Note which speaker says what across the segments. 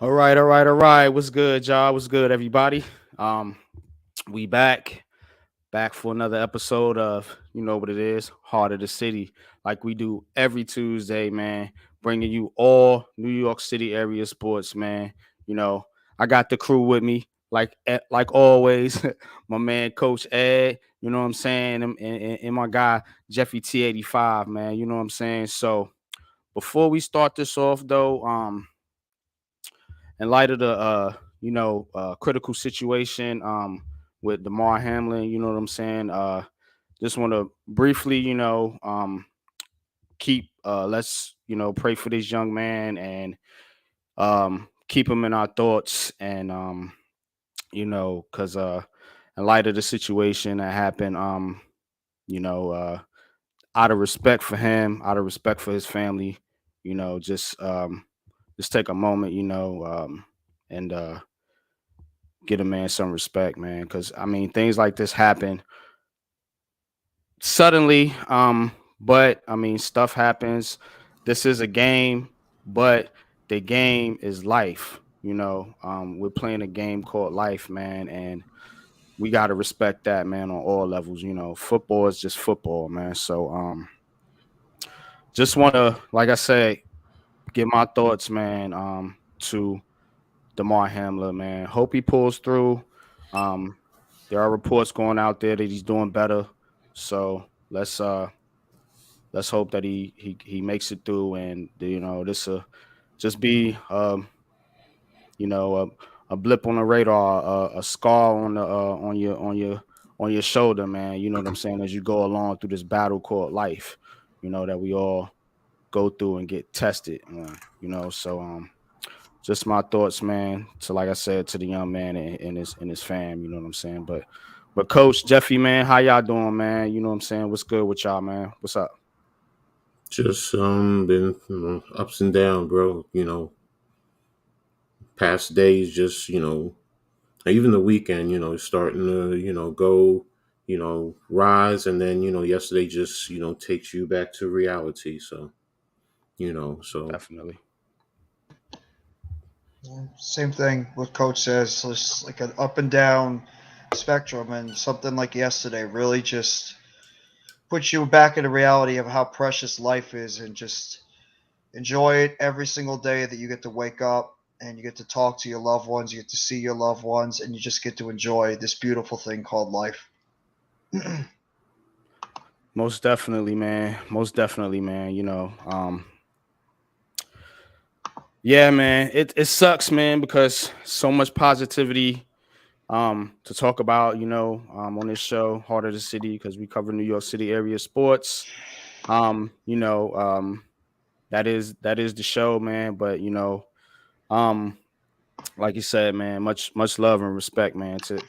Speaker 1: All right, all right, all right. What's good, y'all? What's good, everybody? Um, we back for another episode of you know what it is, Heart of the City, like we do every Tuesday, man. Bringing you all New York City area sports, man. You know, I got the crew with me, like always. My man, Coach Ed. You know what I'm saying, and my guy Jeffy T85, man. You know what I'm saying. So before we start this off, though, in light of the critical situation with DeMar Hamlin, you know what I'm saying? Just want to briefly, keep let's pray for this young man and keep him in our thoughts and because in light of the situation that happened, you know, uh out of respect for him, out of respect for his family, you know, just take a moment, and get a man some respect, man. Because I mean, things like this happen suddenly. But I mean, stuff happens. This is a game, but the game is life. We're playing a game called life, man, and we got to respect that, man, on all levels. Football is just football, man. So, just want to, like I said, give my thoughts, man, to DeMar Hamlin, man. Hope he pulls through. Um, there are reports going out there that he's doing better. So let's hope that he makes it through, and this will just be you know a blip on the radar, a scar on the on your shoulder, man. You know what I'm saying, as you go along through this battle called life. That we all go through and get tested. So just my thoughts, man. To, like I said, to the young man and his fam. You know what I'm saying. But Coach Jeffy, man, how y'all doing, man? You know what I'm saying. What's good with y'all, man? What's up?
Speaker 2: Just been ups and down, bro. Past days, just even the weekend, starting to go, rise, and then yesterday just takes you back to reality. So so
Speaker 1: Definitely.
Speaker 3: Same thing. What coach says, it's like an up and down spectrum, and something like yesterday really just puts you back in the reality of how precious life is, and just enjoy it every single day that you get to wake up and you get to talk to your loved ones, you get to see your loved ones, and you just get to enjoy this beautiful thing called life.
Speaker 1: Most definitely, man. Most definitely, man. Yeah, man. It sucks, man, because so much positivity to talk about, on this show, Heart of the City, because we cover New York City area sports. Um, you know, um, that is the show, man. But um, like you said, man, much love and respect, man, to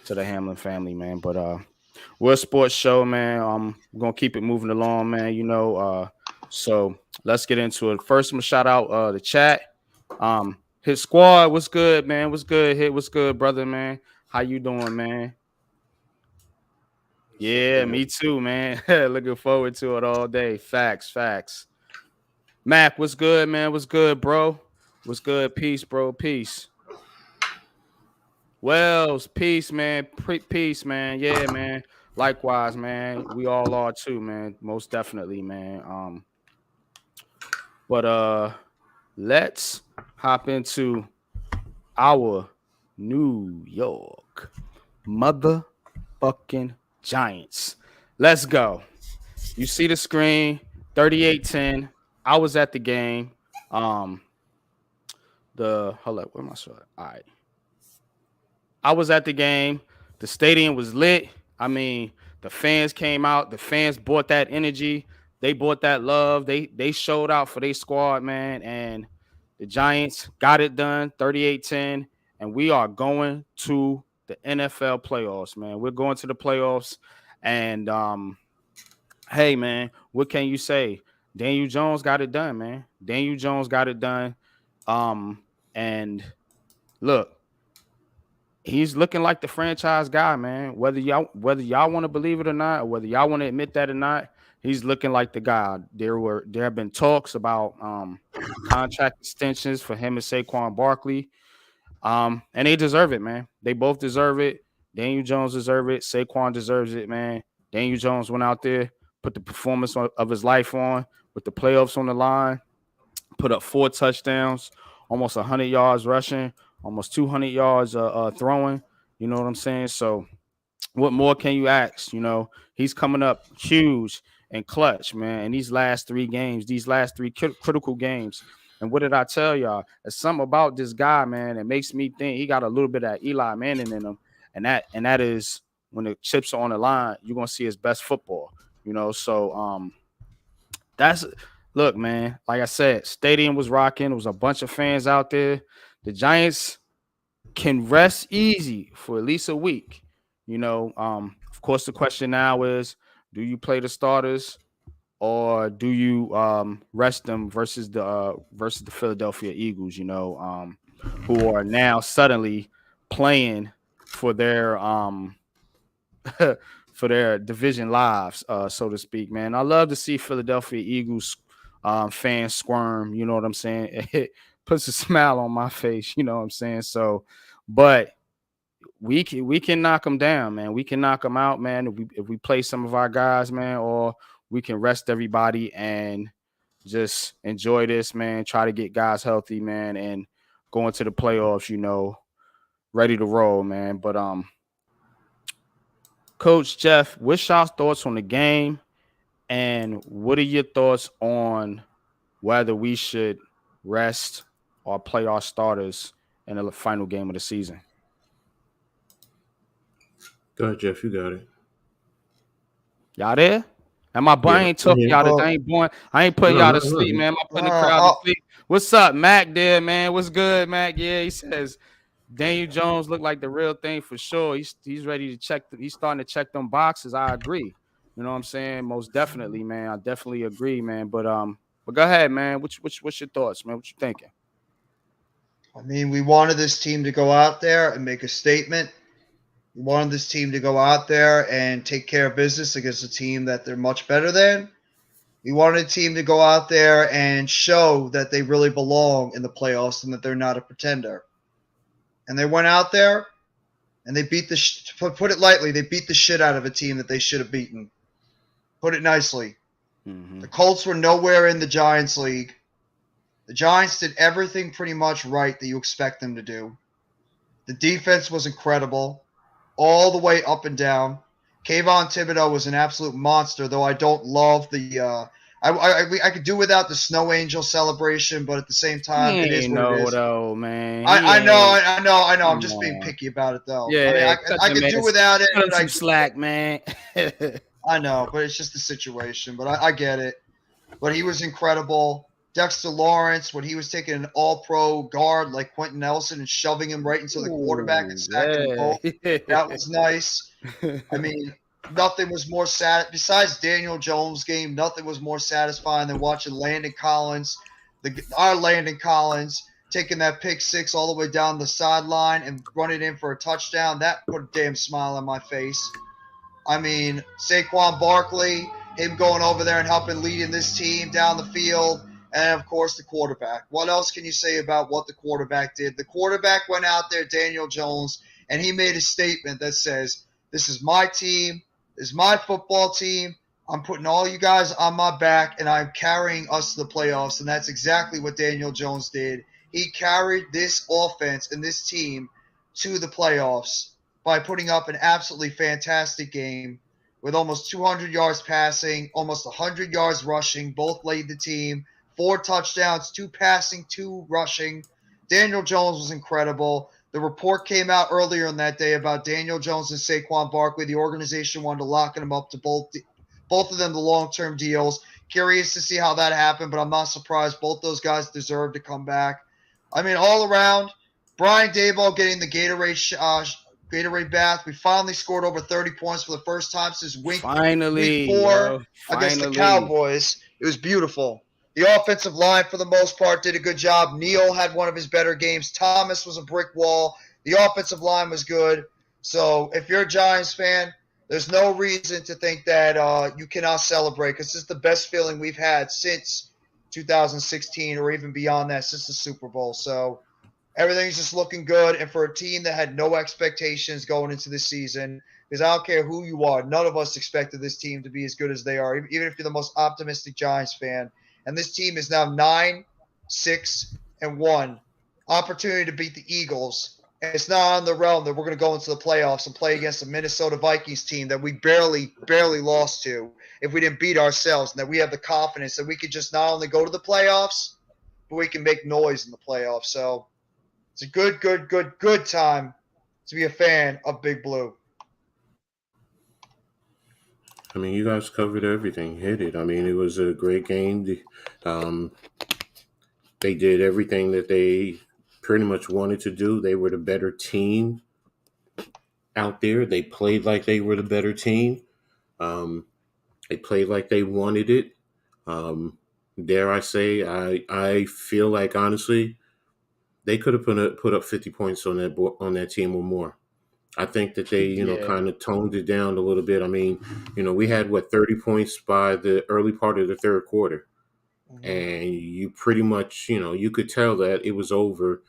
Speaker 1: the Hamlin family, man. But we're a sports show, man. We're gonna keep it moving along, man. So let's get into it. First, I'm gonna shout out the chat. Hit squad, what's good, man? What's good? Hit, what's good, brother, man? How you doing, man? Yeah, me too, man. Looking forward to it all day. Facts, facts. Mac, what's good, man? What's good, bro? What's good? Peace, bro. Peace. Wells, peace, man. Peace, man. Yeah, man. Likewise, man. We all are too, man. Most definitely, man. But let's hop into our New York motherfucking Giants. Let's go. You see the screen, 38-10. I was at the game. Um, hold up, where am I showing? All right. I was at the game. The stadium was lit. I mean, the fans came out. The fans brought that energy. They brought that love. They showed out for their squad, man. And the Giants got it done, 38-10. And we are going to the NFL playoffs, man. We're going to the playoffs. And hey, man, what can you say? Daniel Jones got it done, man. Daniel Jones got it done. And look, he's looking like the franchise guy, man. Whether y'all want to believe it or not, or whether y'all want to admit that or not, he's looking like the guy. There have been talks about contract extensions for him and Saquon Barkley. And they deserve it, man. They both deserve it. Daniel Jones deserves it. Saquon deserves it, man. Daniel Jones went out there, put the performance of his life on with the playoffs on the line, put up 4 touchdowns, almost 100 yards rushing, almost 200 yards throwing. You know what I'm saying? So what more can you ask? You know, he's coming up huge and clutch, man. In these last 3 games, these last 3 critical games. And what did I tell y'all? There's something about this guy, man, that makes me think he got a little bit of Eli Manning in him. And that is when the chips are on the line, you're gonna see his best football. You know, so that's look, man. Like I said, stadium was rocking. There was a bunch of fans out there. The Giants can rest easy for at least a week. You know, of course, the question now is, do you play the starters or do you rest them versus the Philadelphia Eagles? You know, who are now suddenly playing for their for their division lives, so to speak. Man, I love to see Philadelphia Eagles fans squirm. You know what I'm saying? It puts a smile on my face. You know what I'm saying? So, but we can knock them down, man. We can knock them out, man. If we play some of our guys, man, or we can rest everybody and just enjoy this, man. Try to get guys healthy, man, and go into the playoffs, you know, ready to roll, man. But Coach Jeff, what's y'all's thoughts on the game, and what are your thoughts on whether we should rest or play our starters in the final game of the season?
Speaker 2: Go ahead, Jeff. You got it.
Speaker 1: Y'all there? And my boy,
Speaker 2: Yeah,
Speaker 1: I ain't
Speaker 2: I'm
Speaker 1: talking
Speaker 2: here.
Speaker 1: y'all.
Speaker 3: Well,
Speaker 1: I ain't putting
Speaker 2: No,
Speaker 1: y'all
Speaker 2: no,
Speaker 1: to
Speaker 2: no.
Speaker 1: sleep, man. I'm putting the crowd to sleep. What's up, Mac? There, man. What's good, Mac? Yeah, he says Daniel Jones looked like the real thing for sure. He's ready to check. He's starting to check them boxes. I agree. You know what I'm saying? Most definitely, man. I definitely agree, man. But go ahead, man. What's your thoughts, man? What you thinking?
Speaker 3: I mean, we wanted this team to go out there and make a statement. We wanted this team to go out there and take care of business against a team that they're much better than. We wanted a team to go out there and show that they really belong in the playoffs and that they're not a pretender. And they went out there and they beat put it lightly, they beat the shit out of a team that they should have beaten. Put it nicely.
Speaker 1: Mm-hmm.
Speaker 3: The Colts were nowhere in the Giants league. The Giants did everything pretty much right that you expect them to do. The defense was incredible, all the way up and down. Kayvon Thibodeau was an absolute monster, though I don't love the. I could do without the snow angel celebration, but at the same
Speaker 1: He
Speaker 3: time, it is
Speaker 1: ain't
Speaker 3: what it
Speaker 1: know
Speaker 3: is.
Speaker 1: though, man. He
Speaker 3: I know,
Speaker 1: ain't.
Speaker 3: I know, I know. I'm
Speaker 1: Come
Speaker 3: just being
Speaker 1: on.
Speaker 3: picky about it, though. I mean,
Speaker 1: Yeah, cut
Speaker 3: I
Speaker 1: the
Speaker 3: could
Speaker 1: man.
Speaker 3: do without it,
Speaker 1: Cut him
Speaker 3: but
Speaker 1: some slack, man.
Speaker 3: I know, but it's just the situation. But I get it. But he was incredible. Dexter Lawrence, when he was taking an all-pro guard like Quentin Nelson and shoving him right into the quarterback and
Speaker 1: Ooh,
Speaker 3: sacking them both, that was nice. I mean, nothing was more sad besides Daniel Jones' game. Nothing was more satisfying than watching Landon Collins, our Landon Collins, taking that pick six all the way down the sideline and running in for a touchdown. That put a damn smile on my face. I mean, Saquon Barkley, him going over there and helping leading this team down the field, and of course the quarterback. What else can you say about what the quarterback did? The quarterback went out there, Daniel Jones, and he made a statement that says, "This is my team. This is my football team. I'm putting all you guys on my back, and I'm carrying us to the playoffs." And that's exactly what Daniel Jones did. He carried this offense and this team to the playoffs by putting up an absolutely fantastic game with almost 200 yards passing, almost 100 yards rushing. Both led the team. 4 touchdowns, 2 passing, 2 rushing. Daniel Jones was incredible. The report came out earlier in that day about Daniel Jones and Saquon Barkley. The organization wanted to lock them up to both of them the long-term deals. Curious to see how that happened, but I'm not surprised. Both those guys deserve to come back. I mean, all around, Brian Daboll getting the Gatorade bath. We finally scored over 30 points for the first time since week
Speaker 1: Finally,
Speaker 3: 4
Speaker 1: yo,
Speaker 3: against the
Speaker 1: finally.
Speaker 3: Cowboys. It was beautiful. The offensive line, for the most part, did a good job. Neal had one of his better games. Thomas was a brick wall. The offensive line was good. So if you're a Giants fan, there's no reason to think that you cannot celebrate because this is the best feeling we've had since 2016 or even beyond that, since the Super Bowl. So everything's just looking good. And for a team that had no expectations going into the season, because I don't care who you are, none of us expected this team to be as good as they are, even if you're the most optimistic Giants fan. And this team is now 9-6-1. Opportunity to beat the Eagles. And it's not on the realm that we're going to go into the playoffs and play against the Minnesota Vikings team that we barely lost to if we didn't beat ourselves, and that we have the confidence that we could just not only go to the playoffs, but we can make noise in the playoffs. So it's a good time to be a fan of Big Blue.
Speaker 2: I mean, you guys covered everything, hit it. I mean, it was a great game. Um, they did everything that they pretty much wanted to do. They were the better team out there. They played like they were the better team. Um, they played like they wanted it. Um, dare I say, I feel like honestly, they could have put up 50 points on that team or more. I think that they,
Speaker 1: Yeah,
Speaker 2: kind of toned it down a little bit. I mean, we had 30 points by the early part of the third quarter,
Speaker 3: Mm-hmm.
Speaker 2: and you pretty much, you could tell that it was over.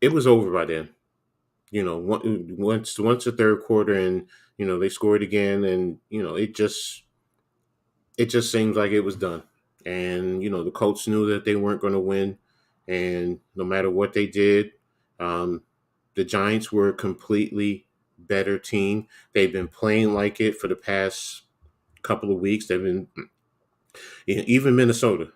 Speaker 2: It was over by then. Once the third quarter, and they scored again, and it just seems like it was done. And the coach knew that they weren't going to win, and no matter what they did, um, the Giants were a completely better team. They've been playing like it for the past couple of weeks. They've been even Minnesota.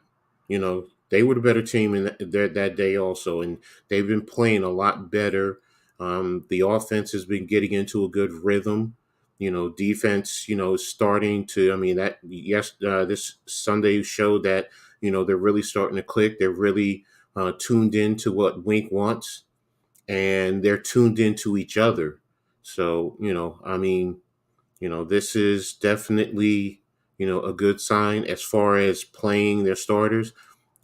Speaker 2: They were the better team in that day also, and they've been playing a lot better. The offense has been getting into a good rhythm. Defense, is starting to. I mean, this Sunday showed that they're really starting to click. They're really tuned into what Wink wants, and they're tuned into each other. So, I mean, this is definitely, a good sign as far as playing their starters.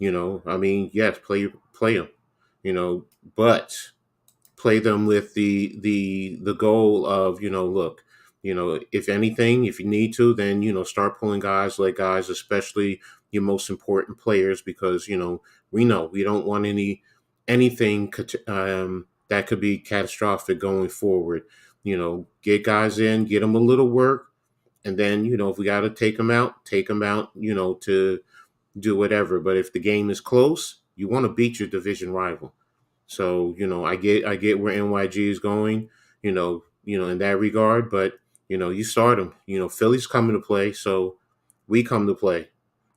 Speaker 2: I mean, yes, play them, you know, but play them with the goal of, look, if anything, if you need to, then start pulling guys, like guys, especially your most important players, because we know we don't want anything that could be catastrophic going forward. Get guys in, get them a little work, and then if we got to take them out, to do whatever. But if the game is close, you want to beat your division rival. So, I get where NYG is going, in that regard, but you start them. Philly's coming to play, so we come to play,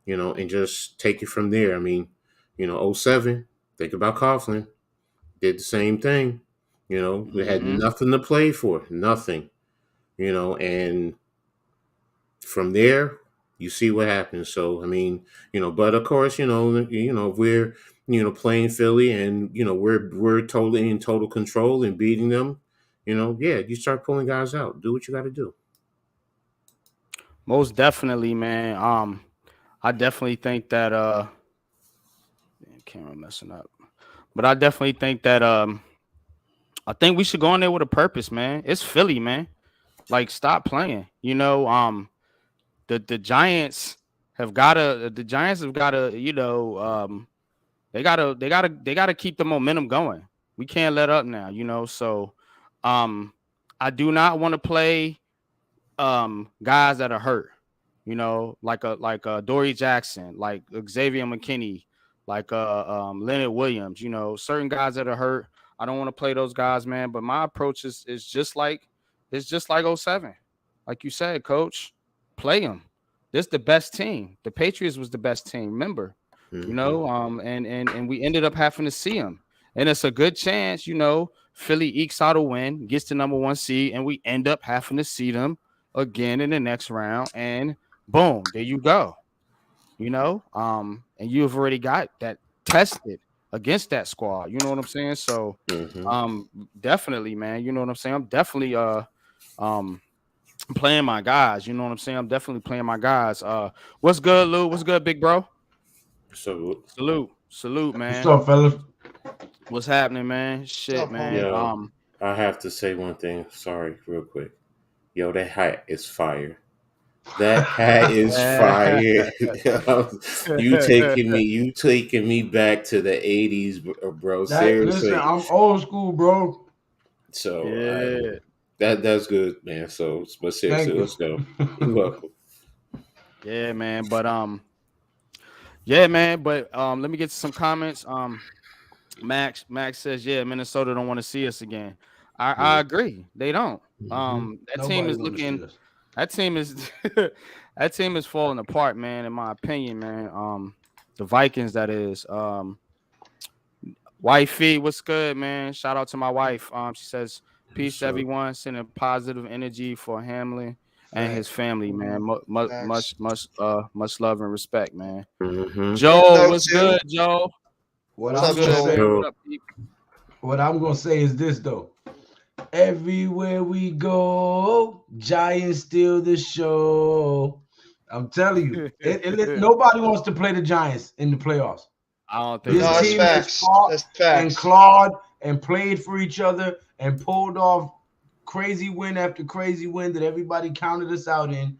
Speaker 2: and just take it from there. I mean, '07. Think about Coughlin, did the same thing. We had
Speaker 1: mm-hmm.
Speaker 2: nothing to play for, nothing, and from there, you see what happens. So I mean, but of course, if we're playing Philly, and we're totally in total control and beating them, yeah, you start pulling guys out. Do what you got to do.
Speaker 1: Most definitely, man. I definitely think that camera messing up, but I definitely think that I think we should go in there with a purpose, man. It's Philly, man. Like, stop playing. The Giants have gotta, they gotta keep the momentum going. We can't let up now, So um I do not want to play guys that are hurt, like Dory Jackson, like Xavier McKinney, like Leonard Williams, certain guys that are hurt. I don't want to play those guys, man. But my approach is just like '07. Like you said, coach, play them. This the best team. The Patriots was the best team. Remember, and we ended up having to see them. And it's a good chance, Philly ekes out a win, gets the number 1 seed, and we end up having to see them again in the next round. And boom, there you go. And you've already got that tested against that squad. You know what I'm saying? So, definitely, man. You know what I'm saying? I'm definitely playing my guys. You know what I'm saying? I'm definitely playing my guys. What's good, Lou? What's good, big bro? Salute, man.
Speaker 4: What's up, fellas?
Speaker 1: What's happening, man? Shit,
Speaker 3: up,
Speaker 1: man.
Speaker 2: Yo, I have to say one thing. Sorry, real quick. Yo, that hat is fire. That hat is fire. You taking me back to the 80s, bro. Seriously.
Speaker 4: Listen, I'm old school, bro.
Speaker 2: So that's good, man. So, but seriously, let's go. You're welcome.
Speaker 1: Yeah, man. But let me get to some comments. Max says, yeah, Minnesota don't want to see us again. I agree. They don't. That team is looking. That team is that team is falling apart, man. In my opinion, man. The Vikings, that is. Wifey, what's good, man? Shout out to my wife. She says, peace to everyone, sending positive energy for Hamlin and his family, man. Much love and respect, man. Joe, what's good, Joe?
Speaker 4: What I'm gonna say is this though. Everywhere we go, Giants steal the show. I'm telling you, nobody wants to play the Giants in the playoffs.
Speaker 1: I don't think
Speaker 4: this team has fought and clawed and played for each other and pulled off crazy win after crazy win that everybody counted us out in.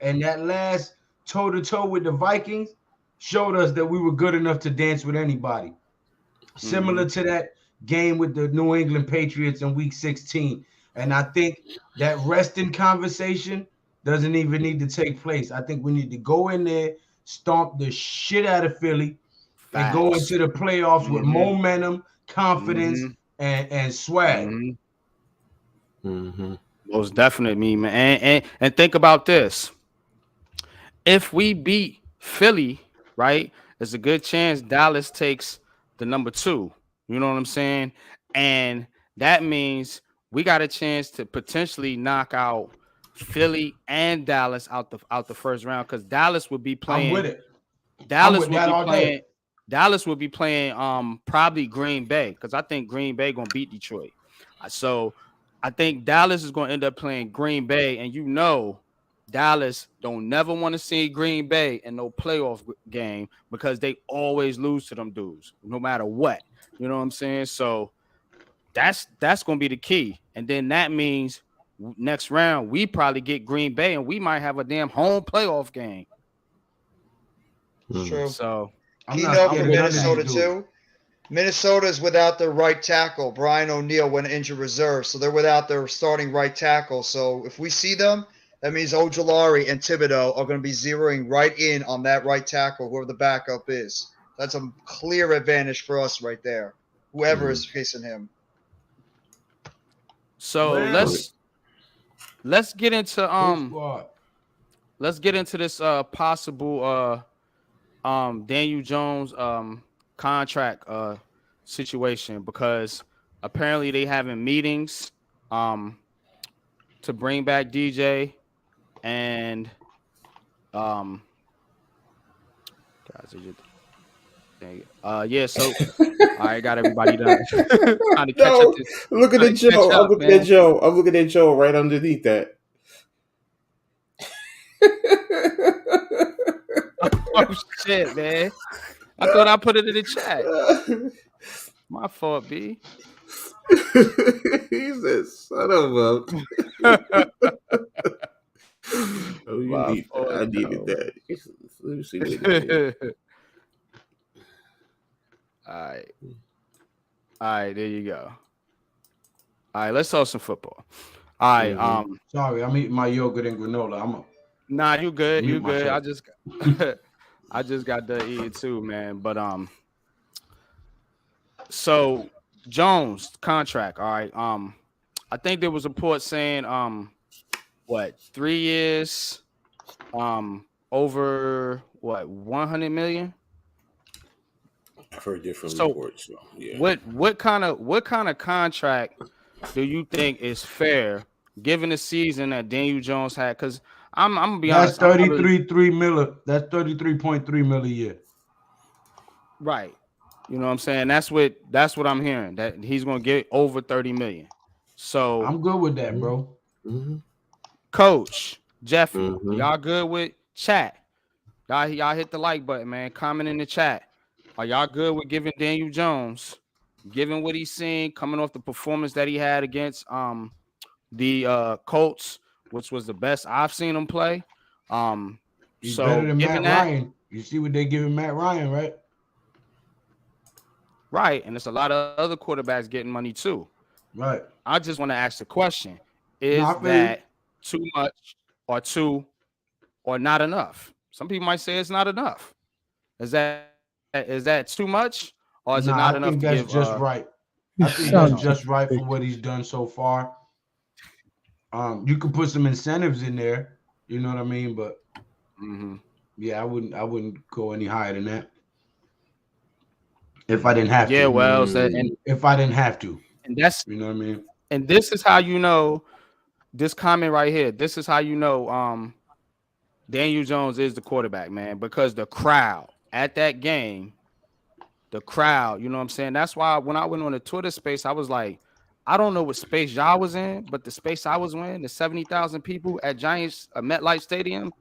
Speaker 4: And that last toe-to-toe with the Vikings showed us that we were good enough to dance with anybody. Similar to that game with the New England Patriots in Week 16. And I think that resting conversation doesn't even need to take place. I think we need to go in there, stomp the shit out of Philly, and go into the playoffs with momentum, confidence, and swag.
Speaker 1: Most definitely, man. And think about this. If we beat Philly, right, there's a good chance Dallas takes the number 2. You know what I'm saying? And that means we got a chance to potentially knock out Philly and Dallas out the first round, because Dallas would be playing.
Speaker 4: I'm with it.
Speaker 1: Dallas would be playing probably Green Bay, because I think Green Bay gonna beat Detroit. So I think Dallas is gonna end up playing Green Bay, and Dallas don't never want to see Green Bay in no playoff game, because they always lose to them dudes, no matter what. You know what I'm saying? So that's gonna be the key. And then that means next round we probably get Green Bay, and we might have a damn home playoff game.
Speaker 3: True.
Speaker 1: So
Speaker 3: key note for Minnesota too. Minnesota's without their right tackle. Brian O'Neill went injured reserve, so they're without their starting right tackle. So if we see them, that means Ojulari and Thibodeau are going to be zeroing right in on that right tackle, whoever the backup is. That's a clear advantage for us right there, whoever is facing him.
Speaker 1: So let's get into this possible Daniel Jones contract situation, because apparently they having meetings to bring back DJ, and so I got everybody done. Trying to catch up
Speaker 2: look at Joe. I'm looking at Joe right underneath that.
Speaker 1: Oh shit, man. I thought I put it in the chat. My fault, B.
Speaker 2: He said, son of a. I needed that. Let me see what
Speaker 1: All right, there you go. All right, let's talk some football. All right,
Speaker 4: sorry, I'm eating my yogurt and granola.
Speaker 1: Nah, you good. You good. I just got done eating too, man. But so Jones contract. All right. I think there was a report saying 3 years, over what 100 million.
Speaker 2: I've heard different
Speaker 1: So
Speaker 2: reports. So yeah,
Speaker 1: what kind of contract do you think is fair given the season that Daniel Jones had? Because I'm gonna be
Speaker 4: That's
Speaker 1: honest, I'm not really
Speaker 4: 33 mil. That's 33.3 mil a year.
Speaker 1: right. You know what I'm saying? That's what I'm hearing. That he's gonna get over 30 million. So,
Speaker 4: I'm good with that,
Speaker 2: mm-hmm.
Speaker 4: bro.
Speaker 2: Mm-hmm.
Speaker 1: Coach Jeffy,
Speaker 2: Mm-hmm.
Speaker 1: y'all good with chat? Y'all hit the like button, man. Comment in the chat. Are y'all good with giving Daniel Jones, given what he's seen, coming off the performance that he had against the Colts, which was the best I've seen him play.
Speaker 4: He's better
Speaker 1: So
Speaker 4: than
Speaker 1: given
Speaker 4: Matt
Speaker 1: that,
Speaker 4: Ryan. You see what they giving Matt Ryan, right?
Speaker 1: right, and there's a lot of other quarterbacks getting money too.
Speaker 4: Right.
Speaker 1: I just want to ask the question:
Speaker 4: No,
Speaker 1: is
Speaker 4: I feel you.
Speaker 1: that too much, or not enough? Some people might say it's not enough. Is that too much, or is it not
Speaker 4: Nah, I
Speaker 1: enough to
Speaker 4: think
Speaker 1: give
Speaker 4: that's just right.
Speaker 5: You
Speaker 4: I think
Speaker 1: Daniel
Speaker 4: that's
Speaker 5: sound
Speaker 1: Jones?
Speaker 4: just right for
Speaker 5: big.
Speaker 4: what he's done so far. You could put some incentives in there. You know what I mean? But
Speaker 1: Mm-hmm.
Speaker 4: yeah, I wouldn't go any higher than that if I didn't have
Speaker 1: Yeah,
Speaker 4: to.
Speaker 1: well,
Speaker 2: Mm-hmm.
Speaker 4: If I didn't have to,
Speaker 1: and that's
Speaker 4: you know what I mean?
Speaker 1: and this is how you know this comment right here. This is how you know Daniel Jones is the quarterback, man, because the crowd at that game, the crowd, you know what I'm saying? That's why when I went on the Twitter space, I was like, I don't know what space y'all was in, but the space I was in, the 70,000 people at Giants MetLife Stadium,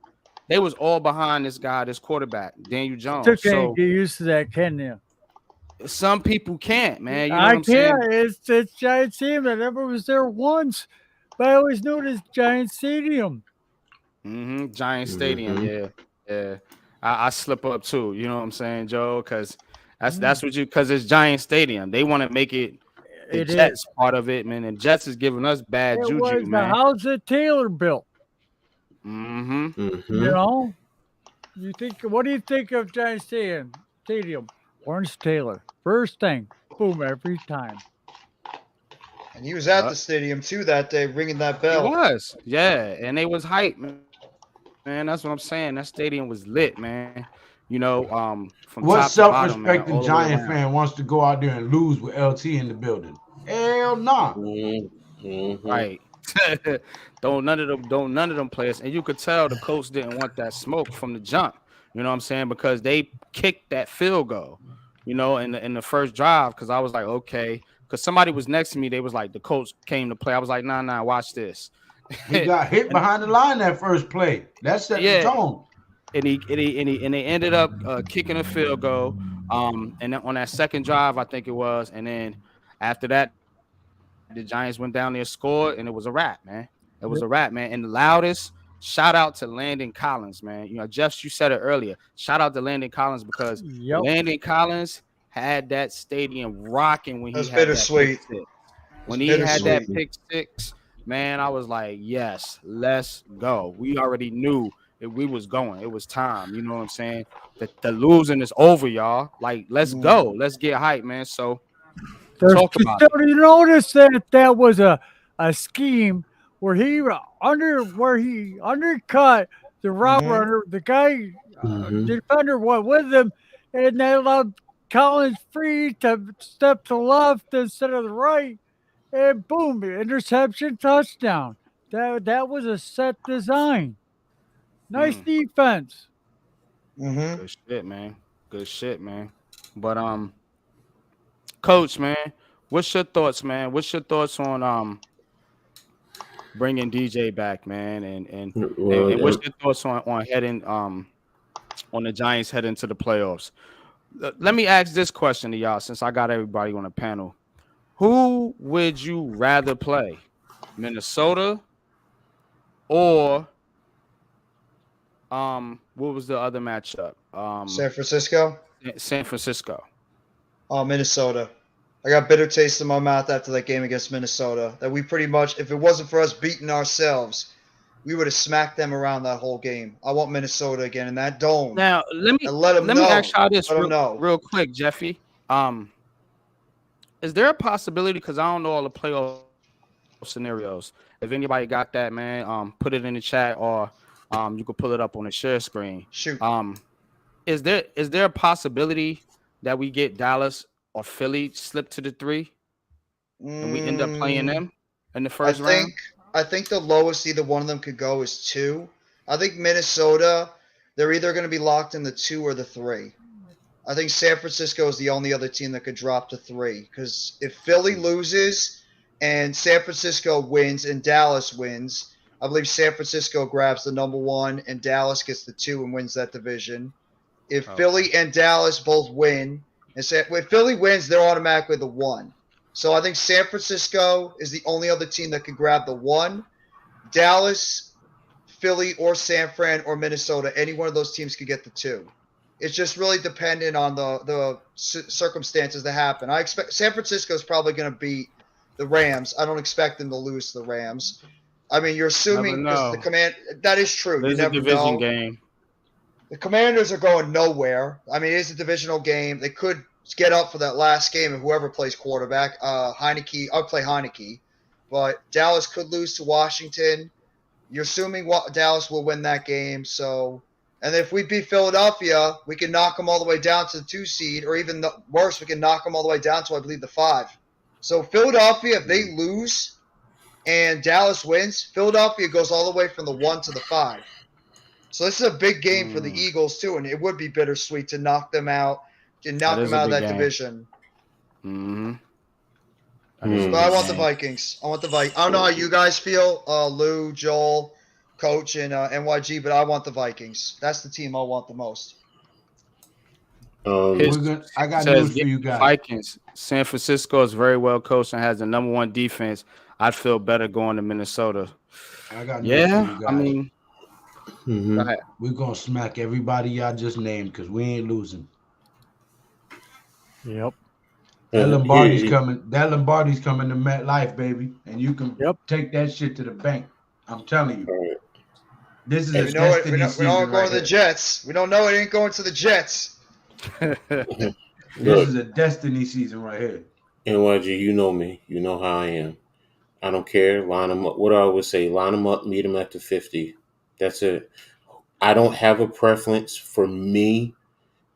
Speaker 1: they was all behind this guy, this quarterback, Daniel
Speaker 5: Still
Speaker 1: Jones.
Speaker 5: can't
Speaker 1: So
Speaker 5: get used to that, can you?
Speaker 1: some people can't, man. You know what
Speaker 5: I
Speaker 1: I'm saying?
Speaker 5: can't. It's Giant Stadium. I never was there once, but I always knew it as Giant Stadium.
Speaker 1: Giant Stadium,
Speaker 2: Mm-hmm.
Speaker 1: yeah. I slip up too. You know what I'm saying, Joe? Because that's
Speaker 5: Mm,
Speaker 1: that's what you because it's Giant Stadium. They want to make it the
Speaker 5: It is.
Speaker 1: Jets part of it, man. And Jets is giving us bad
Speaker 5: It
Speaker 1: juju,
Speaker 5: was the
Speaker 1: man.
Speaker 5: house that Taylor built.
Speaker 1: Mm-hmm.
Speaker 5: You
Speaker 2: Mm-hmm.
Speaker 5: know, you think? What do you think of Giant Stadium? Stadium, Lawrence Taylor. First thing, boom, every time.
Speaker 3: And he was at
Speaker 1: Yep.
Speaker 3: the stadium too that day, ringing that
Speaker 1: He
Speaker 3: bell.
Speaker 1: was, yeah, and they was hype, man. That's what I'm saying. That stadium was lit, man. From top to
Speaker 4: What
Speaker 1: bottom, man, all the way
Speaker 4: self-respecting
Speaker 1: around.
Speaker 4: Giant fan wants to go out there and lose with LT in the building? Hell nah.
Speaker 2: Mm-hmm.
Speaker 1: Right. Don't none of them players. And you could tell the coach didn't want that smoke from the jump. You know what I'm saying? Because they kicked that field goal, in the first drive. Cause I was like, okay. Cause somebody was next to me. They was like, the coach came to play. I was like, nah, watch this.
Speaker 4: He got hit
Speaker 1: And
Speaker 4: behind the line that first play. That set the
Speaker 1: yeah,
Speaker 4: tone.
Speaker 1: and they ended up kicking a field goal. And then on that second drive, I think it was, and then after that, the Giants went down there, scored, and it was a wrap, man. It was a wrap, man. And the loudest shout out to Landon Collins, man. Jeff, you said it earlier. Shout out to Landon Collins because
Speaker 5: Yep.
Speaker 1: Landon Collins had that stadium rocking when
Speaker 3: That
Speaker 1: he
Speaker 3: was
Speaker 1: had that pick
Speaker 3: bittersweet. It
Speaker 1: six.
Speaker 3: was
Speaker 1: When he had that
Speaker 3: bittersweet.
Speaker 2: Mm-hmm.
Speaker 1: pick six, man, I was like, yes, let's go. We already knew that we was going. It was time. You know what I'm saying? The losing is over, y'all. Like, let's
Speaker 3: Mm.
Speaker 1: go. Let's get hype, man. So
Speaker 5: There's
Speaker 1: talk
Speaker 5: you
Speaker 1: about
Speaker 5: still
Speaker 1: it.
Speaker 5: you notice that was a scheme where he undercut the route
Speaker 3: Mm-hmm.
Speaker 5: runner, the guy,
Speaker 2: Mm-hmm.
Speaker 5: defender went with him, and they allowed Collins free to step to the left instead of the right, and boom, interception, touchdown. That was a set design. Nice
Speaker 1: Mm,
Speaker 5: defense.
Speaker 3: Mm-hmm.
Speaker 1: good shit, man. Good shit, man. But coach, man, what's your thoughts, man? What's your thoughts on bringing DJ back, man? And what's
Speaker 2: Well,
Speaker 1: your thoughts on heading on the Giants heading to the playoffs? Let me ask this question to y'all since I got everybody on the panel. Who would you rather play, Minnesota or what was the other matchup?
Speaker 3: San Francisco,
Speaker 1: San Francisco.
Speaker 3: Minnesota. I got bitter taste in my mouth after that game against Minnesota. That we pretty much, if it wasn't for us beating ourselves, we would have smacked them around that whole game. I want Minnesota again in that dome
Speaker 1: Now let me
Speaker 3: and let them
Speaker 1: let me
Speaker 3: know.
Speaker 1: ask y'all this
Speaker 3: Let them
Speaker 1: real,
Speaker 3: know.
Speaker 1: real quick, Jeffy. is there a possibility? Because I don't know all the playoff scenarios. If anybody got that, man, put it in the chat, or you could pull it up on the share screen.
Speaker 3: Shoot.
Speaker 1: Is there a possibility that we get Dallas or Philly slipped to the 3 and we end up playing
Speaker 3: Mm,
Speaker 1: them in the
Speaker 3: I
Speaker 1: first
Speaker 3: think
Speaker 1: round?
Speaker 3: I think the lowest either one of them could go is 2. I think Minnesota, they're either going to be locked in the 2 or the 3. I think San Francisco is the only other team that could drop to 3 because if Philly loses and San Francisco wins and Dallas wins, I believe San Francisco grabs the number 1 and Dallas gets the 2 and wins that division. If
Speaker 1: Okay.
Speaker 3: Philly and Dallas both win, and if Philly wins, they're automatically the 1. So I think San Francisco is the only other team that could grab the 1. Dallas, Philly, or San Fran or Minnesota, any one of those teams could get the 2. It's just really dependent on the circumstances that happen. I expect San Francisco is probably going to beat the Rams. I don't expect them to lose to the Rams. I mean, you're
Speaker 1: Never
Speaker 3: assuming because the
Speaker 1: know.
Speaker 3: command that is true. You
Speaker 1: There's a
Speaker 3: never
Speaker 1: division
Speaker 3: know.
Speaker 1: game.
Speaker 3: The Commanders are going nowhere. I mean, it's a divisional game. They could get up for that last game of whoever plays quarterback. Heineke, I'll play Heineke, but Dallas could lose to Washington. You're assuming Dallas will win that game. So, and if we beat Philadelphia, we can knock them all the way down to the 2 seed, or even worse, we can knock them all the way down to I believe the 5. So Philadelphia, if they lose and Dallas wins, Philadelphia goes all the way from the 1 to the 5. So this is a big game for the
Speaker 1: Mm,
Speaker 3: Eagles too, and it would be bittersweet to knock them out,
Speaker 1: that is a
Speaker 3: of
Speaker 1: big
Speaker 3: that
Speaker 1: game.
Speaker 3: division.
Speaker 1: Hmm. That is a
Speaker 2: Hmm.
Speaker 3: But I
Speaker 1: big
Speaker 3: want the
Speaker 1: game.
Speaker 3: Vikings. I want the Vikings. I don't know how you guys feel, Lou, Joel, Coach, and NYG, but I want the Vikings. That's the team I want the most.
Speaker 2: Um,
Speaker 1: His
Speaker 4: I got
Speaker 1: says,
Speaker 4: news
Speaker 1: yeah,
Speaker 4: for you guys.
Speaker 1: Vikings. San Francisco is very well coached and has the number 1 defense. I'd feel better going to Minnesota.
Speaker 4: I got news for
Speaker 1: Yeah,
Speaker 4: you
Speaker 1: I
Speaker 4: guys.
Speaker 1: mean, go
Speaker 2: mhm.
Speaker 1: ahead.
Speaker 4: We're gonna smack everybody y'all just named because we ain't losing.
Speaker 5: Yep.
Speaker 4: That Lombardi's
Speaker 2: Here,
Speaker 4: coming. That Lombardi's coming to MetLife, baby, and you can
Speaker 5: Yep.
Speaker 4: take that shit to the bank. I'm telling you,
Speaker 2: all right.
Speaker 4: this is
Speaker 3: Hey,
Speaker 4: a
Speaker 3: we know it.
Speaker 4: destiny
Speaker 3: We know
Speaker 4: season
Speaker 3: it
Speaker 4: right
Speaker 3: going to the
Speaker 4: here.
Speaker 3: Jets. We don't know it ain't going to the Jets.
Speaker 4: This is
Speaker 2: Look,
Speaker 4: a destiny season right here.
Speaker 2: NYG, you know me. You know how I am. I don't care. Line them up. What I always say, line them up, meet them at the 50. That's it. I don't have a preference for me.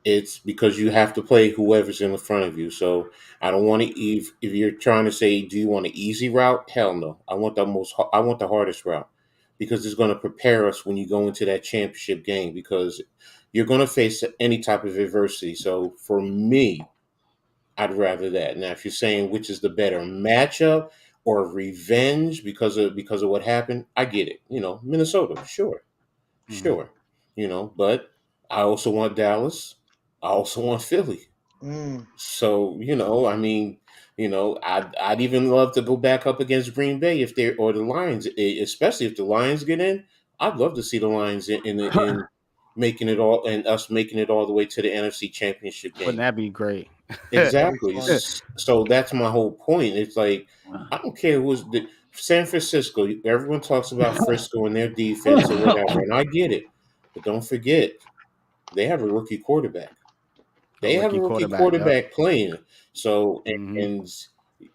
Speaker 2: It's because you have to play whoever's in the front of you. So I don't want to. If you're trying to say, do you want an easy route? Hell no. I want the hardest route because it's going to prepare us when you go into that championship game because you're going to face any type of adversity. So for me, I'd rather that. Now, if you're saying which is the better matchup or revenge because of what happened, I get it. Minnesota, sure,
Speaker 1: Mhm.
Speaker 2: sure. But I also want Dallas. I also want Philly.
Speaker 3: Mm.
Speaker 2: So I mean, I'd even love to go back up against Green Bay if they or the Lions, especially if the Lions get in. I'd love to see the Lions in making it all and us making it all the way to the NFC Championship
Speaker 1: Wouldn't
Speaker 2: game.
Speaker 1: that be great?
Speaker 3: That'd be
Speaker 2: Exactly.
Speaker 3: fun.
Speaker 2: So that's my whole point. It's like I don't care who's the San Francisco. Everyone talks about Frisco and their defense or whatever, and I get it. But don't forget, they have a rookie quarterback.
Speaker 1: A
Speaker 2: They have a
Speaker 1: rookie
Speaker 2: rookie
Speaker 1: quarterback. Yep.
Speaker 2: quarterback playing. So
Speaker 1: Hmm.
Speaker 2: and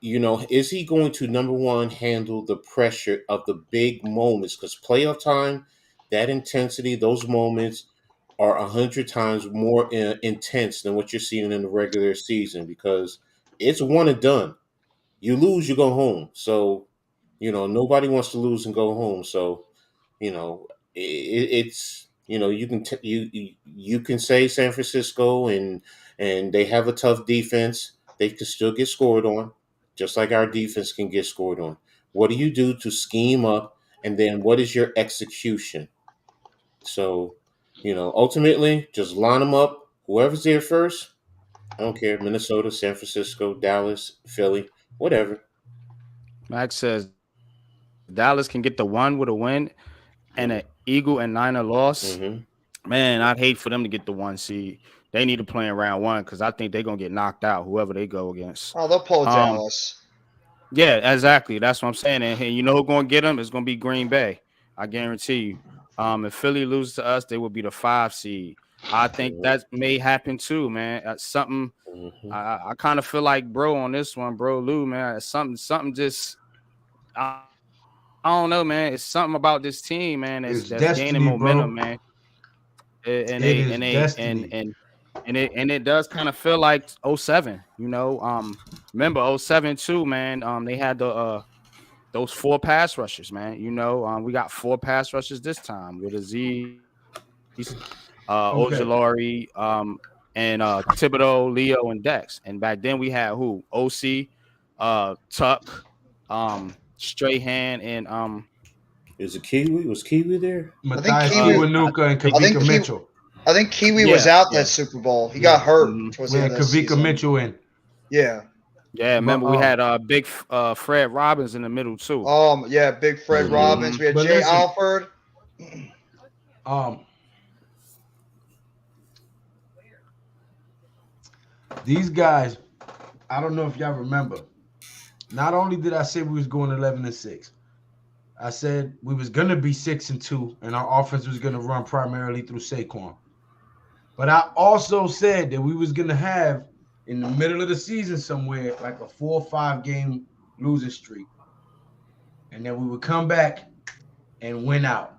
Speaker 2: is he going to number one handle the pressure of the big moments? Because playoff time, that intensity, those moments are 100 times more intense than what you're seeing in the regular season because it's one and done. You lose, you go home. So, nobody wants to lose and go home. So, it's you can you can say San Francisco and they have a tough defense. They can still get scored on, just like our defense can get scored on. What do you do to scheme up, and then what is your execution? So, ultimately, just line them up. Whoever's there first, I don't care. Minnesota, San Francisco, Dallas, Philly, whatever.
Speaker 1: Max says Dallas can get the 1 with a win and an Eagle and Niner loss.
Speaker 2: Mm-hmm.
Speaker 1: Man, I'd hate for them to get the 1 seed. They need to play in round 1 because I think they're gonna get knocked out, whoever they go against.
Speaker 3: Oh, they'll pull
Speaker 1: Um,
Speaker 3: Dallas.
Speaker 1: yeah, exactly. That's what I'm saying. And you know who's gonna get them? It's gonna be Green Bay. I guarantee you. If Philly loses to us, they will be the 5 seed. I think that may happen too, man. Something
Speaker 2: Mm-hmm.
Speaker 1: I kind of feel like bro on this one, bro Lou, man. Something just I don't know, man. It's something about this team, man. That's
Speaker 4: It's
Speaker 1: gaining
Speaker 4: destiny,
Speaker 1: momentum, man.
Speaker 4: bro.
Speaker 1: And
Speaker 4: It
Speaker 1: they
Speaker 4: is
Speaker 1: and they
Speaker 4: destiny.
Speaker 1: and it does kind of feel like '07, you know. Remember '07 too, man. They had those four pass rushers, man. You know, we got four pass rushers this time with Aziz,
Speaker 4: Okay.
Speaker 1: Ojolari, and Thibodeau, Leo, and Dex. And back then we had who? OC, Tuck, Strahan, and
Speaker 2: Is it Kiwi? Was Kiwi there?
Speaker 3: I think
Speaker 4: Matthias
Speaker 3: Kiwi.
Speaker 4: Iwanuka and
Speaker 3: I think
Speaker 4: Kavika Mitchell.
Speaker 3: I think Kiwi was
Speaker 1: yeah,
Speaker 3: out
Speaker 1: yeah,
Speaker 3: that Super Bowl. He
Speaker 4: Yeah.
Speaker 3: got hurt
Speaker 1: mhm.
Speaker 3: towards
Speaker 4: We
Speaker 3: the end
Speaker 4: had
Speaker 3: of the
Speaker 4: Kavika
Speaker 3: season.
Speaker 4: Mitchell in.
Speaker 3: Yeah.
Speaker 1: Yeah.
Speaker 4: But
Speaker 1: Remember we had big Fred Robbins in the middle too.
Speaker 3: Yeah, big Fred
Speaker 2: Mm-hmm.
Speaker 3: Robbins. We had
Speaker 4: but
Speaker 3: Jay
Speaker 4: listen,
Speaker 3: Alford.
Speaker 4: um, these guys, I don't know if y'all remember. Not only did I say we was going 11-6, I said we was gonna be 6-2, and our offense was gonna run primarily through Saquon. But I also said that we was gonna have in the middle of the season somewhere like a 4 or 5 game losing streak, and then we would come back and win out.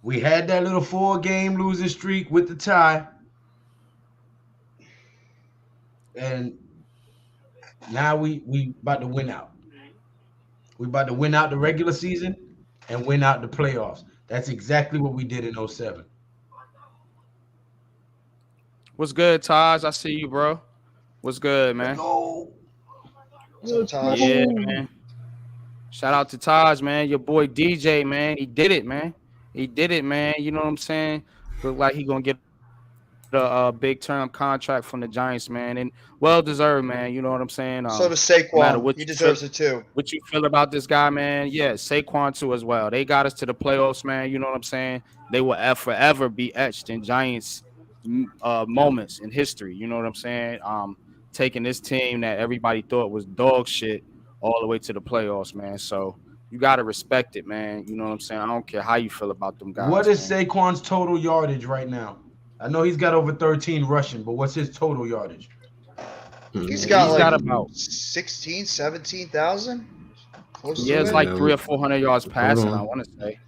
Speaker 4: We had that little 4-game losing streak with the tie, and now we about to win out. We about to win out the regular season and win out the playoffs. That's exactly what we did in 07.
Speaker 1: What's good, Taj? I see you, bro. What's good,
Speaker 4: Let's
Speaker 1: man?
Speaker 4: go.
Speaker 3: So Taj.
Speaker 1: Yeah, man. Shout out to Taj, man. Your boy DJ, man. He did it, man. He did it, man. You know what I'm saying? Look like he gonna get a big term contract from the Giants, man, and well deserved, man. You know what I'm saying?
Speaker 3: So does
Speaker 1: No matter
Speaker 3: Saquon.
Speaker 1: what
Speaker 3: He
Speaker 1: you feel,
Speaker 3: deserves it too.
Speaker 1: what you feel about this guy, man. Yeah, Saquon too as well. They got us to the playoffs, man. You know what I'm saying? They will forever be etched in Giants moments in history. You know what I'm saying? Taking this team that everybody thought was dog shit all the way to the playoffs, man. So you gotta respect it, man. You know what I'm saying? I don't care how you feel about them
Speaker 4: What
Speaker 1: guys,
Speaker 4: is
Speaker 1: man.
Speaker 4: Saquon's total yardage right now? I know he's got over 13 rushing, but what's his total yardage?
Speaker 3: He's
Speaker 1: He's
Speaker 3: got like
Speaker 1: about
Speaker 3: 16, 17,000. Close
Speaker 1: yeah,
Speaker 3: to
Speaker 1: it's
Speaker 3: it.
Speaker 1: like
Speaker 2: Yeah,
Speaker 1: 300 or 400 yards
Speaker 2: hold
Speaker 1: passing. I
Speaker 2: on.
Speaker 1: want to say.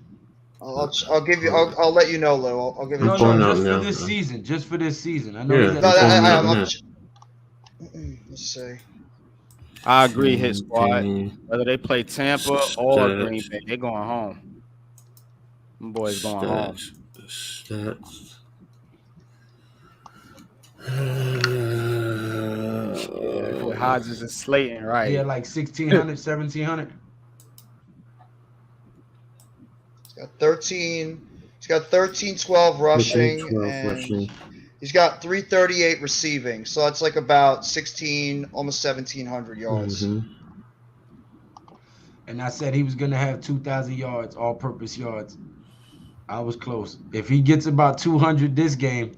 Speaker 3: I'll give you. I'll let you know, Lou. I'll give it
Speaker 2: I'm
Speaker 3: a
Speaker 4: No,
Speaker 3: check.
Speaker 2: pulling out
Speaker 4: just for
Speaker 2: now.
Speaker 4: this season. Just for this season. I know
Speaker 2: Yeah,
Speaker 4: he's
Speaker 3: No,
Speaker 4: at
Speaker 2: I'm pulling
Speaker 3: I,
Speaker 2: out
Speaker 3: I'm.
Speaker 2: now.
Speaker 3: Let's see.
Speaker 1: I agree, his squad.
Speaker 2: 17
Speaker 1: Whether they play Tampa or Green
Speaker 2: stats.
Speaker 1: Bay, they're going home. Them boys going home.
Speaker 2: Stats.
Speaker 1: Yeah, with Hodges and Slayton,
Speaker 4: he
Speaker 1: right?
Speaker 4: had like 1,600, 1,700.
Speaker 3: He's got 13. He's got 13, 12
Speaker 2: 13,
Speaker 3: rushing,
Speaker 2: 12
Speaker 3: and
Speaker 2: rushing.
Speaker 3: he's got 338 receiving. So that's like about 16, almost 1,700 yards.
Speaker 2: Mm-hmm.
Speaker 4: And I said he was going to have 2,000 yards, all-purpose yards. I was close. If he gets about 200 this game,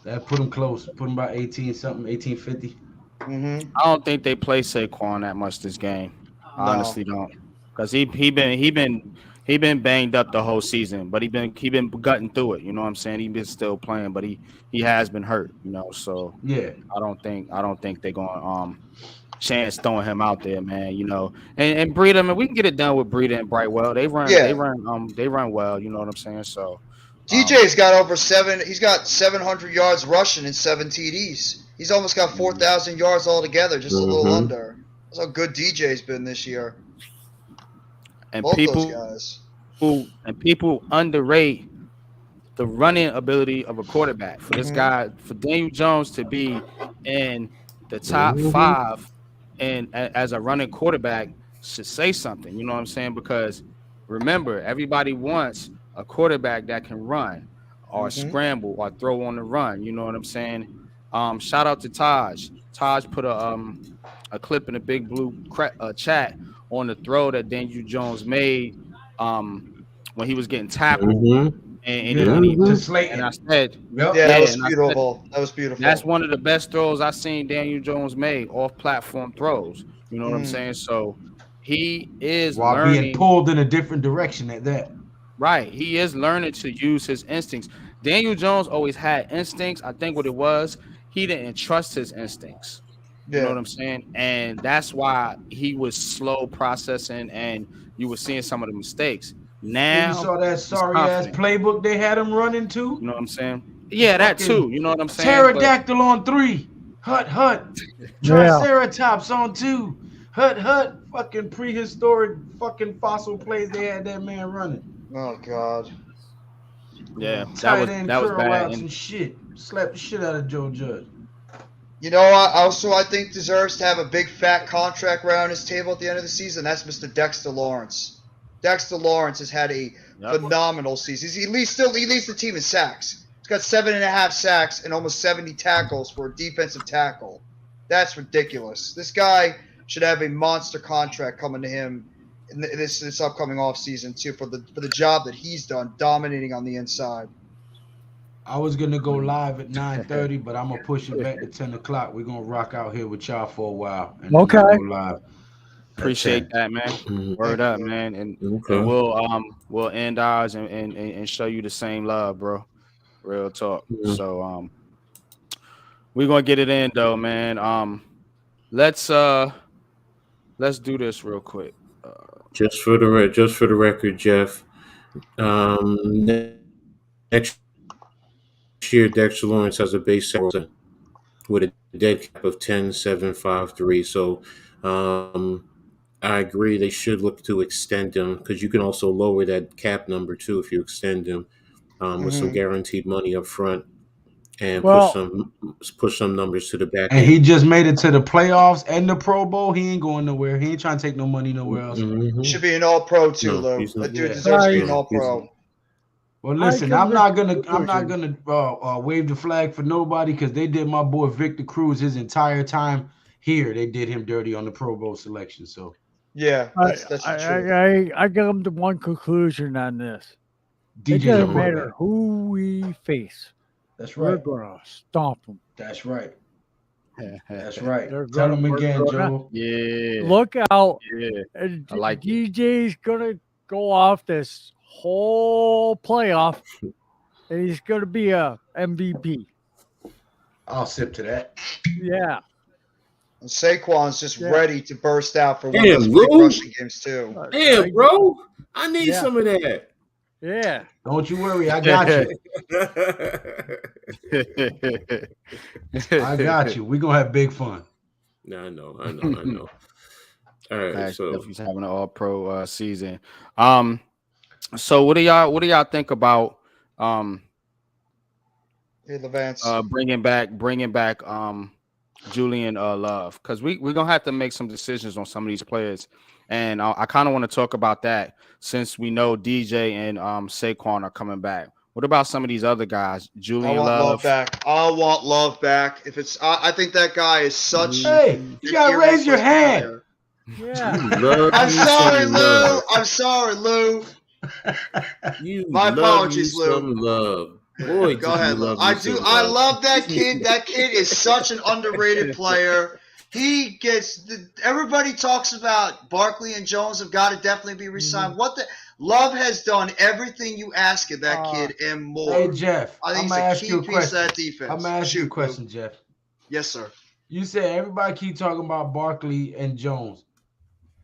Speaker 4: that put him close. Put him about 18-something, 1850.
Speaker 3: Mm-hmm.
Speaker 1: I don't think they play Saquon that much this game. I
Speaker 3: No.
Speaker 1: honestly don't, because he been banged up the whole season, but he been gutting through it. You know what I'm saying? He been still playing, but he has been hurt. You know, so
Speaker 4: Yeah.
Speaker 1: I don't think they're going chance throwing him out there, man. You know, and Breida, man, we can get it done with Breida and Brightwell. They run well. You know what I'm saying? So
Speaker 3: DJ's got over 7. He's got 700 yards rushing and 7 TDs. He's almost got 4,000 yards altogether, just a little
Speaker 2: Mhm.
Speaker 3: under. That's how good DJ's been this year.
Speaker 1: and
Speaker 3: Both
Speaker 1: people
Speaker 3: those guys.
Speaker 1: people underrate the running ability of a quarterback. For this
Speaker 3: Mhm.
Speaker 1: guy, for Daniel Jones to be in the top
Speaker 2: Mhm.
Speaker 1: 5 and as a running quarterback should say something. You know what I'm saying? Because remember, everybody wants a quarterback that can run or
Speaker 3: Mhm.
Speaker 1: scramble or throw on the run. You know what I'm saying? Shout out to Taj. Taj put a clip in the Big Blue chat on the throw that Daniel Jones made when he was getting tackled
Speaker 2: Mhm.
Speaker 1: and
Speaker 4: Yeah.
Speaker 1: he
Speaker 4: To
Speaker 1: and
Speaker 4: Slayton.
Speaker 1: I said,
Speaker 4: Yep.
Speaker 3: Yeah, that was
Speaker 1: and I said
Speaker 3: beautiful. That was beautiful.
Speaker 1: that's one of the best throws I've seen Daniel Jones make off platform throws. You know what I'm
Speaker 3: Mm.
Speaker 1: saying? So he is
Speaker 4: While being
Speaker 1: learning,
Speaker 4: pulled in a different direction at that.
Speaker 1: right? He is learning to use his instincts. Daniel Jones always had instincts. I think what it was, he didn't trust his instincts. You know
Speaker 3: Yeah.
Speaker 1: what I'm saying? And that's why he was slow processing and you were seeing some of the mistakes.
Speaker 4: And you
Speaker 1: Now
Speaker 4: saw that
Speaker 1: he's
Speaker 4: sorry ass
Speaker 1: confident.
Speaker 4: playbook they had him running to.
Speaker 1: You know what I'm saying?
Speaker 4: The
Speaker 1: Yeah, that too.
Speaker 4: fucking
Speaker 1: You know what I'm saying? But
Speaker 4: pterodactyl on 3, hut,
Speaker 5: Yeah.
Speaker 4: triceratops on 2, hut, fucking prehistoric fucking fossil plays they had that man running.
Speaker 3: Oh God.
Speaker 1: yeah,
Speaker 4: Tight end
Speaker 1: that was
Speaker 4: curl
Speaker 1: bad.
Speaker 4: routes
Speaker 1: And
Speaker 4: and shit. Slapped the shit out of Joe Judge.
Speaker 3: You know, I think deserves to have a big fat contract right on his table at the end of the season. That's Mr. Dexter Lawrence. Dexter Lawrence has had a
Speaker 1: yep.
Speaker 3: phenomenal season. He leads the team in sacks. He's got 7.5 sacks and almost 70 tackles for a defensive tackle. That's ridiculous. This guy should have a monster contract coming to him in this upcoming offseason too for the job that he's done, dominating on the inside.
Speaker 4: I was gonna go live at 9:30, but I'm gonna push it back to 10 o'clock. We're gonna rock out here with y'all for a while, and then
Speaker 5: Okay.
Speaker 4: we'll go live at
Speaker 1: Appreciate
Speaker 4: 10.
Speaker 1: that, man. Word
Speaker 3: Thank you,
Speaker 1: up,
Speaker 3: Lou.
Speaker 1: man. And
Speaker 2: Okay.
Speaker 1: we'll end ours and show you the same love, bro. Real talk.
Speaker 2: Yeah.
Speaker 1: So we're gonna get it in though, man. Let's do this real quick.
Speaker 2: Just for the record, Jeff. Next year, Dexter Lawrence has a base salary with a dead cap of 10,753. So, I agree they should look to extend him because you can also lower that cap number too if you extend him with some
Speaker 3: Mm-hmm.
Speaker 2: guaranteed money up front and
Speaker 5: Well,
Speaker 2: push some numbers to the back
Speaker 4: And he
Speaker 2: end.
Speaker 4: just made it to the playoffs and the Pro Bowl. He ain't going nowhere. He ain't trying to take no money nowhere else.
Speaker 2: Hmm.
Speaker 3: Should be an all pro too,
Speaker 2: No,
Speaker 3: Lou.
Speaker 2: he's not.
Speaker 3: That dude
Speaker 4: Yeah.
Speaker 3: deserves to be
Speaker 5: I
Speaker 3: an
Speaker 2: No,
Speaker 3: all
Speaker 2: he's.
Speaker 3: pro.
Speaker 4: Well,
Speaker 5: I
Speaker 4: listen,
Speaker 5: come to the
Speaker 4: I'm not
Speaker 5: conclusion.
Speaker 4: gonna wave the flag for nobody because they did my boy Victor Cruz his entire time here. They did him dirty on the Pro Bowl selection. So
Speaker 3: Yeah,
Speaker 5: I
Speaker 3: that's
Speaker 5: I
Speaker 3: the truth.
Speaker 5: I come to one conclusion on this. It
Speaker 4: DJ's a
Speaker 5: doesn't
Speaker 2: Mhm.
Speaker 5: matter
Speaker 4: quarterback.
Speaker 5: who we face.
Speaker 4: That's
Speaker 5: We're
Speaker 4: right.
Speaker 5: gonna stomp them.
Speaker 4: That's right. That's right.
Speaker 5: They're
Speaker 4: Tell
Speaker 5: gonna
Speaker 4: him
Speaker 5: we're
Speaker 4: again,
Speaker 5: gonna
Speaker 4: Joe.
Speaker 1: Yeah,
Speaker 5: look out.
Speaker 1: yeah.
Speaker 5: And
Speaker 1: I like it.
Speaker 5: DJ's gonna go off this whole playoff, and he's gonna be a MVP.
Speaker 4: I'll sip to that.
Speaker 5: Yeah,
Speaker 3: And Saquon's just
Speaker 5: yeah.
Speaker 3: ready to burst out for one of
Speaker 2: Damn,
Speaker 3: those big
Speaker 2: Lou.
Speaker 3: rushing games too.
Speaker 2: Damn, bro. I need
Speaker 5: Yeah.
Speaker 2: some of that.
Speaker 5: Yeah.
Speaker 4: Don't you worry, I got you. I got you. We're gonna have big fun.
Speaker 2: No, I know. All right,
Speaker 1: Facts,
Speaker 2: so
Speaker 1: definitely having an all pro season. So what do y'all think about
Speaker 3: Hey, Levance.
Speaker 1: bringing back Julian Love? Because we're gonna have to make some decisions on some of these players, and I kind of want to talk about that since we know DJ and Saquon are coming back. What about some of these other guys?
Speaker 3: I
Speaker 1: Julian
Speaker 3: want Love
Speaker 1: Love.
Speaker 3: back. I want Love back. If it's, I think that guy is such
Speaker 4: Hey, you
Speaker 3: an
Speaker 4: gotta raise your
Speaker 3: irreplaceable
Speaker 4: hand.
Speaker 3: player.
Speaker 5: Yeah.
Speaker 2: you love
Speaker 3: I'm
Speaker 2: you
Speaker 3: sorry,
Speaker 2: some
Speaker 3: Lou.
Speaker 2: love.
Speaker 3: I'm sorry, Lou.
Speaker 2: You
Speaker 3: My
Speaker 2: love
Speaker 3: apologies,
Speaker 2: you
Speaker 3: Lou.
Speaker 2: some love. Boy,
Speaker 3: Go
Speaker 2: do you
Speaker 3: ahead, Lou.
Speaker 2: love
Speaker 3: I
Speaker 2: you
Speaker 3: do.
Speaker 2: some
Speaker 3: I
Speaker 2: love.
Speaker 3: love that kid. That kid is such an underrated player. He gets. Everybody talks about Barkley and Jones have got to definitely be resigned. What the Love has done everything you ask of that kid and more.
Speaker 4: Hey Jeff,
Speaker 3: I
Speaker 4: I'm
Speaker 3: think
Speaker 4: gonna
Speaker 3: he's a
Speaker 4: ask
Speaker 3: key
Speaker 4: you a
Speaker 3: piece of
Speaker 4: question.
Speaker 3: that defense.
Speaker 4: I'm gonna ask you a
Speaker 3: Shoot, Lou.
Speaker 4: question, Jeff.
Speaker 3: Yes, sir.
Speaker 4: You said everybody keep talking about Barkley and Jones.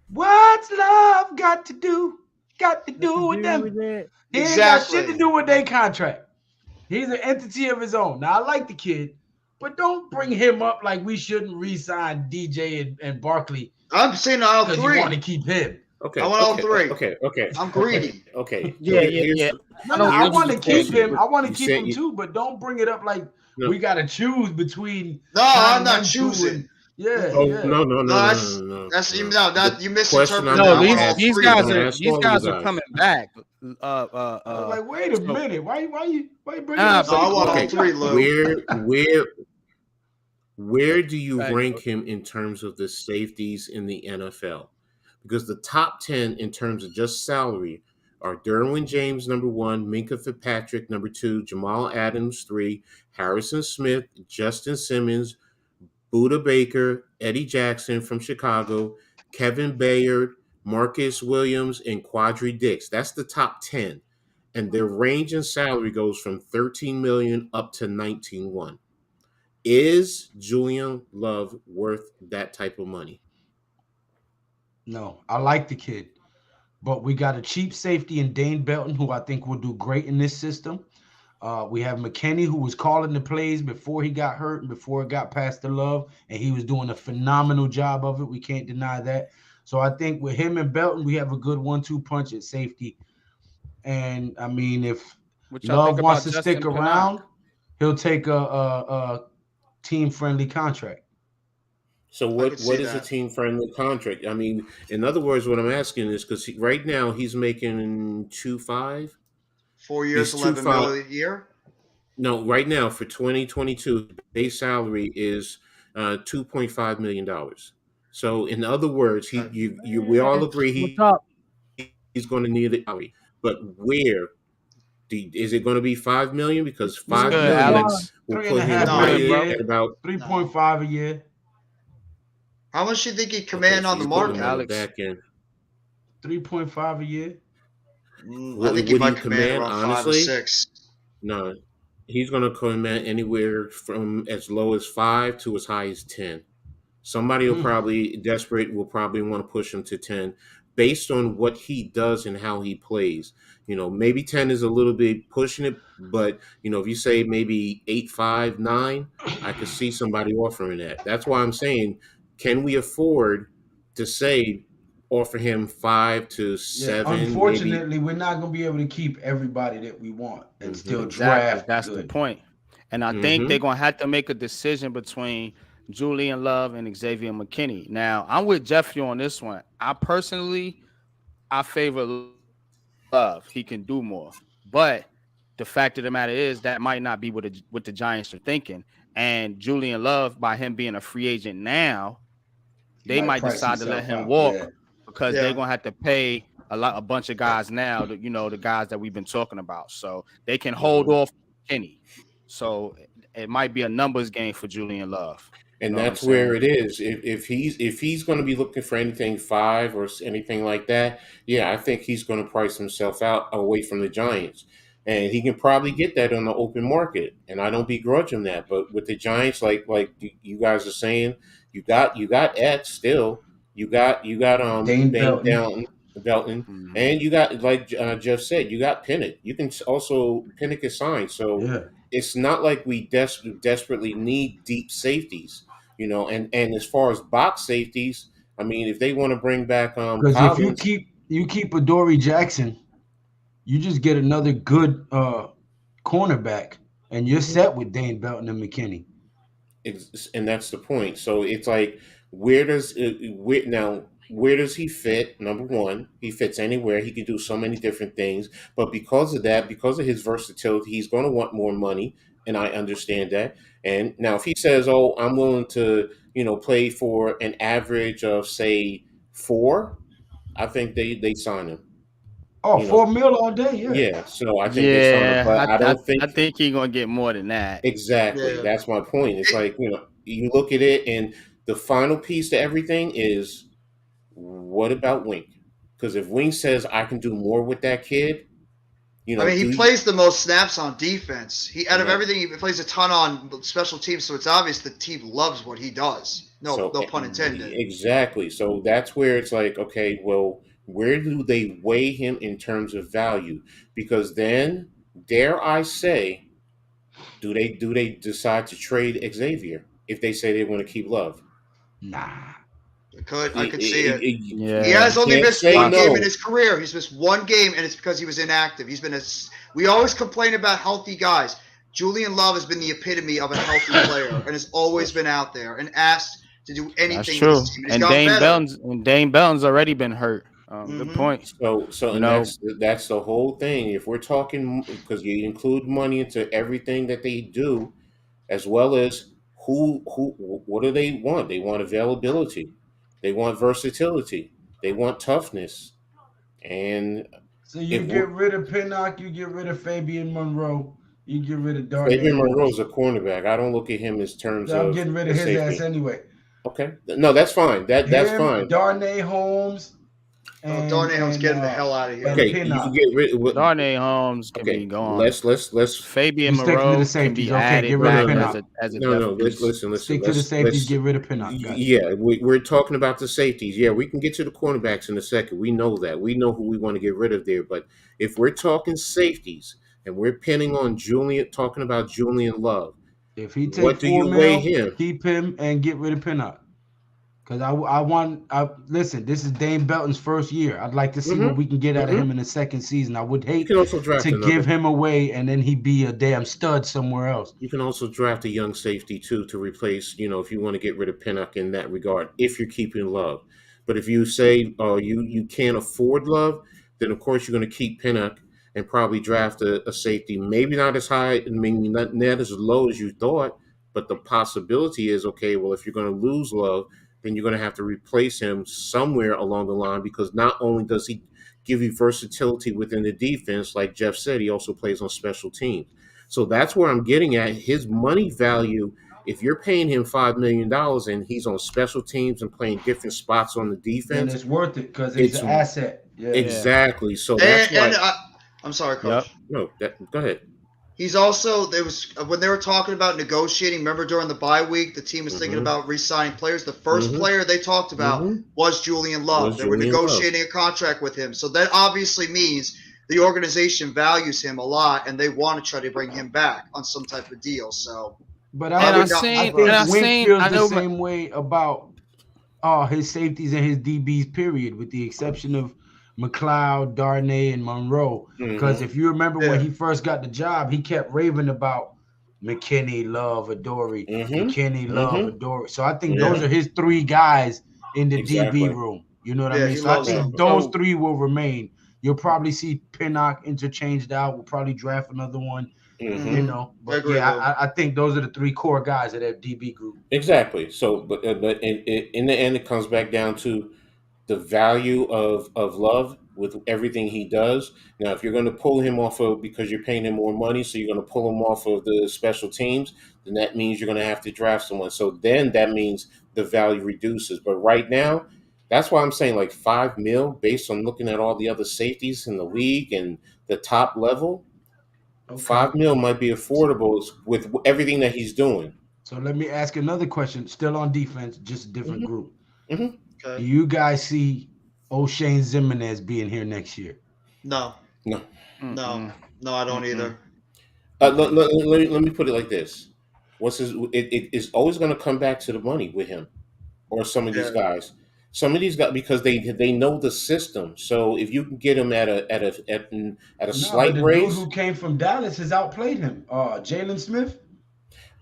Speaker 4: What's love got to do? Got to do with them.
Speaker 5: With it.
Speaker 4: He ain't got
Speaker 3: Exactly.
Speaker 4: shit to do with their contract. He's an entity of his own. Now I like the kid, but don't bring him up like we shouldn't re-sign DJ and Barkley
Speaker 3: I'm saying all
Speaker 4: because you want to
Speaker 3: three.
Speaker 4: keep him.
Speaker 2: Okay,
Speaker 3: I want all
Speaker 2: okay,
Speaker 3: three.
Speaker 2: okay.
Speaker 3: I'm greedy.
Speaker 2: Okay.
Speaker 1: Yeah,
Speaker 2: So
Speaker 1: yeah,
Speaker 2: here's
Speaker 1: yeah.
Speaker 4: No,
Speaker 1: I
Speaker 4: no,
Speaker 1: know
Speaker 4: I
Speaker 1: this
Speaker 4: want
Speaker 1: is
Speaker 4: to
Speaker 1: the
Speaker 4: keep
Speaker 1: question.
Speaker 4: him. I want to
Speaker 2: You
Speaker 4: keep
Speaker 2: said
Speaker 4: him
Speaker 2: you
Speaker 4: too, but don't bring it up like
Speaker 2: no.
Speaker 4: we got to choose between.
Speaker 3: No, I'm
Speaker 4: signing
Speaker 3: not
Speaker 4: them two
Speaker 3: choosing.
Speaker 4: and- yeah,
Speaker 2: Oh
Speaker 4: yeah.
Speaker 2: no,
Speaker 3: No, that's you. No, that you
Speaker 2: The question
Speaker 3: misinterpreted
Speaker 2: I'm
Speaker 1: No,
Speaker 3: that. I
Speaker 2: gonna
Speaker 3: want
Speaker 1: these
Speaker 3: all
Speaker 2: ask,
Speaker 1: these
Speaker 3: three,
Speaker 2: I'm
Speaker 1: guys
Speaker 2: gonna
Speaker 3: Lou.
Speaker 1: are
Speaker 2: ask
Speaker 1: these
Speaker 2: all you
Speaker 1: guys are
Speaker 2: guys.
Speaker 1: coming back.
Speaker 4: I was like, wait a
Speaker 1: So
Speaker 4: minute. Why you bringing
Speaker 1: Nah,
Speaker 4: up
Speaker 3: No, I want all
Speaker 2: Okay,
Speaker 4: Saquon?
Speaker 3: three, Lou.
Speaker 2: where do you
Speaker 1: right.
Speaker 2: rank him in terms of the safeties in the NFL? Because the top 10 in terms of just salary are Derwin James number 1, Minka Fitzpatrick number 2, Jamal Adams 3, Harrison Smith, Justin Simmons, Buda Baker, Eddie Jackson from Chicago, Kevin Bayard, Marcus Williams, and Quadri Dix. That's the top 10. and their range in salary goes from 13 million up to 19.1. Is Julian Love worth that type of money?
Speaker 4: No, I like the kid, but we got a cheap safety in Dane Belton, who I think will do great in this system. We have McKinney, who was calling the plays before he got hurt and before it got past the Love, and he was doing a phenomenal job of it. We can't deny that. So I think with him and Belton, we have a good 1-2 punch at safety. And I mean, if
Speaker 1: What y'all think
Speaker 4: Love wants
Speaker 1: about
Speaker 4: to stick
Speaker 1: Justin Pinnock?
Speaker 4: around, he'll take a team-friendly contract.
Speaker 2: So
Speaker 3: I could see
Speaker 2: what is a
Speaker 3: that.
Speaker 2: team friendly contract? I mean, in other words, what I'm asking is because right now he's making 2.5.
Speaker 3: 4 years,
Speaker 2: He's two
Speaker 3: 11
Speaker 2: five.
Speaker 3: million a year.
Speaker 2: No, right now for 2022, base salary is $2.5 million. So in other words,
Speaker 3: Okay.
Speaker 2: we all
Speaker 5: Hey,
Speaker 2: agree
Speaker 5: what's up?
Speaker 2: he's going to need a salary, but where is it going to be 5 million? Because
Speaker 1: What's
Speaker 2: five
Speaker 1: good,
Speaker 5: What's
Speaker 2: million
Speaker 5: up?
Speaker 1: Alex?
Speaker 2: will
Speaker 4: Three and
Speaker 2: put
Speaker 4: a
Speaker 2: him
Speaker 4: half
Speaker 1: What's
Speaker 3: No.
Speaker 4: mil a
Speaker 1: good,
Speaker 2: right
Speaker 1: bro?
Speaker 2: at
Speaker 4: year,
Speaker 2: about.
Speaker 4: 3.5 a year,
Speaker 3: How much do you think he
Speaker 2: Okay,
Speaker 3: command
Speaker 2: so
Speaker 3: on the
Speaker 2: you're putting him on
Speaker 3: market?
Speaker 2: the
Speaker 1: Alex.
Speaker 2: back end.
Speaker 4: 3.5 a year.
Speaker 3: I think he
Speaker 2: What do you
Speaker 3: might command
Speaker 2: command?
Speaker 3: around 5 or
Speaker 2: Honestly,
Speaker 3: 6.
Speaker 2: no. He's going to command anywhere from as low as 5 to as high as 10. Somebody will
Speaker 4: Mm.
Speaker 2: probably desperate will probably want to push him to 10 based on what he does and how he plays. Maybe 10 is a little bit pushing it, but if you say maybe 8, 5, 9, I could see somebody offering that. That's why I'm saying, can we afford to say offer him 5 to
Speaker 4: Yeah,
Speaker 2: 7, maybe?
Speaker 4: unfortunately, we're not gonna be able to keep everybody that we want and
Speaker 2: Mm-hmm.
Speaker 4: still
Speaker 1: Exactly.
Speaker 4: draft
Speaker 1: That's the
Speaker 4: good.
Speaker 1: point. And I think they're
Speaker 2: Mm-hmm.
Speaker 1: gonna have to make a decision between Julian Love and Xavier McKinney. Now, I'm with Jeffrey on this one. I favor Love. He can do more. But the fact of the matter is that might not be what the Giants are thinking. And Julian Love, by him being a free agent now,
Speaker 4: He
Speaker 1: they
Speaker 4: might
Speaker 1: might
Speaker 4: price
Speaker 1: decide to let
Speaker 4: himself
Speaker 1: him
Speaker 4: out. Yeah.
Speaker 1: walk because they're
Speaker 3: Yeah.
Speaker 1: gonna have to pay a bunch of guys now. The guys that we've been talking about, so they can hold
Speaker 2: Mm-hmm.
Speaker 1: off Kenny. So it might be a numbers game for Julian Love. You
Speaker 2: And
Speaker 1: know what I'm
Speaker 2: that's where
Speaker 1: saying?
Speaker 2: it is. If he's going to be looking for anything 5 or anything like that, yeah, I think he's going to price himself out away from the Giants, and he can probably get that on the open market. And I don't begrudge him that. But with the Giants, like you guys are saying, you got X still, you got
Speaker 4: Dane
Speaker 2: Bang
Speaker 4: Belton.
Speaker 2: down Belton,
Speaker 1: Mhm.
Speaker 2: and you got like Jeff said, you got Pinnock. You can also Pinnock is signed, so
Speaker 4: Yeah.
Speaker 2: it's not like we desperately need deep safeties, and as far as box safeties, I mean, if they want to bring back
Speaker 4: Because if
Speaker 2: Collins,
Speaker 4: you keep Adoree Jackson, you just get another good cornerback, and you're set with Dane Belton and McKinney.
Speaker 2: and that's the point. So it's like, where does he fit? Number one, he fits anywhere. He can do so many different things, but because of that, because of his versatility, he's going to want more money, and I understand that. And now, if he says, "Oh, I'm willing to, play for an average of say 4," I think they sign him.
Speaker 4: Oh,
Speaker 2: You know,
Speaker 4: 4 mil all day. Yeah.
Speaker 2: yeah. So I think they sign him,
Speaker 1: Yeah,
Speaker 2: but I don't
Speaker 1: I
Speaker 2: think
Speaker 1: think he's gonna get more than that.
Speaker 2: exactly.
Speaker 3: Yeah.
Speaker 2: That's my point. It's like, you look at it, and the final piece to everything is, what about Wink? Because if Wink says I can do more with that kid,
Speaker 3: I mean, he
Speaker 2: do you?
Speaker 3: plays the most snaps on defense. He out
Speaker 2: And
Speaker 3: of
Speaker 2: that
Speaker 3: everything, he plays a ton on special teams. So it's obvious the team loves what he does. No,
Speaker 2: so
Speaker 3: no pun intended.
Speaker 2: exactly. So that's where it's like, okay, well, where do they weigh him in terms of value? Because then, dare I say, do they decide to trade Xavier if they say they want to keep Love?
Speaker 4: Nah.
Speaker 3: I could see it. He
Speaker 2: You
Speaker 1: Yeah,
Speaker 3: has only
Speaker 2: can't
Speaker 3: missed
Speaker 2: say
Speaker 3: one game in
Speaker 2: no.
Speaker 3: his career. He's missed one game, and it's because he was inactive. We always complain about healthy guys. Julian Love has been the epitome of a healthy player and has always
Speaker 2: That's
Speaker 3: been out there and asked to do
Speaker 1: that's
Speaker 3: anything with his
Speaker 1: true.
Speaker 3: team. And he's gotten better.
Speaker 1: Dane Belton's already been hurt. Good
Speaker 3: Mm-hmm.
Speaker 1: point.
Speaker 2: so,
Speaker 1: You
Speaker 2: and
Speaker 1: know,
Speaker 2: that's the whole thing. If we're talking, because you include money into everything that they do, as well as what do they want? They want availability, they want versatility, they want toughness, and
Speaker 4: So you
Speaker 2: if we're
Speaker 4: get rid of Pinnock, you get rid of Fabian Monroe, you get rid of Darnay
Speaker 2: Fabian Monroe is
Speaker 4: Holmes.
Speaker 2: a cornerback, I don't look at him as terms
Speaker 4: I'm
Speaker 2: of
Speaker 4: getting rid
Speaker 2: a
Speaker 4: of his ass
Speaker 2: safety.
Speaker 4: anyway.
Speaker 2: Okay, no, that's fine. That's
Speaker 4: Him,
Speaker 2: fine.
Speaker 4: Darnay Holmes,
Speaker 3: Oh,
Speaker 4: and
Speaker 3: Darnay Holmes, get him the hell out of here.
Speaker 4: and
Speaker 2: Okay, you can
Speaker 4: Pinnock.
Speaker 2: get rid of what?
Speaker 1: Darnay Holmes can be
Speaker 2: Okay,
Speaker 1: gone.
Speaker 2: let's
Speaker 1: Fabian
Speaker 4: You stick to the
Speaker 1: Moreau can
Speaker 4: safeties.
Speaker 1: be
Speaker 4: Okay, get
Speaker 1: added
Speaker 4: rid of
Speaker 2: no
Speaker 1: back
Speaker 2: no
Speaker 4: Pinnock.
Speaker 1: as a
Speaker 2: no
Speaker 1: depth
Speaker 2: no.
Speaker 1: piece.
Speaker 2: Listen.
Speaker 4: Stick to the safeties. Get rid of Pinnock. Got it.
Speaker 2: Yeah, we're talking about the safeties. Yeah, we can get to the cornerbacks in a second. We know that. We know who we want to get rid of there. But if we're talking safeties and we're pinning on Julian, talking about Julian Love,
Speaker 4: If he take
Speaker 2: what do
Speaker 4: four
Speaker 2: you weigh
Speaker 4: mil,
Speaker 2: him?
Speaker 4: keep him and get rid of Pinnock. Because I want listen. This is Dame Belton's first year. I'd like to see what
Speaker 2: Mm-hmm.
Speaker 4: we can get out of
Speaker 2: Mm-hmm.
Speaker 4: him in the second season. I would
Speaker 2: You
Speaker 4: hate
Speaker 2: can also draft
Speaker 4: to give
Speaker 2: another.
Speaker 4: him away and then he be a damn stud somewhere else.
Speaker 2: You can also draft a young safety too to replace, if you want to get rid of Pinnock in that regard, if you're keeping Love. But if you say you can't afford Love, then of course you're going to keep Pinnock and probably draft a safety, maybe not as high, maybe not as low as you thought, but the possibility is okay. Well, if you're going to lose Love, then you're going to have to replace him somewhere along the line because not only does he give you versatility within the defense, like Jeff said, he also plays on special teams. So that's where I'm getting at. His money value, if you're paying him $5 million and he's on special teams and playing different spots on the
Speaker 4: Then
Speaker 2: defense,
Speaker 4: it's worth it because he's
Speaker 2: it's
Speaker 4: an asset. Yeah.
Speaker 1: Yeah.
Speaker 2: exactly. So that's why.
Speaker 3: I'm sorry,
Speaker 1: Yep.
Speaker 3: Coach.
Speaker 2: No, go ahead.
Speaker 3: He's also there was when they were talking about negotiating. Remember during the bye week, the team was thinking
Speaker 2: Mhm.
Speaker 3: about re-signing players. The first
Speaker 2: Mhm.
Speaker 3: player they talked about
Speaker 2: Mhm.
Speaker 3: was Julian Love.
Speaker 2: Was
Speaker 3: They were
Speaker 2: Julian Love.
Speaker 3: negotiating a contract with him, so that obviously means the organization values him a lot, and they want to try to bring him back on some type of deal. So,
Speaker 4: But
Speaker 1: And
Speaker 3: I
Speaker 1: I
Speaker 3: would not.
Speaker 4: I
Speaker 1: seen,
Speaker 4: think
Speaker 1: and I
Speaker 4: Wink
Speaker 1: seen,
Speaker 4: feels
Speaker 1: I
Speaker 4: the
Speaker 1: know,
Speaker 4: same way about his safeties and his DBs, period, with the exception of McLeod, Darnay, and Monroe. Because
Speaker 2: Mhm.
Speaker 4: if you remember when
Speaker 3: Yeah.
Speaker 4: he first got the job, he kept raving about McKinney, Love, Adoree,
Speaker 2: Mhm.
Speaker 4: McKinney, Love,
Speaker 2: Mhm.
Speaker 4: Adoree. So I think those
Speaker 2: Yeah.
Speaker 4: are his three guys in the DB
Speaker 2: Exactly.
Speaker 4: room. You know what I
Speaker 3: Yeah,
Speaker 4: mean?
Speaker 3: he
Speaker 4: So I
Speaker 3: loves
Speaker 4: think
Speaker 3: them.
Speaker 4: those
Speaker 1: so
Speaker 4: three will remain. You'll probably see Pinnock interchanged out. We'll probably draft another one,
Speaker 2: Mhm.
Speaker 4: you
Speaker 3: Hmm.
Speaker 4: know.
Speaker 3: I
Speaker 4: But
Speaker 3: agree
Speaker 4: yeah,
Speaker 3: with him.
Speaker 4: I think those are the three core guys of that DB group.
Speaker 2: Exactly. So, but in the end, it comes back down to the value of Love with everything he does. Now, if you're going to pull him off of because you're paying him more money, so you're going to pull him off of the special teams, then that means you're going to have to draft someone. So then that means the value reduces. But right now, that's why I'm saying like 5 mil based on looking at all the other safeties in the league and the top level.
Speaker 4: Okay.
Speaker 2: 5 mil might be affordable with everything that he's doing.
Speaker 4: So let me ask another question, still on defense, just a different
Speaker 2: Hmm.
Speaker 4: group.
Speaker 2: Hmm.
Speaker 4: Do
Speaker 3: Okay.
Speaker 4: you guys see O'Shane Zimenez being here next year?
Speaker 3: No,
Speaker 2: No.
Speaker 3: no,
Speaker 1: mm-mm,
Speaker 3: no, I don't
Speaker 1: mm-mm,
Speaker 3: either.
Speaker 1: mm-mm.
Speaker 2: Let me put it like this. It is always going to come back to the money with him or some of these
Speaker 3: Yeah,
Speaker 2: guys. Some of these guys because they know the system. So if you can get them at a
Speaker 4: No, but
Speaker 2: slight
Speaker 4: the dude
Speaker 2: raise,
Speaker 4: who came from Dallas has outplayed him. Jalen Smith,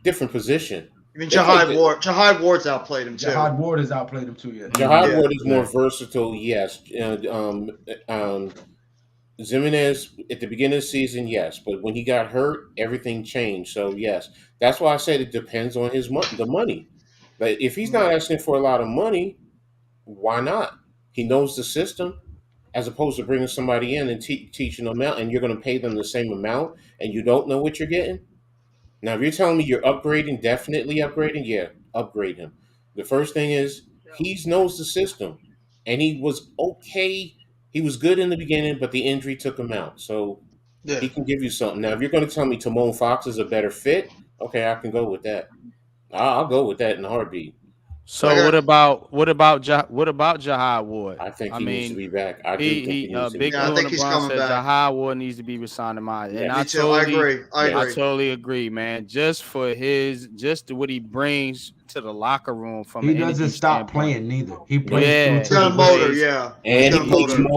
Speaker 2: different position.
Speaker 3: I mean
Speaker 2: They play.
Speaker 3: Jahad Ward. Jahad Ward's outplayed him too.
Speaker 4: Jahad Ward has outplayed him too. Yeah.
Speaker 2: Jahad
Speaker 1: Mm,
Speaker 3: Yeah,
Speaker 2: Ward is more
Speaker 1: yeah.
Speaker 2: versatile. Yes. Um, Jimenez at the beginning of the season, yes, but when he got hurt, everything changed. So yes, that's why I said it depends on the money. But if he's
Speaker 3: mm,
Speaker 2: not asking for a lot of money, why not? He knows the system, as opposed to bringing somebody in and teaching them out, and you're going to pay them the same amount, and you don't know what you're getting. Now, if you're telling me you're upgrading, definitely upgrading, yeah, upgrade him. The first thing is he knows the system, and he was okay. He was good in the beginning, but the injury took him out. So
Speaker 3: yeah.
Speaker 2: he can give you something. Now, if you're going to tell me Timon Fox is a better fit, okay, I can go with that. I'll go with that in a heartbeat.
Speaker 3: I
Speaker 1: So
Speaker 2: But
Speaker 3: got
Speaker 1: what about Jahad Ward?
Speaker 2: I think
Speaker 1: I
Speaker 2: he needs to
Speaker 1: mean,
Speaker 2: be back. I do
Speaker 1: he
Speaker 2: think he
Speaker 1: he
Speaker 2: needs to be
Speaker 1: Big
Speaker 3: yeah. I
Speaker 2: back.
Speaker 1: Blue and
Speaker 3: think
Speaker 1: the
Speaker 3: he's
Speaker 1: Bronx
Speaker 3: coming
Speaker 1: said
Speaker 3: back.
Speaker 1: Jahad Ward needs to be resigned to mine, and
Speaker 3: Me
Speaker 2: Yes,
Speaker 3: too. I agree. I
Speaker 1: I
Speaker 3: agree.
Speaker 2: yes.
Speaker 1: totally agree, man. Just what he brings to the locker room from
Speaker 4: He
Speaker 1: an
Speaker 4: doesn't
Speaker 1: energy
Speaker 4: stop
Speaker 1: standpoint.
Speaker 4: playing neither. He
Speaker 2: Nope.
Speaker 4: plays through
Speaker 1: Yeah,
Speaker 3: He's
Speaker 4: to
Speaker 3: got
Speaker 4: the
Speaker 1: he
Speaker 3: a motor.
Speaker 4: whistle.
Speaker 1: plays.
Speaker 3: Yeah, he's
Speaker 2: And
Speaker 3: got
Speaker 2: he
Speaker 3: a
Speaker 4: Yep.
Speaker 2: plays
Speaker 3: motor.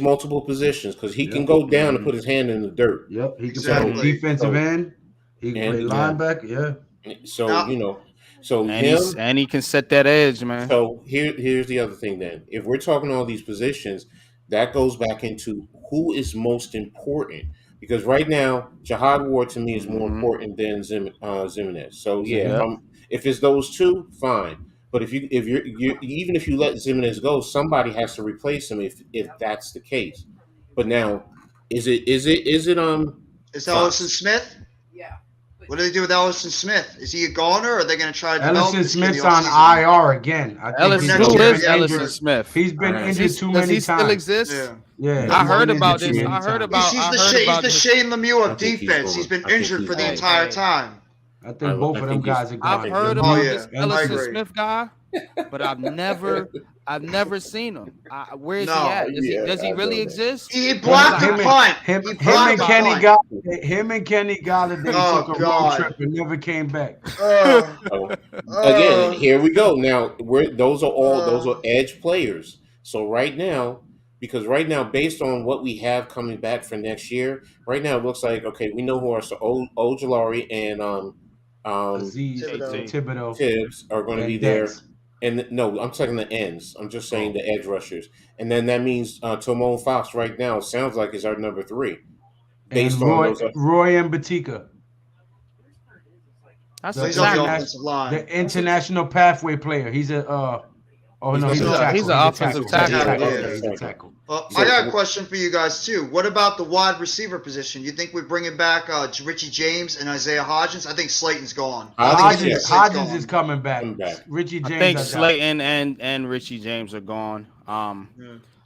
Speaker 2: multiple positions because he can
Speaker 4: Yep.
Speaker 2: go down and
Speaker 1: Hmm.
Speaker 2: put his hand in the dirt.
Speaker 4: Yep. He can play
Speaker 2: So
Speaker 1: Hmm.
Speaker 3: Exactly.
Speaker 4: defensive
Speaker 2: so
Speaker 4: end. He can play
Speaker 2: and
Speaker 1: Yeah,
Speaker 4: linebacker. Yeah.
Speaker 2: so
Speaker 3: Now,
Speaker 2: so
Speaker 1: and
Speaker 2: him.
Speaker 1: he can set that edge, man.
Speaker 2: So here's the other thing. Then, if we're talking all these positions, that goes back into who is most important. Because right now, Jahad Ward to me is more
Speaker 1: Hmm.
Speaker 2: important than Zimenez. So yeah,
Speaker 4: Mm-hmm.
Speaker 1: Yep.
Speaker 2: if it's those two, fine. But if you even if you let Zimenez go, somebody has to replace him if that's the case. But now, is it
Speaker 3: is
Speaker 2: Fox?
Speaker 3: Ellison Smith? What do they do with Ellison Smith? Is he a goner, or are they going to try to develop
Speaker 4: Ellison
Speaker 3: this kid in the
Speaker 4: Smith's on
Speaker 3: offseason?
Speaker 4: IR again. I think
Speaker 1: Ellison,
Speaker 3: next
Speaker 1: who
Speaker 3: year,
Speaker 1: is
Speaker 3: yeah,
Speaker 1: Ellison
Speaker 3: injured.
Speaker 1: Smith?
Speaker 4: He's been
Speaker 2: All right.
Speaker 4: injured too
Speaker 1: Does
Speaker 4: many
Speaker 1: he still
Speaker 4: times.
Speaker 1: exist?
Speaker 3: Yeah.
Speaker 4: Yeah,
Speaker 1: I
Speaker 4: he's
Speaker 1: heard
Speaker 4: been
Speaker 1: about
Speaker 4: injured too
Speaker 1: this.
Speaker 4: many
Speaker 1: I heard
Speaker 4: times.
Speaker 1: about.
Speaker 3: He's
Speaker 1: I
Speaker 3: the
Speaker 1: heard
Speaker 3: Shane,
Speaker 1: about
Speaker 3: he's the
Speaker 1: his.
Speaker 3: Shane Lemieux
Speaker 2: I
Speaker 3: of
Speaker 2: think he's
Speaker 3: defense.
Speaker 2: gone.
Speaker 3: He's been
Speaker 2: I think
Speaker 3: injured
Speaker 2: he's
Speaker 3: for the
Speaker 2: gone.
Speaker 3: entire
Speaker 1: Hey.
Speaker 3: time.
Speaker 4: I think both
Speaker 2: I
Speaker 4: of them
Speaker 2: think he's-
Speaker 4: guys are
Speaker 1: I've
Speaker 4: gone.
Speaker 1: heard
Speaker 2: Oh,
Speaker 1: about
Speaker 3: yeah.
Speaker 1: this
Speaker 3: I
Speaker 1: Ellison
Speaker 3: agree.
Speaker 1: Smith guy, but I've never seen him. Where is he
Speaker 3: No.
Speaker 1: at? Does he
Speaker 2: I
Speaker 1: really
Speaker 2: know that.
Speaker 1: exist?
Speaker 3: He blocked
Speaker 4: Him
Speaker 3: the
Speaker 4: and-
Speaker 3: punt.
Speaker 4: Him,
Speaker 3: He
Speaker 4: him
Speaker 3: blocked
Speaker 4: and
Speaker 3: the
Speaker 4: Kenny
Speaker 3: punt.
Speaker 4: Galladay
Speaker 3: Oh,
Speaker 4: took a road
Speaker 3: God.
Speaker 4: trip and never came back.
Speaker 2: Again, here we go. Now, those are edge players. So right now, based on what we have coming back for next year, right now it looks like okay, we know who our Ojulari and
Speaker 4: Aziz Thibodeau
Speaker 2: Tibbs are going to be
Speaker 4: and
Speaker 2: there.
Speaker 4: Dents.
Speaker 2: And no, I'm talking the ends. I'm just saying the edge rushers. And then that means Timon Fox right now sounds like is our number 3. Based
Speaker 4: And
Speaker 2: on those,
Speaker 4: Roy and Batika.
Speaker 1: That's
Speaker 3: He's
Speaker 1: a
Speaker 3: on the
Speaker 1: tackle.
Speaker 3: offensive line.
Speaker 4: The international pathway player. He's a he's a tackle.
Speaker 1: He's an offensive tackle.
Speaker 3: Yeah.
Speaker 4: He's a tackle.
Speaker 3: Well, I got a question for you guys too. What about the wide receiver position? You think we're bringing back Richie James and Isaiah Hodgins? I think Slayton's gone.
Speaker 4: Hodgins is coming back. Richie James.
Speaker 1: I think Slayton and Richie James are gone.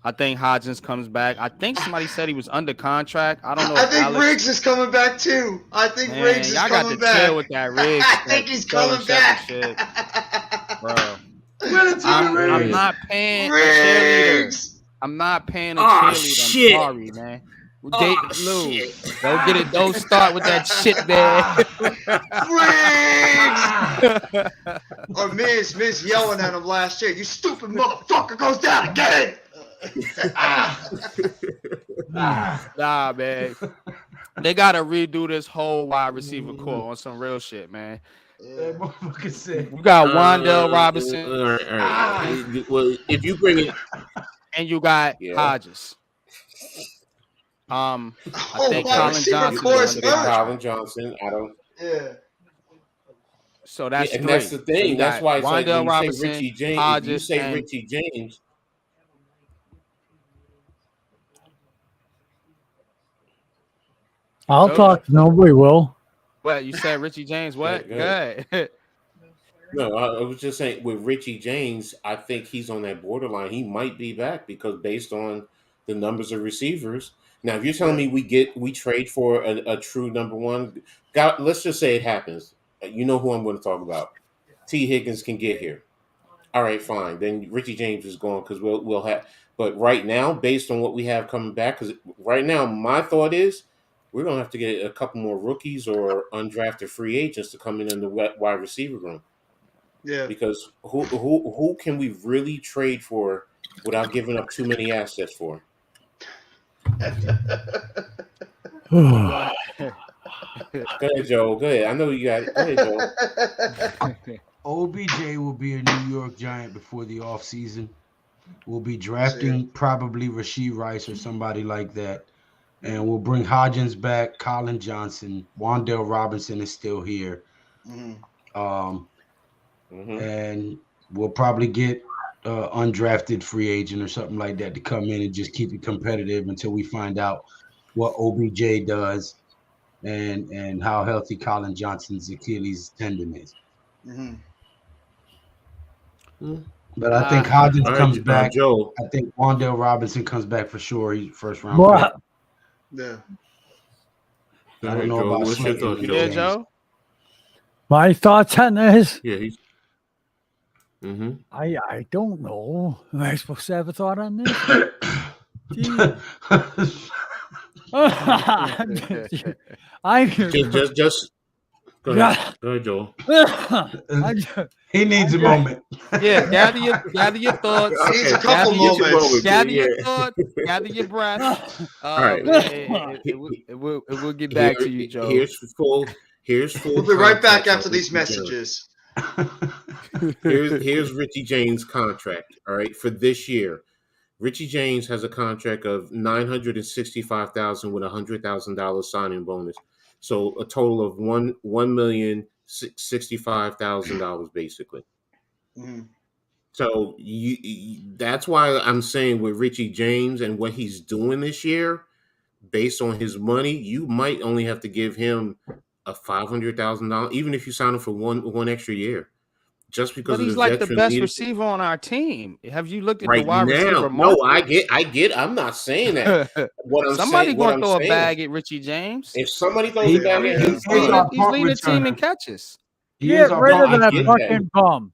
Speaker 1: I think Hodgins comes back. I think somebody said he was under contract. I don't know.
Speaker 3: I think Riggs is coming back too. I think Riggs is coming back.
Speaker 1: Chill with that Riggs.
Speaker 3: I think he's coming back.
Speaker 1: Shit. Bro. I'm not paying
Speaker 3: Riggs.
Speaker 1: a cheerleader. I'm not paying a cheerleader.
Speaker 2: Shit.
Speaker 1: I'm sorry, man. Lou, don't get it. Don't start with that shit, man.
Speaker 3: Riggs. Or Miz yelling at him last year. You stupid motherfucker goes down again.
Speaker 1: Nah, man. They gotta redo this whole wide receiver core on some real shit, man.
Speaker 4: That motherfucker said.
Speaker 1: You got Wandale Robinson.
Speaker 2: All right. Well, if you bring it,
Speaker 1: and you got Hodges. I think
Speaker 2: Colin Johnson. I don't.
Speaker 3: Yeah.
Speaker 1: So that's
Speaker 2: and that's the thing.
Speaker 1: So
Speaker 2: that's why it's like when you
Speaker 1: Robinson,
Speaker 2: say Richie James.
Speaker 1: Hodges,
Speaker 2: If you say Richie James.
Speaker 5: I'll talk. Nobody will.
Speaker 1: What you said, Richie James? What? Good.
Speaker 2: No, I was just saying with Richie James, I think he's on that borderline. He might be back because based on the numbers of receivers. Now, if you're telling me we trade for a true number 1, let's just say it happens. You know who I'm going to talk about. T. Higgins can get here. All right, fine. Then Richie James is gone because we'll have. But right now, based on what we have coming back, because right now my thought is we're going to have to get a couple more rookies or undrafted free agents to come in the wide receiver room.
Speaker 3: Yeah.
Speaker 2: Because who can we really trade for without giving up too many assets for? Go ahead, Joe. Go ahead. I know you got it. Go ahead, Joe.
Speaker 4: OBJ will be a New York Giant before the offseason. We'll be drafting probably Rashee Rice or somebody like that. And we'll bring Hodgins back, Colin Johnson. Wandale Robinson is still here. And we'll probably get undrafted free agent or something like that to come in and just keep it competitive until we find out what OBJ does and how healthy Colin Johnson's Achilles tendon is. But I think Hodgins comes back.
Speaker 2: Joe.
Speaker 4: I think Wandale Robinson comes back for sure. He's first round.
Speaker 3: Yeah.
Speaker 4: I don't know about Slayton.
Speaker 1: Yeah, Joe.
Speaker 5: My thoughts on this?
Speaker 2: Yeah, he's.
Speaker 5: I don't know. Am I supposed to have a thought on this? I
Speaker 2: just go ahead. Go ahead, Joel.
Speaker 4: He needs a moment.
Speaker 1: Yeah, gather your thoughts.
Speaker 3: He needs a couple moments.
Speaker 1: Gather your thoughts. Gather your breath.
Speaker 2: All right.
Speaker 1: It will get back to you, Joe.
Speaker 2: Here's full.
Speaker 3: We'll be right back after these messages.
Speaker 2: Here's Richie James' contract. All right, for this year, Richie James has a contract of $965,000 with $100,000 signing bonus, so a total of $1,065,000 basically. So that's why I'm saying with Richie James and what he's doing this year, based on his money, you might only have to give him a $500,000, even if you sign him for one extra year, just because
Speaker 1: But
Speaker 2: of
Speaker 1: he's
Speaker 2: the
Speaker 1: like the
Speaker 2: veteran
Speaker 1: best
Speaker 2: leadership.
Speaker 1: receiver on our team. Have you looked at the
Speaker 2: Right
Speaker 1: wide
Speaker 2: now,
Speaker 1: receiver
Speaker 2: no,
Speaker 1: market?
Speaker 2: I get. I'm not saying that.
Speaker 1: Somebody
Speaker 2: What
Speaker 1: gonna
Speaker 2: I'm
Speaker 1: throw a
Speaker 2: saying,
Speaker 1: bag at Richie James.
Speaker 2: if somebody throws a
Speaker 4: He,
Speaker 1: I
Speaker 2: bag
Speaker 1: mean,
Speaker 2: at him,
Speaker 4: he
Speaker 1: he's
Speaker 4: is
Speaker 2: fine.
Speaker 4: our
Speaker 1: he's
Speaker 4: punt
Speaker 1: leading the team in
Speaker 4: returner.
Speaker 1: catches.
Speaker 4: He is
Speaker 5: Get
Speaker 4: our
Speaker 5: rid
Speaker 2: No,
Speaker 5: of
Speaker 4: punt
Speaker 2: I
Speaker 5: that
Speaker 2: get
Speaker 4: returner.
Speaker 2: that.
Speaker 5: fucking bum.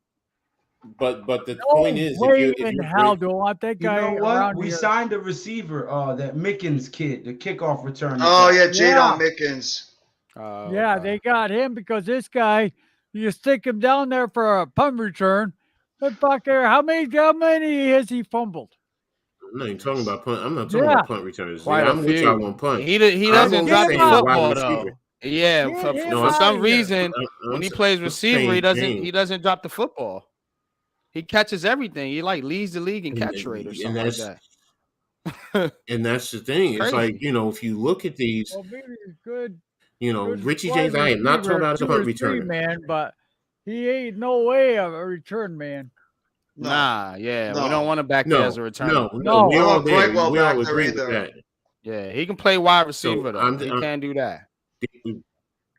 Speaker 2: But the point
Speaker 5: No
Speaker 2: is,
Speaker 5: way
Speaker 2: if
Speaker 5: in
Speaker 2: you're
Speaker 5: hell
Speaker 2: great,
Speaker 5: do I want that
Speaker 4: You
Speaker 5: guy
Speaker 4: know what?
Speaker 5: around
Speaker 4: We
Speaker 5: here.
Speaker 4: signed a receiver, that Mickens kid, the kickoff returner.
Speaker 3: Oh yeah,
Speaker 4: cat.
Speaker 3: Jadon Mickens.
Speaker 5: Yeah,
Speaker 1: Okay.
Speaker 5: they got him because this guy, you stick him down there for a punt return. That fucker, how many has he fumbled?
Speaker 2: I'm not even talking about punt. I'm not talking
Speaker 5: Yeah,
Speaker 2: about punt returners.
Speaker 1: Quite
Speaker 2: Yeah,
Speaker 1: a
Speaker 2: I'm with y'all
Speaker 1: few.
Speaker 2: on punt.
Speaker 1: He
Speaker 2: I'm
Speaker 1: doesn't
Speaker 2: only
Speaker 1: drop
Speaker 5: get
Speaker 1: the
Speaker 5: him
Speaker 2: saying
Speaker 5: out.
Speaker 2: wide
Speaker 1: football
Speaker 2: receiver.
Speaker 1: though. Yeah,
Speaker 5: Get him
Speaker 2: No,
Speaker 1: for
Speaker 5: out
Speaker 1: some
Speaker 5: of here.
Speaker 1: reason when he plays receiver,
Speaker 2: saying James,
Speaker 1: he doesn't drop the football. He catches everything. He like leads the league in catch rate or
Speaker 2: and
Speaker 1: something like
Speaker 2: that's
Speaker 1: that.
Speaker 2: the thing. It's like,
Speaker 1: Crazy.
Speaker 2: if you look at these,
Speaker 5: Well, maybe he's good,
Speaker 2: Richie
Speaker 5: wide
Speaker 2: James, I am not talking
Speaker 5: receiver,
Speaker 2: about as a
Speaker 5: 2
Speaker 2: punt
Speaker 5: or 3
Speaker 2: returner.
Speaker 5: man, but he ain't no way a return man.
Speaker 3: No,
Speaker 1: Nah, yeah, we
Speaker 3: no.
Speaker 1: don't want him back there as a returner.
Speaker 2: No.
Speaker 5: No.
Speaker 2: We're
Speaker 3: I
Speaker 2: all
Speaker 3: want
Speaker 2: there.
Speaker 3: Brightwell
Speaker 2: We all
Speaker 3: back there
Speaker 2: agree with
Speaker 3: either.
Speaker 2: that.
Speaker 1: Yeah, he can play wide
Speaker 2: So
Speaker 1: receiver though. He can do that.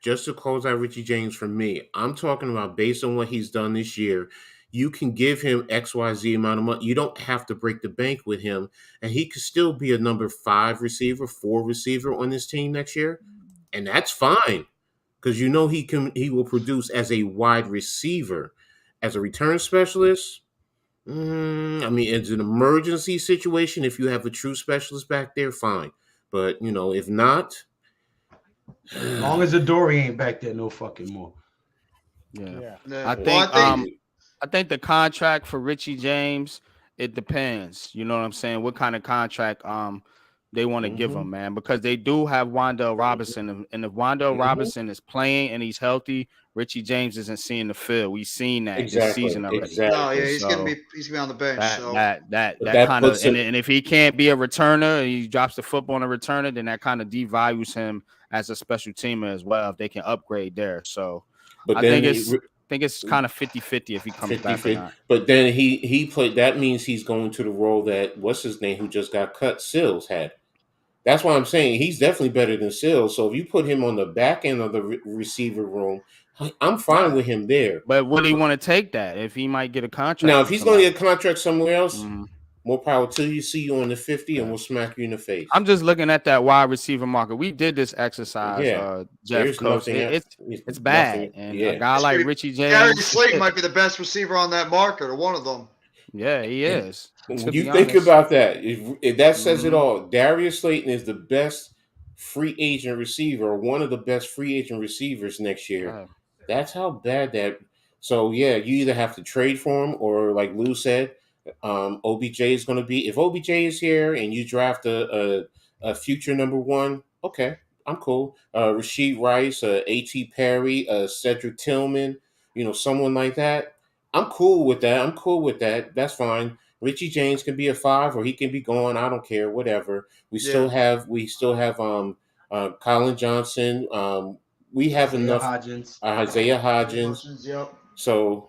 Speaker 2: just to close out Richie James for me, I'm talking about based on what he's done this year. You can give him XYZ amount of money. You don't have to break the bank with him, and he could still be a number 5 receiver, 4 receiver on this team next year, and that's fine because he will produce as a wide receiver, as a return specialist. I mean, it's an emergency situation. If you have a true specialist back there, fine. But if not,
Speaker 4: As long as Adoree ain't back there, no fucking more.
Speaker 1: Yeah.
Speaker 3: Yeah.
Speaker 1: I think the contract for Richie James, it depends. You know what I'm saying? What kind of contract they want to give him, man, because they do have Wan'Dale Robinson, and if Wan'Dale Robinson is playing and he's healthy, Richie James isn't seeing the field. We've seen that this season already.
Speaker 3: No, yeah,
Speaker 2: exactly.
Speaker 3: he's gonna be on the bench.
Speaker 2: That
Speaker 1: Kind of,
Speaker 2: puts him.
Speaker 1: and if he can't be a returner, he drops the football on a returner, then that kind of devalues him as a special teamer as well. If they can upgrade there, so
Speaker 2: But
Speaker 1: I
Speaker 2: then
Speaker 1: think it's kind of 50-50 if he comes back or not.
Speaker 2: But then he played. That means he's going to the role that what's his name who just got cut, Sills had. That's why I'm saying he's definitely better than Sills. So if you put him on the back end of the receiver room, I'm fine with him there.
Speaker 1: But would he want to take that if he might get a contract?
Speaker 2: Now, if he's going to get a contract somewhere else, more power to you. See you on the 50, and we'll smack you in the face.
Speaker 1: I'm just looking at that wide receiver market. We did this exercise, Jeff.
Speaker 2: There's nothing.
Speaker 1: It's bad, and a guy like Richie James,
Speaker 3: Gary Slayton might be the best receiver on that market, or one of them.
Speaker 1: Yeah, he is.
Speaker 2: When you think about that, if that says it all. Darius Slayton is the best free agent receiver, or one of the best free agent receivers next year.
Speaker 1: Right.
Speaker 2: That's how bad that. So yeah, you either have to trade for him, or like Lou said, OBJ is going to be. If OBJ is here and you draft a future number 1, okay, I'm cool. Rashid Rice, A.T. Perry, Cedric Tillman, someone like that. I'm cool with that. That's fine. Richie James can be a 5, or he can be gone. I don't care. Whatever. We still have Colin Johnson. We have enough. Isaiah Hodgins.
Speaker 3: Yep.
Speaker 2: So,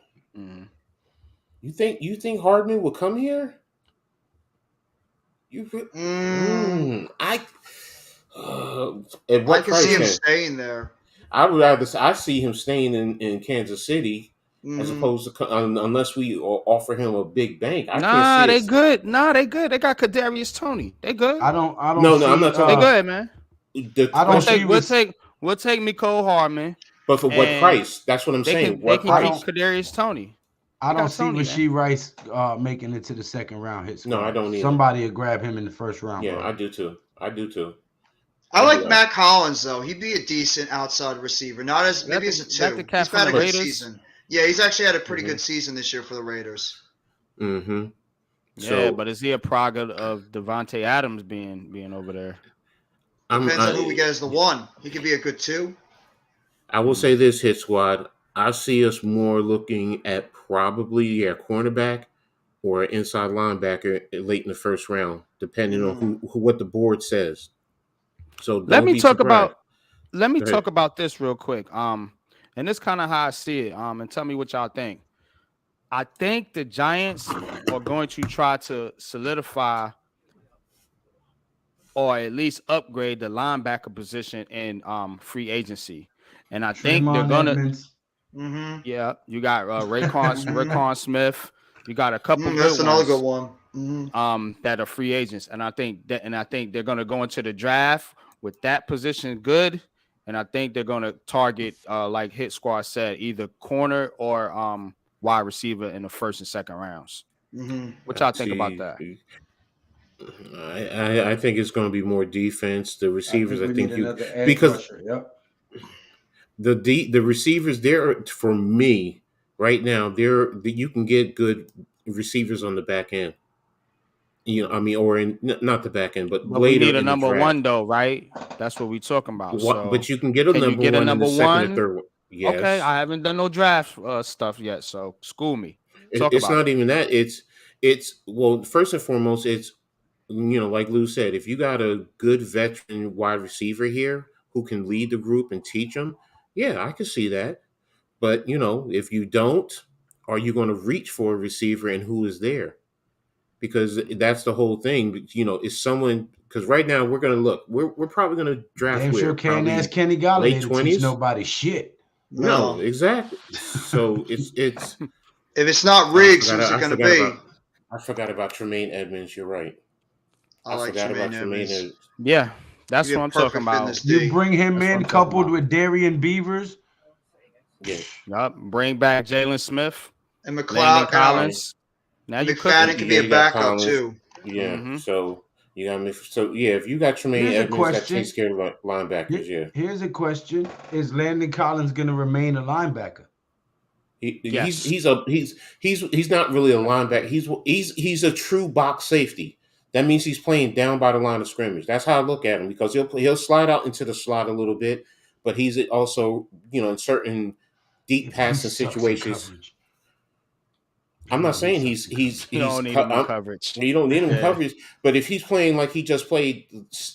Speaker 2: you think Hardman will come here? I
Speaker 3: can see him staying there.
Speaker 2: I see him staying in Kansas City. As opposed to unless we offer him a big bank.
Speaker 1: They good. They good. They got Kadarius Toney. They good.
Speaker 4: I don't.
Speaker 2: No, I'm not talking.
Speaker 1: They good, man. We'll take Mecole Hardman.
Speaker 2: But for what price? That's what I'm saying.
Speaker 1: They can keep Kadarius Toney.
Speaker 4: I don't see Rashid Rice making it to the second round.
Speaker 2: No, I don't either.
Speaker 4: Somebody will grab him in the first round.
Speaker 2: Yeah,
Speaker 4: bro.
Speaker 2: I do too.
Speaker 3: I like Matt Collins though. He'd be a decent outside receiver. Not as maybe as a 2. He's had a good season. Yeah, he's actually had a pretty good season this year for the Raiders.
Speaker 1: Yeah, but is he a product of Devontae Adams being over there?
Speaker 3: Depends on who we get as the 1. He could be a good 2.
Speaker 2: I will say this, Hit Squad. I see us more looking at probably cornerback or an inside linebacker late in the first round, depending on what the board says. So
Speaker 1: let me talk about this real quick. And this kind of how I see it. And tell me what y'all think. I think the Giants are going to try to solidify or at least upgrade the linebacker position in free agency. and I think they're
Speaker 4: Tremont
Speaker 1: gonna.
Speaker 4: Edmonds.
Speaker 3: Mm-hmm.
Speaker 1: Yeah, you got Raycon Smith. You got a couple
Speaker 3: That's
Speaker 1: good
Speaker 3: another good
Speaker 1: ones.
Speaker 3: one. Mm-hmm.
Speaker 1: That are free agents, and I think they're gonna go into the draft with that position good, and I think they're gonna target like Hit Squad said, either corner or wide receiver in the first and second rounds.
Speaker 3: Mm-hmm.
Speaker 1: What y'all think about
Speaker 2: See,
Speaker 1: that?
Speaker 2: I think it's going to be more defense. The
Speaker 4: I
Speaker 2: receivers,
Speaker 4: think
Speaker 2: I
Speaker 4: we need
Speaker 2: think you
Speaker 4: another edge
Speaker 2: because
Speaker 4: rusher. Yep.
Speaker 2: the receivers there for me right now, you can get good receivers on the back end. I mean, or in not the back end, but
Speaker 1: But we
Speaker 2: later
Speaker 1: need a
Speaker 2: in the
Speaker 1: number
Speaker 2: draft.
Speaker 1: one though, right? That's what we talking about. So
Speaker 2: But you can get a
Speaker 1: can you
Speaker 2: number
Speaker 1: get a
Speaker 2: one in the
Speaker 1: number
Speaker 2: second or
Speaker 1: one?
Speaker 2: third one.
Speaker 1: Okay,
Speaker 2: Yes,
Speaker 1: I haven't done no draft stuff yet, so school me. Talk
Speaker 2: it's
Speaker 1: about
Speaker 2: not
Speaker 1: it.
Speaker 2: even that. It's well, first and foremost, it's like Lou said, if you got a good veteran wide receiver here who can lead the group and teach them, yeah, I can see that. But if you don't, are you going to reach for a receiver and who is there? Because that's the whole thing. Is someone because right now we're going to look. We're probably going to draft
Speaker 4: Damn sure
Speaker 2: where
Speaker 4: can't ask
Speaker 2: probably
Speaker 4: Kenny Galladay
Speaker 2: late
Speaker 4: to teach
Speaker 2: 20s.
Speaker 4: nobody shit.
Speaker 2: No,
Speaker 3: No.
Speaker 2: exactly. So it's.
Speaker 3: If it's not
Speaker 2: I
Speaker 3: Riggs,
Speaker 2: forgot.
Speaker 3: who's it
Speaker 2: I
Speaker 3: going to
Speaker 2: forgot
Speaker 3: be?
Speaker 2: about. I forgot about Tremaine Edmonds. You're right.
Speaker 3: I
Speaker 2: I
Speaker 3: like
Speaker 2: forgot
Speaker 3: Tremaine
Speaker 2: about Tremaine
Speaker 3: Edmonds.
Speaker 2: Edmonds.
Speaker 1: Yeah,
Speaker 3: He'd
Speaker 1: that's
Speaker 3: be a
Speaker 1: what I'm talking
Speaker 3: perfect fit in this
Speaker 1: about.
Speaker 4: You
Speaker 3: D.
Speaker 4: bring him
Speaker 1: That's what
Speaker 4: in
Speaker 1: I'm talking
Speaker 4: coupled
Speaker 1: about.
Speaker 4: with Darian Beavers.
Speaker 2: Yeah.
Speaker 1: Yup. Bring back Jalen Smith,
Speaker 3: And
Speaker 1: Landon
Speaker 3: McLeod
Speaker 1: Collins. Now
Speaker 3: and
Speaker 1: you cooking.
Speaker 3: McFadden can be a
Speaker 2: You got
Speaker 3: backup
Speaker 2: Collins.
Speaker 3: too.
Speaker 2: Yeah.
Speaker 1: Mm-hmm.
Speaker 2: So you got me. So yeah, if you got Tremaine
Speaker 4: Here's a
Speaker 2: Edmonds, that takes
Speaker 4: question.
Speaker 2: care of linebackers. Yeah.
Speaker 4: Here's a question: is Landon Collins going to remain a linebacker?
Speaker 1: Yes.
Speaker 2: He's not really a linebacker. He's a true box safety. That means he's playing down by the line of scrimmage. That's how I look at him because he'll slide out into the slot a little bit, but he's also in certain deep
Speaker 4: He
Speaker 2: passing
Speaker 4: sucks in
Speaker 2: situations.
Speaker 4: coverage.
Speaker 2: I'm not saying
Speaker 4: He sucks in coverage.
Speaker 1: You don't need him in coverage.
Speaker 2: you don't need him
Speaker 1: Yeah.
Speaker 2: coverage, but if he's playing like he just played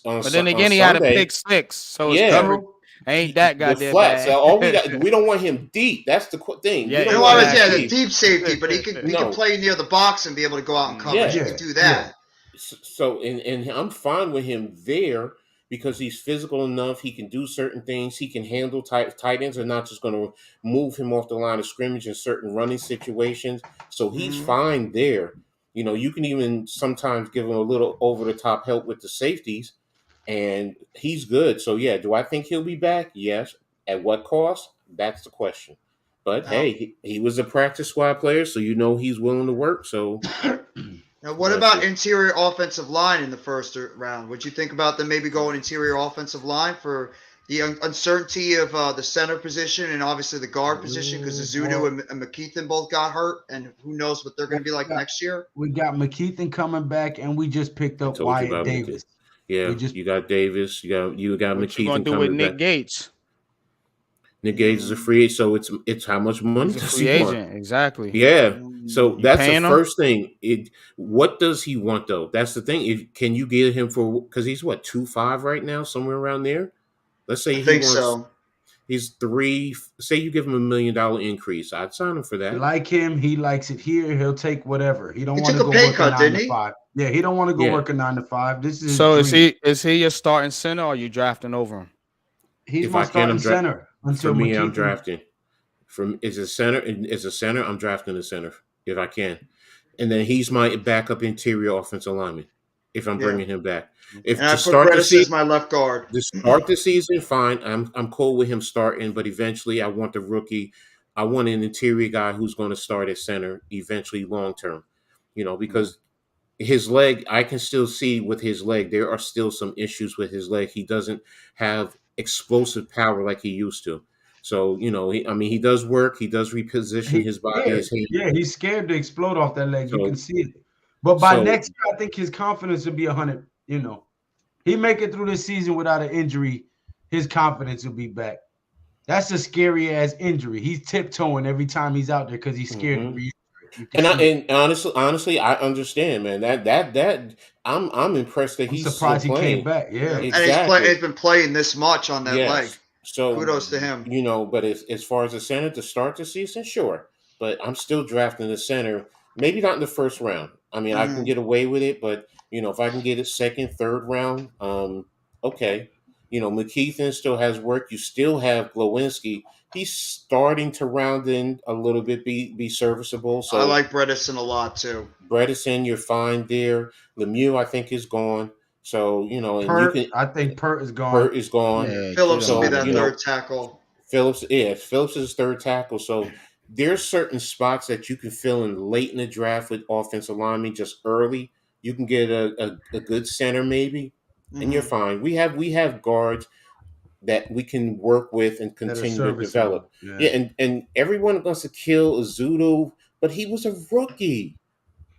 Speaker 1: But then
Speaker 2: on
Speaker 1: again, he had a
Speaker 2: Sunday,
Speaker 1: pick six, so his
Speaker 2: yeah,
Speaker 1: coverage ain't that
Speaker 2: the
Speaker 1: goddamn
Speaker 2: flats.
Speaker 1: bad.
Speaker 2: All we don't want him deep. That's the thing.
Speaker 1: Yeah,
Speaker 2: We
Speaker 3: You
Speaker 2: don't
Speaker 3: know
Speaker 2: want
Speaker 3: what?
Speaker 2: him
Speaker 3: Yeah, the
Speaker 1: exactly.
Speaker 2: deep.
Speaker 3: deep safety, but he can
Speaker 2: No,
Speaker 3: play near the box and be able to go out and coverage.
Speaker 2: yeah.
Speaker 3: He
Speaker 4: Yeah,
Speaker 3: can do
Speaker 4: yeah.
Speaker 3: that.
Speaker 2: So and I'm fine with him there because he's physical enough. He can do certain things. He can handle tight ends are not just going to move him off the line of scrimmage in certain running situations. So he's
Speaker 3: Mhm.
Speaker 2: fine there. You can even sometimes give him a little over the top help with the safeties, and he's good. So yeah, do I think he'll be back? Yes. At what cost? That's the question. But
Speaker 3: Now,
Speaker 2: hey, he was a practice squad player, so he's willing to work. So
Speaker 3: now, what
Speaker 2: that's
Speaker 3: about
Speaker 2: it.
Speaker 3: interior offensive line in the first round? Would you think about them maybe going interior offensive line for the uncertainty of the center position and obviously the guard position because Azudu and McKeithen both got hurt, and who knows what they're going to be like next year?
Speaker 4: We got McKeithen coming back, and we just picked
Speaker 2: I
Speaker 4: up
Speaker 2: told you
Speaker 4: Wyatt
Speaker 2: about McKinney.
Speaker 4: Davis.
Speaker 2: Yeah,
Speaker 4: We just
Speaker 2: you got Davis. You got
Speaker 1: What you gonna
Speaker 2: McKeithen
Speaker 1: do with
Speaker 2: coming
Speaker 1: Nick
Speaker 2: back.
Speaker 1: Gates?
Speaker 2: Nick Gage is a free agent, so it's how much money
Speaker 1: He's a
Speaker 2: does
Speaker 1: free
Speaker 2: he want?
Speaker 1: agent, exactly.
Speaker 2: Yeah. So
Speaker 1: You
Speaker 2: that's the
Speaker 1: paying him?
Speaker 2: first thing. What does he want though? That's the thing. Can you get him for because he's what 2.5 right now, somewhere around there? Let's say
Speaker 3: I
Speaker 2: he
Speaker 3: think
Speaker 2: wants
Speaker 3: so.
Speaker 2: he's 3. Say you give him $1 million increase, I'd sign him for that.
Speaker 4: like him. He likes it here. He'll take whatever. He don't
Speaker 3: He
Speaker 4: want
Speaker 3: took
Speaker 4: to
Speaker 3: a
Speaker 4: go
Speaker 3: pay
Speaker 4: work a
Speaker 3: cut,
Speaker 4: 9
Speaker 3: didn't
Speaker 4: to
Speaker 3: he?
Speaker 4: 5. Yeah, he don't want to go
Speaker 2: Yeah.
Speaker 4: work a 9 to 5. This is his
Speaker 1: So
Speaker 4: dream.
Speaker 1: is he your starting center or are you drafting over him?
Speaker 4: He's
Speaker 2: If
Speaker 4: my
Speaker 2: I can,
Speaker 4: starting center
Speaker 2: for
Speaker 4: until
Speaker 2: me, I'm
Speaker 4: McKeithen.
Speaker 2: drafting. From as a center, I'm drafting the center if I can, and then he's my backup interior offensive lineman if I'm
Speaker 3: Yeah.
Speaker 2: bringing him back. If
Speaker 3: And I
Speaker 2: to
Speaker 3: put
Speaker 2: start the
Speaker 3: Bredis as
Speaker 2: season,
Speaker 3: my left guard.
Speaker 2: fine. I'm cool with him starting, but eventually, I want the rookie. I want an interior guy who's going to start at center eventually, long term. Because his leg, I can still see with his leg, there are still some issues with his leg. He doesn't have explosive power like he used to. So, he does work. He does reposition his body, his hand.
Speaker 4: Yeah, he's scared to explode off that leg. You can
Speaker 2: So,
Speaker 4: see it. But by
Speaker 2: so
Speaker 4: next year, I think his confidence will be 100. He make it through this season without an injury, his confidence will be back. That's a scary ass injury. He's tiptoeing every time he's out there because he's scared to re-injure it.
Speaker 2: and honestly, I understand, man. That I'm impressed that
Speaker 4: I'm
Speaker 2: he's still
Speaker 4: surprised he came
Speaker 2: playing.
Speaker 4: back. Yeah.
Speaker 3: And
Speaker 2: Exactly.
Speaker 3: he's been playing this much on that leg.
Speaker 2: Yes. So
Speaker 3: Kudos to him.
Speaker 2: but as far as the center to start the season, sure. But I'm still drafting the center. Maybe not in the first round. I mean, I can get away with it, but if I can get it second, third round, okay. McKeithen still has work. You still have Glowinski. He's starting to round in a little bit, be serviceable. So
Speaker 3: I like Bredesen a lot too.
Speaker 2: Bredesen, you're fine there. Lemieux, I think, is gone. So and you
Speaker 4: Pert,
Speaker 2: can.
Speaker 4: I think Pert is gone.
Speaker 2: Pert is gone.
Speaker 1: Yeah,
Speaker 3: Phillips
Speaker 1: get
Speaker 3: will
Speaker 1: him
Speaker 3: be
Speaker 1: out of
Speaker 3: that
Speaker 1: here.
Speaker 3: third tackle.
Speaker 2: Phillips is his third tackle. So there's certain spots that you can fill in late in the draft with offensive linemen just early. You can get a good center maybe, and you're fine. We have guards that we can work with and
Speaker 4: That are
Speaker 2: continue to develop.
Speaker 4: serviceable.
Speaker 2: Yeah, and everyone wants to kill Azudo, but he was a rookie.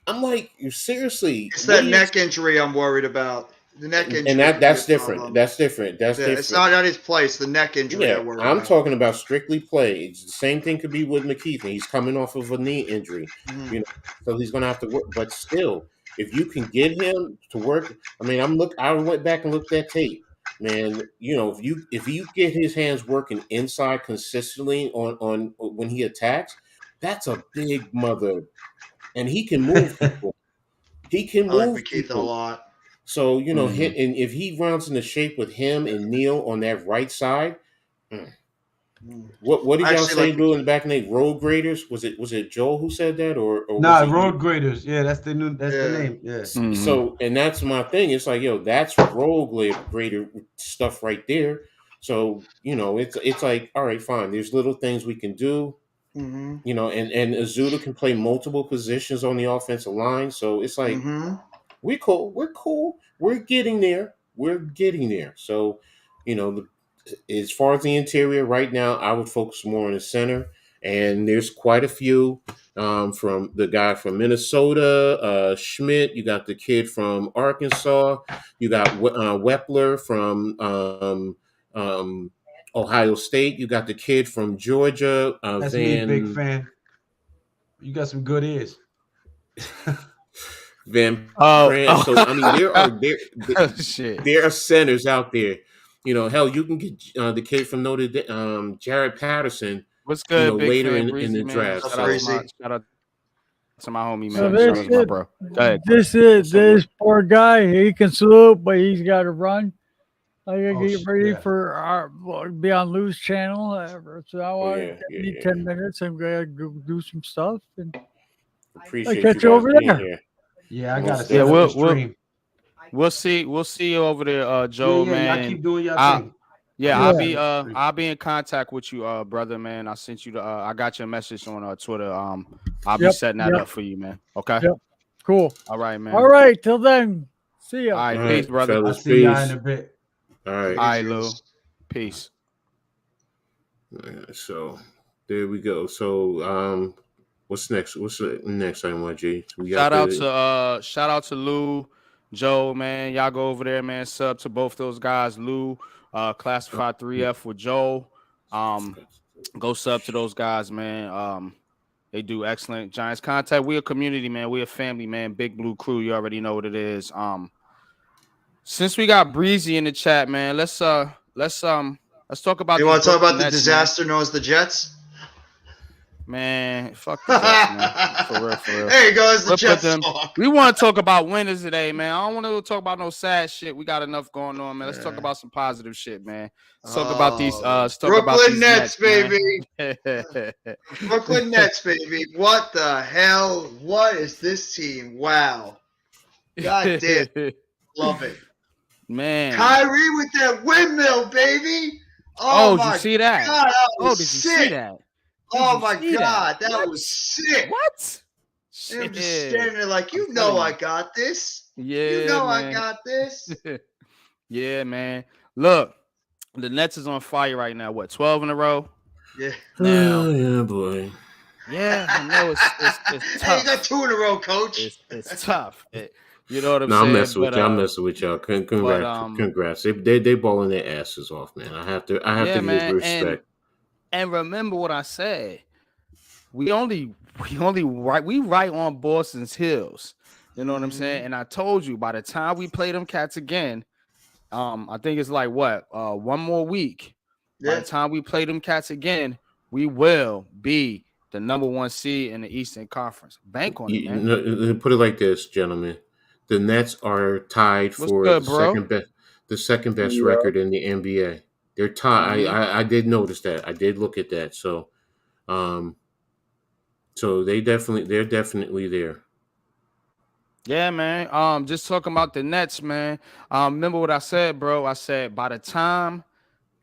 Speaker 2: I'm like, seriously,
Speaker 3: It's
Speaker 2: what
Speaker 3: that
Speaker 2: do you?
Speaker 3: neck injury I'm worried about. The neck injury
Speaker 2: And
Speaker 3: could be
Speaker 2: that's
Speaker 3: a
Speaker 2: different.
Speaker 3: problem.
Speaker 2: That's different. That's
Speaker 3: Yeah,
Speaker 2: different.
Speaker 3: it's not at his place. The neck injury I
Speaker 2: Yeah,
Speaker 3: worry
Speaker 2: I'm
Speaker 3: about.
Speaker 2: talking about strictly play. It's the same thing could be with McKeithen. He's coming off of a knee injury,
Speaker 3: Mhm.
Speaker 2: so he's going to have to work. But still, if you can get him to work, I mean, I went back and looked at tape, man. If you get his hands working inside consistently on when he attacks, that's a big mother, and he can move people. He can
Speaker 3: I like
Speaker 2: move
Speaker 3: McKeithen a
Speaker 2: people.
Speaker 3: lot.
Speaker 2: So
Speaker 1: Mhm.
Speaker 2: and if he rounds into shape with him and Neil on that right side. What did
Speaker 3: I
Speaker 2: y'all
Speaker 3: actually
Speaker 2: say,
Speaker 3: like
Speaker 2: Lou, in the back in the road graders? Was it Joel who said that, or was
Speaker 4: Nah,
Speaker 2: it you?
Speaker 4: road graders. Yeah, that's the
Speaker 3: Yeah.
Speaker 4: name. Yeah.
Speaker 1: Mhm.
Speaker 2: So, and that's my thing. It's like, that's road grader stuff right there. So, it's like, all right, fine. There's little things we can do,
Speaker 3: Mm-hmm.
Speaker 2: and Azuda can play multiple positions on the offensive line. So it's like,
Speaker 3: Mm-hmm.
Speaker 2: we're cool. We're cool. We're getting there. We're getting there. So, as far as the interior right now, I would focus more on the center. And there's quite a few from the guy from Minnesota, Schmidt. You got the kid from Arkansas. You got Wepler from Ohio State. You got the kid from Georgia,
Speaker 4: That's me, big fan. You got some good ears.
Speaker 2: Van
Speaker 1: Oh,
Speaker 2: Pran. So I mean,
Speaker 1: shit.
Speaker 2: there are centers out there. Hell, you can get the kid from Notre Dame, Jared Patterson.
Speaker 1: What's good, big
Speaker 2: Later
Speaker 1: fan
Speaker 2: in
Speaker 1: Breezy,
Speaker 2: the
Speaker 1: man?
Speaker 2: draft.
Speaker 3: What's up, Breezy?
Speaker 1: Shout out to my homie,
Speaker 5: So
Speaker 1: man. Shout out to my bro. Go ahead, Chris.
Speaker 5: this poor guy. He can salute, but he's got to run. I gotta
Speaker 4: Oh,
Speaker 5: get ready
Speaker 4: yeah.
Speaker 5: for be on Lou's channel. So I
Speaker 2: yeah,
Speaker 5: need
Speaker 2: yeah.
Speaker 5: 10 minutes. I'm gonna go do some stuff, and I
Speaker 2: Appreciate you
Speaker 5: catch you
Speaker 2: guys
Speaker 5: over
Speaker 2: being
Speaker 5: there.
Speaker 2: here.
Speaker 4: Yeah, I
Speaker 2: Most
Speaker 4: gotta
Speaker 2: definitely.
Speaker 4: set up the
Speaker 1: we'll
Speaker 4: stream.
Speaker 1: we'll see you over there,
Speaker 4: Yeah,
Speaker 1: Joe,
Speaker 4: yeah,
Speaker 1: man.
Speaker 4: y'all keep doing y'all
Speaker 1: I-
Speaker 4: thing.
Speaker 1: Yeah,
Speaker 5: Yeah.
Speaker 1: I'll be in contact with you, brother, man. I sent you the I got your message on Twitter. I'll be
Speaker 5: Yep,
Speaker 1: setting that
Speaker 5: yep.
Speaker 1: up for you, man. Okay.
Speaker 5: Yep. Cool.
Speaker 1: All right, man.
Speaker 5: All right. Till then. See
Speaker 1: All
Speaker 5: ya.
Speaker 1: right,
Speaker 2: All
Speaker 1: peace,
Speaker 2: right,
Speaker 1: brother.
Speaker 4: I'll
Speaker 2: fellas,
Speaker 4: see y'all
Speaker 2: peace.
Speaker 4: in a bit.
Speaker 2: All right.
Speaker 1: All right, Lou. Peace.
Speaker 2: So there we go. So what's next? What's the next item, G? We got
Speaker 1: Shout out to Lou, Joe, man. Y'all go over there, man. Sub to both those guys. Lou, classified 3F with Joe. Go sub to those guys, man. They do excellent. Giants contact. We a community, man. We a family, man. Big Blue Crew. You already know what it is. Since we got Breezy in the chat, man, let's talk about.
Speaker 3: You
Speaker 1: these
Speaker 3: want to talk
Speaker 1: Brooklyn
Speaker 3: about the
Speaker 1: Nets,
Speaker 3: disaster known as the Jets?
Speaker 1: man. Fuck the Jets, man. For real.
Speaker 3: There you go. It's the
Speaker 1: We'll put
Speaker 3: Jets
Speaker 1: them.
Speaker 3: talk.
Speaker 1: We want to talk about winners today, man. I don't want to talk about no sad shit. We got enough going on, man. Let's talk about some positive shit, man. Let's talk about these. Let's talk about
Speaker 3: Brooklyn
Speaker 1: these
Speaker 3: Nets, baby.
Speaker 1: man.
Speaker 3: Brooklyn Nets, baby. What the hell? What is this team? Wow. God damn. Love it.
Speaker 1: Man.
Speaker 3: Kyrie with that windmill, baby.
Speaker 1: Oh,
Speaker 3: my
Speaker 1: did you see that?
Speaker 3: God,
Speaker 1: Did you
Speaker 3: sick.
Speaker 1: see that?
Speaker 3: Oh my God, that was sick.
Speaker 1: What?
Speaker 3: I'm just standing there like, you know I got this.
Speaker 1: Yeah,
Speaker 3: you know
Speaker 1: man.
Speaker 3: I got this.
Speaker 1: Yeah, man. Look, the Nets is on fire right now. What, 12 in a row?
Speaker 3: Yeah.
Speaker 1: Now,
Speaker 2: yeah, boy.
Speaker 1: Yeah, I know it's tough.
Speaker 3: Hey, you got 2 in a row, coach.
Speaker 1: It's tough. You know what I'm
Speaker 2: No,
Speaker 1: saying?
Speaker 2: I'm messing with y'all. I'm messing with y'all. Congrats. They balling their asses off, man. I have to give respect.
Speaker 1: And remember what I said. We right on Boston's heels. You know what I'm saying? And I told you by the time we play them cats again, I think it's like what, one more week. Yeah. By the time we play them cats again, we will be the number 1 seed in the Eastern Conference. Bank on it, man.
Speaker 2: Put it like this, gentlemen. The Nets are tied for the second best. the second best
Speaker 6: Yeah.
Speaker 2: record in the NBA. They're tied. I did notice that. I did look at that. Um, so they're definitely there.
Speaker 1: Yeah, man. Just talking about the Nets, man. Remember what I said, bro? I said by the time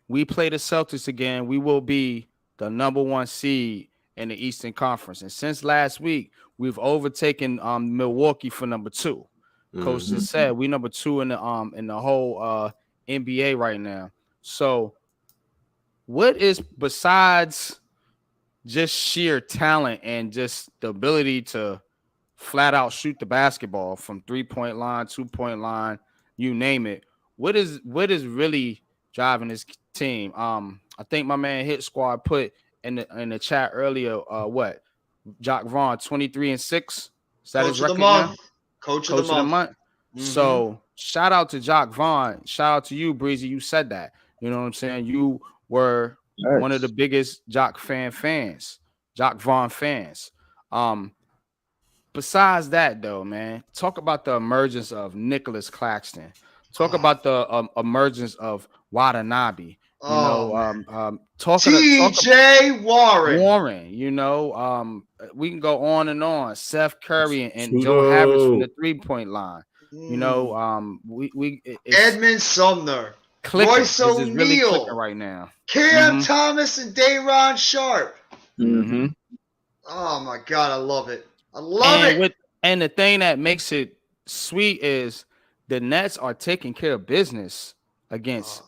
Speaker 1: we play the Celtics again, we will be the number 1 seed in the Eastern Conference. And since last week, we've overtaken Milwaukee for number 2. Coach
Speaker 2: Mm-hmm.
Speaker 1: just said we number 2 in the whole NBA right now. So what is besides just sheer talent and just the ability to flat out shoot the basketball from 3-point line, 2-point line, you name it. What is really driving this team? I think my man Hit Squad put in the chat earlier. What Jock Vaughn 23-6. Is that his
Speaker 3: Coach of the
Speaker 1: record now?
Speaker 3: month. Coach of the
Speaker 1: Coach of the
Speaker 3: month.
Speaker 1: month. So shout out to Jock Vaughn. Shout out to you, Breezy. You said that. You know what I'm saying? You were one of the
Speaker 6: Nice.
Speaker 1: biggest Jock fans, Jock Vaughn fans. Besides that, though, man, talk about the emergence of Nicholas Claxton. Talk about the emergence of Watanabe. You know, talking to talk
Speaker 3: T.J. Warren.
Speaker 1: Warren. You know, we can go on and on. Seth Curry and Joe Harris from
Speaker 2: Pseudo.
Speaker 1: the 3-point line. You know, it's
Speaker 3: Edmund Sumner.
Speaker 1: clicking.
Speaker 3: Royce
Speaker 1: It's just really clicking
Speaker 3: O'Neal.
Speaker 1: right now.
Speaker 3: Cam Thomas and Day'Ron Sharp.
Speaker 6: Mm-hmm.
Speaker 3: Oh my God, I love it. I love it.
Speaker 1: And the thing that makes it sweet is the Nets are taking care of business against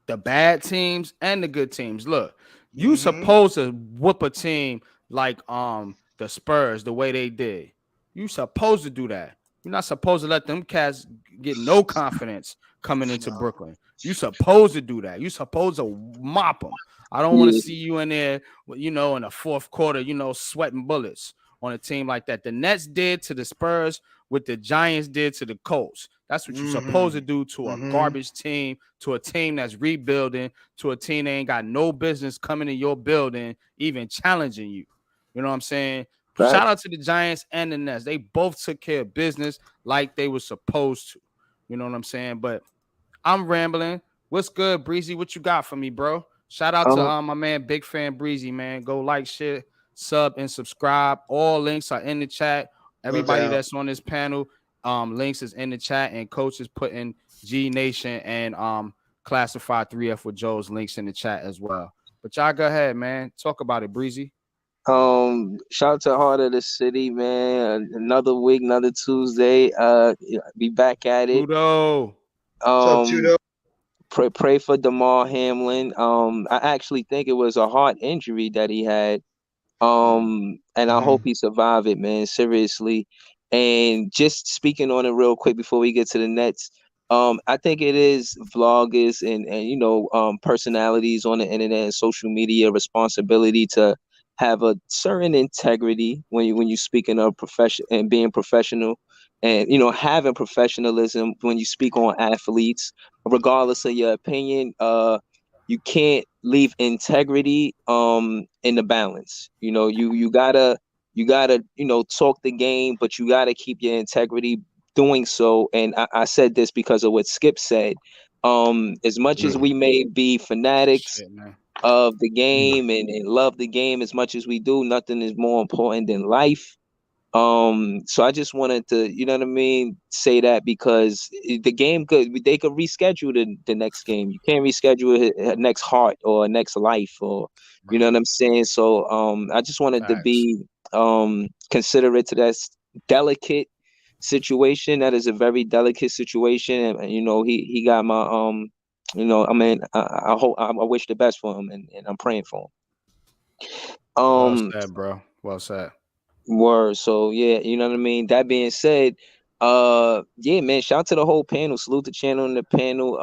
Speaker 1: the bad teams and the good teams. Look, you supposed to whoop a team like the Spurs the way they did. You supposed to do that. You're not supposed to let them cats get no confidence coming into Brooklyn. You supposed to do that. You supposed to mop them. I don't want to see you in there, you know, in the fourth quarter, you know, sweating bullets on a team like that. The Nets did to the Spurs what the Giants did to the Colts. That's what you're supposed to do to a garbage team, to a team that's rebuilding, to a team that ain't got no business coming in your building, even challenging you. You know what I'm saying?
Speaker 6: Right.
Speaker 1: Shout out to the Giants and the Nets. They both took care of business like they were supposed to. You know what I'm saying? But I'm rambling. What's good, Breezy? What you got for me, bro? Shout out to my man, Big Fan Breezy, man. Go like, share, sub, and subscribe. All links are in the chat. Everybody that's on this panel, links is in the chat, and Coach is putting G Nation and Classified 3F with Joe's links in the chat as well. But y'all go ahead, man. Talk about it, Breezy.
Speaker 6: Shout out to Heart of the City, man. Another week, another Tuesday. Be back at it.
Speaker 1: Tudo.
Speaker 6: Pray for Damar Hamlin. I actually think it was a heart injury that he had. And I hope he survived it, man. Seriously. And just speaking on it real quick before we get to the Nets, I think it is vloggers and you know personalities on the internet and social media responsibility to have a certain integrity when you speaking of profession and being professional, and you know having professionalism when you speak on athletes, regardless of your opinion. You can't leave integrity in the balance. You know, you gotta you know talk the game, but you gotta keep your integrity doing so. And I said this because of what Skip said. As much as we may be fanatics of the game and love the game as much as we do, nothing is more important than life. So I just wanted to, you know what I mean, say that because the game they could reschedule the next game. You can't reschedule a next heart or a next life, or you know what I'm saying. So I just wanted to be considerate to that delicate situation. That is a very delicate situation, and you know he got my you know, I mean, I hope I wish the best for him, and I'm praying for him.
Speaker 1: Well said, bro. Well said.
Speaker 6: Word. So yeah, you know what I mean. That being said, yeah, man. Shout out to the whole panel. Salute the channel and the panel.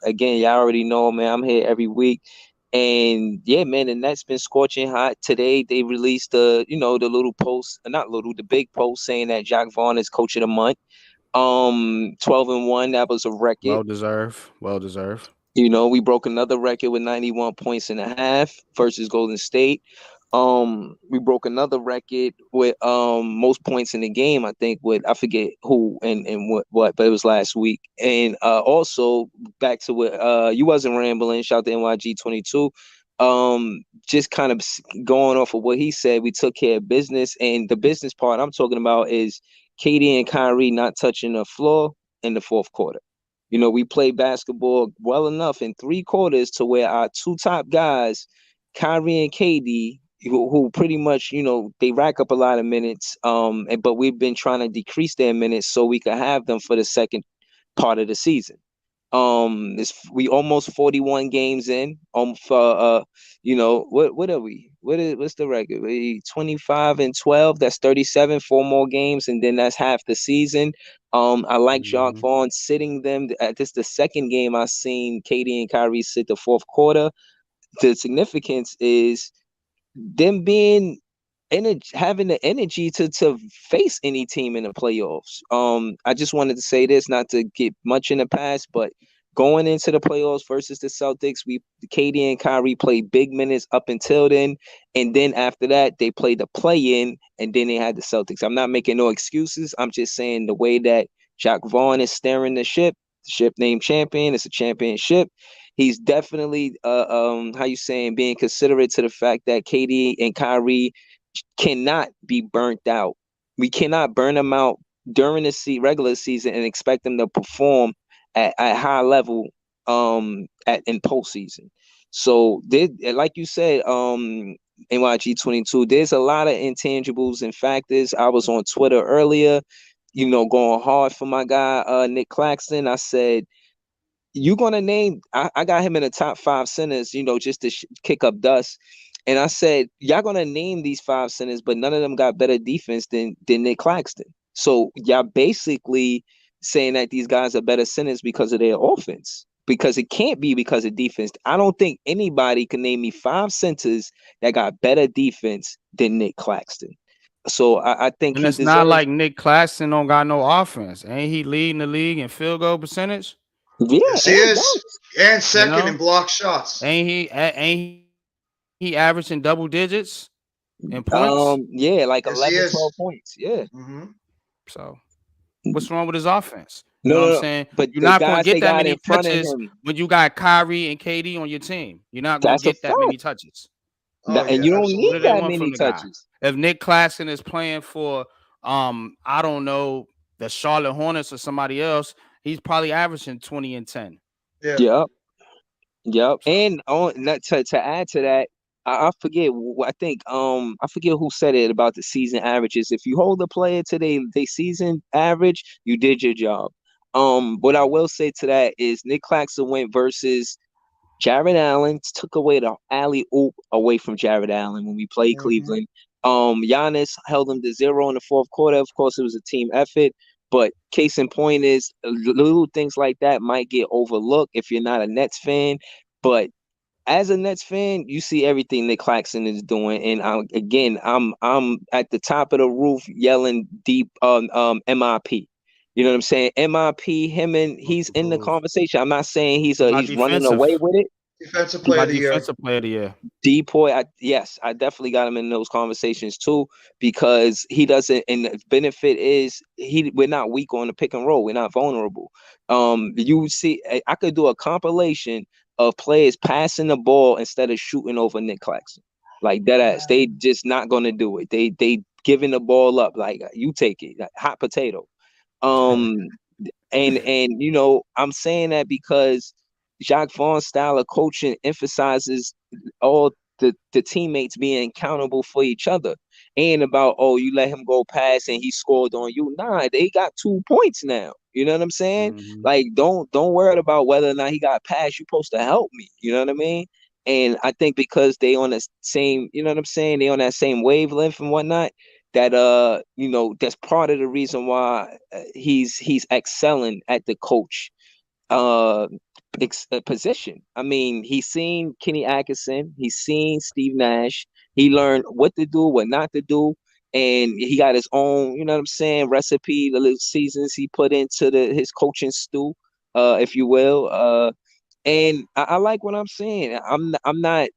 Speaker 6: Again, y'all already know, man. I'm here every week, and yeah, man. The Nets been scorching hot today. They released you know, the little post, not little, the big post saying that Jack Vaughn is coach of the month. 12-1. That was a record.
Speaker 1: Well deserved. Well deserved.
Speaker 6: You know, we broke another record with 91 points and a half versus Golden State. We broke another record with most points in the game, I think, with I forget who and what, but it was last week. And also back to what you wasn't rambling, shout to NYG 22. Just kind of going off of what he said, we took care of business, and the business part I'm talking about is Katie and Kyrie not touching the floor in the fourth quarter. You know, we played basketball well enough in 3 quarters to where our two top guys, Kyrie and KD, who pretty much, you know, they rack up a lot of minutes. But we've been trying to decrease their minutes so we could have them for the second part of the season. We almost 41 games in. For you know, what are we? What's the record? We 25-12. That's 37. 4 more games, and then that's half the season. I like Jacques
Speaker 1: Mhm.
Speaker 6: Vaughn sitting them. This the second game I've seen Katie and Kyrie sit the fourth quarter. The significance is them being having the energy to face any team in the playoffs. I just wanted to say this, not to get much in the past, but going into the playoffs versus the Celtics, Katie and Kyrie played big minutes up until then, and then after that they played the play-in, and then they had the Celtics. I'm not making no excuses. I'm just saying the way that Jacques Vaughn is steering the ship named champion. It's a championship. He's definitely how you saying, being considerate to the fact that Katie and Kyrie cannot be burnt out. We cannot burn them out during the regular season and expect them to perform at high level in postseason. So like you said, NYG 22, there's a lot of intangibles and factors. I was on Twitter earlier, you know, going hard for my guy Nick Claxton. I said, you gonna name, I got him in the top 5 centers, you know, just to kick up dust. And I said, y'all gonna name these 5 centers, but none of them got better defense than Nick Claxton. So y'all basically saying that these guys are better centers because of their offense. Because it can't be because of defense. I don't think anybody can name me 5 centers that got better defense than Nick Claxton. So I think
Speaker 1: And
Speaker 6: he
Speaker 1: it's not
Speaker 6: deserves.
Speaker 1: like Nick Claxton don't got no offense. Ain't he leading the league in field goal percentage?
Speaker 6: Yeah,
Speaker 3: Yes, he
Speaker 6: and
Speaker 3: is.
Speaker 6: dunks.
Speaker 3: And
Speaker 1: You
Speaker 3: second in
Speaker 1: know,
Speaker 3: block shots.
Speaker 1: ain't he averaging double digits in points?
Speaker 6: Yeah, like
Speaker 3: Yes, he
Speaker 6: 11,
Speaker 3: is.
Speaker 6: 12 points. Yeah.
Speaker 3: Hmm.
Speaker 1: So what's wrong with his offense? You
Speaker 6: No,
Speaker 1: know what
Speaker 6: no,
Speaker 1: I'm
Speaker 6: no.
Speaker 1: saying?
Speaker 6: But
Speaker 1: You're
Speaker 6: the
Speaker 1: not going to
Speaker 6: guys
Speaker 1: get
Speaker 6: they
Speaker 1: that
Speaker 6: got in
Speaker 1: many
Speaker 6: front of
Speaker 1: touches
Speaker 6: him,
Speaker 1: when you got Kyrie and KD on your team. You're not going to
Speaker 6: that's a
Speaker 1: get that many
Speaker 6: fact.
Speaker 1: touches.
Speaker 3: Oh
Speaker 6: And
Speaker 3: yeah,
Speaker 6: you don't
Speaker 1: What
Speaker 6: need
Speaker 1: do they
Speaker 3: absolutely.
Speaker 6: that
Speaker 1: want from
Speaker 6: many
Speaker 1: the guy?
Speaker 6: touches.
Speaker 1: If Nick Claxton is playing for I don't know, the Charlotte Hornets or somebody else, he's probably averaging 20 and 10.
Speaker 3: Yeah.
Speaker 6: Yep, yep.
Speaker 1: So
Speaker 6: And on not to add to that, I forget. I think I forget who said it about the season averages. If you hold a player to they season average, you did your job. What I will say to that is Nick Claxton went versus Jared Allen, took away the alley oop away from Jared Allen when we played
Speaker 3: Hmm.
Speaker 6: Cleveland. Giannis held them to 0 in the fourth quarter. Of course, it was a team effort, but case in point is little things like that might get overlooked if you're not a Nets fan. But as a Nets fan, you see everything that Claxton is doing, and again, I'm at the top of the roof yelling deep MIP. You know what I'm saying? MIP, him, and he's in the
Speaker 1: prove.
Speaker 6: conversation. I'm not saying
Speaker 1: What about
Speaker 6: he's running away
Speaker 1: defensive?
Speaker 6: with it.
Speaker 3: Defensive
Speaker 1: What
Speaker 3: player
Speaker 1: about
Speaker 3: of the year.
Speaker 1: defensive player of the year?
Speaker 6: Depoy, yes, I definitely got him in those conversations too, because he doesn't. And the benefit is we're not weak on the pick and roll. We're not vulnerable. You see, I could do a compilation of players passing the ball instead of shooting over Nick Claxton, like that ass. They just not gonna do it. They giving the ball up like you take it, like, hot potato. Um, and you know, I'm saying that because Jacques Vaughn's style of coaching emphasizes all the teammates being accountable for each other. And about, oh, you let him go past and he scored on you. Nah, they got 2 points now. You know what I'm saying?
Speaker 1: Mhm.
Speaker 6: Like, don't worry about whether or not he got passed. You're supposed to help me. You know what I mean? And I think because they on the same, you know what I'm saying, they on that same wavelength and whatnot, that you know, that's part of the reason why he's excelling at the coach uh position. I mean, he's seen Kenny Atkinson, he's seen Steve Nash, he learned what to do, what not to do, and he got his own, you know what I'm saying, recipe, the little seasons he put into his coaching stew, if you will. And I like what I'm saying. I'm not.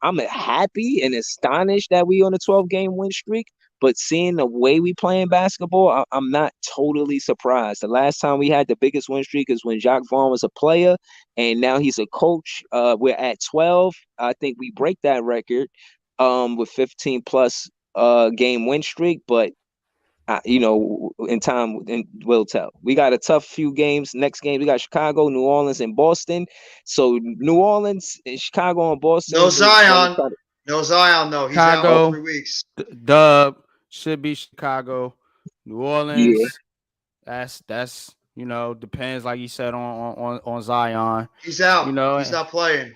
Speaker 6: I'm happy and astonished that we on a 12-game win streak. But seeing the way we playing basketball, I'm not totally surprised. The last time we had the biggest win streak is when Jacques Vaughn was a player, and now he's a coach. We're at 12. I think we break that record with 15 plus game win streak. But in time, we'll tell. We got a tough few games. Next game, we got Chicago, New Orleans, and Boston. So New Orleans, and Chicago, and Boston.
Speaker 3: No Zion. No Zion, though. He's out
Speaker 1: Chicago,
Speaker 3: for 3 weeks.
Speaker 1: Dub should be Chicago. New Orleans.
Speaker 6: Yeah.
Speaker 1: That's depends, like you said, on Zion.
Speaker 3: He's out. He's not playing.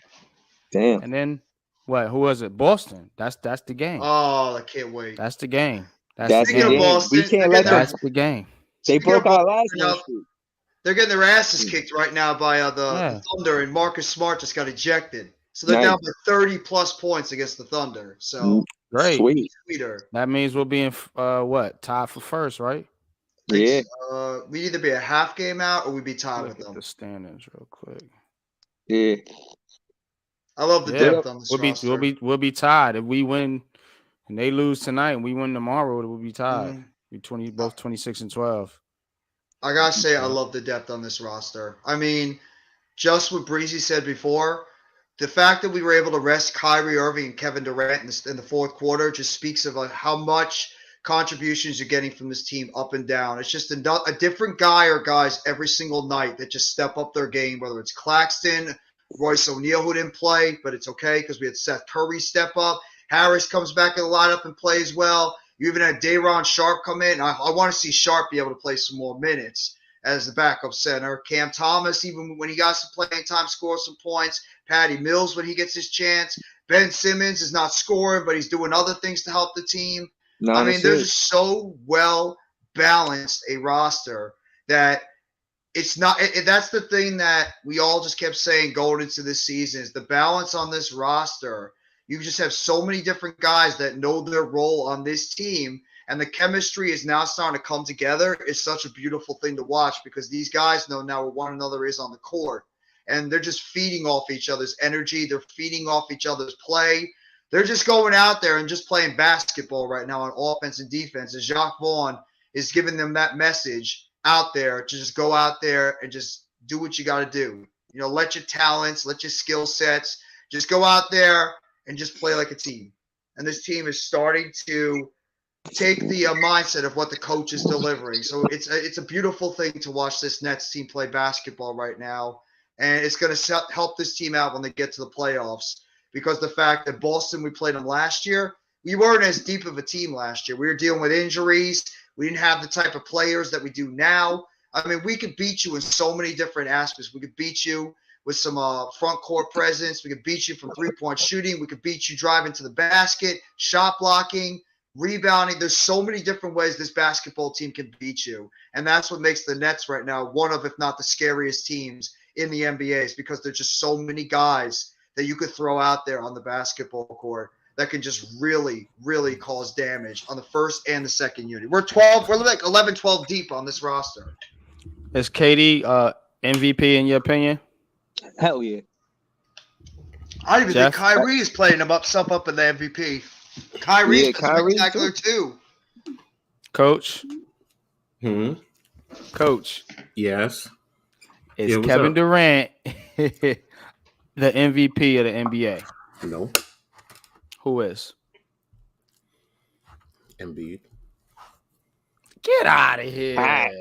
Speaker 6: Damn.
Speaker 1: And then what? Who was it? Boston. That's the game.
Speaker 3: Oh, I can't wait.
Speaker 1: That's the game.
Speaker 6: That's the game.
Speaker 3: Boston,
Speaker 6: We can't let
Speaker 1: that's the game.
Speaker 6: They broke our last one.
Speaker 3: They're getting their asses kicked right now by the Thunder, and Marcus Smart just got ejected. So they're down by 30 plus points against the Thunder. So
Speaker 1: great.
Speaker 3: Sweeter.
Speaker 1: That means we'll be in tied for first, right?
Speaker 6: Yeah.
Speaker 3: We'd either be a half game out or we'd be tied with them.
Speaker 1: The standings real quick.
Speaker 6: Yeah.
Speaker 3: I love the depth on this roster.
Speaker 1: We'll be tied if we win and they lose tonight and we win tomorrow. We'll be tied. We're both 26 and 12.
Speaker 3: I gotta say, I love the depth on this roster. I mean, just what Breezy said before, the fact that we were able to rest Kyrie Irving and Kevin Durant in the fourth quarter just speaks of how much contributions you're getting from this team up and down. It's just a different guy or guys every single night that just step up their game, whether it's Claxton, Royce O'Neal, who didn't play, but it's okay because we had Seth Curry step up. Harris comes back in the lineup and plays well. You even had Day'Ron Sharpe come in. I want to see Sharpe be able to play some more minutes as the backup center. Cam Thomas, even when he got some playing time, score some points. Patty Mills when he gets his chance. Ben Simmons is not scoring, but he's doing other things to help the team. There's just so well balanced a roster that it's not. That's the thing that we all just kept saying going into this season is the balance on this roster. You just have so many different guys that know their role on this team, and the chemistry is now starting to come together. It's such a beautiful thing to watch because these guys know now where one another is on the court, and they're just feeding off each other's energy. They're feeding off each other's play. They're just going out there and just playing basketball right now on offense and defense. And Jacques Vaughn is giving them that message out there to just go out there and just do what you got to do. Let your talents, let your skill sets, just go out there and just play like a team. And this team is starting to take the mindset of what the coach is delivering. So it's a beautiful thing to watch this Nets team play basketball right now. And it's going to help this team out when they get to the playoffs. Because the fact that Boston, we played them last year, we weren't as deep of a team last year. We were dealing with injuries. We didn't have the type of players that we do now. We could beat you in so many different aspects. We could beat you with some front court presence. We could beat you from three-point shooting. We could beat you driving to the basket, shot blocking, rebounding. There's so many different ways this basketball team can beat you. And that's what makes the Nets right now one of, if not the scariest teams in the NBA, is because there's just so many guys that you could throw out there on the basketball court that can just really, really cause damage on the first and the second unit. We're like 11, 12 deep on this roster.
Speaker 1: Is KD MVP in your opinion?
Speaker 6: Hell yeah.
Speaker 3: I don't even think Kyrie is playing himself up in the MVP. Kyrie's spectacular too.
Speaker 1: Coach? Coach?
Speaker 2: Yes.
Speaker 1: Is Kevin Durant the MVP of the NBA?
Speaker 2: No.
Speaker 1: Who is?
Speaker 2: Embiid.
Speaker 1: Get out of here.
Speaker 3: I'm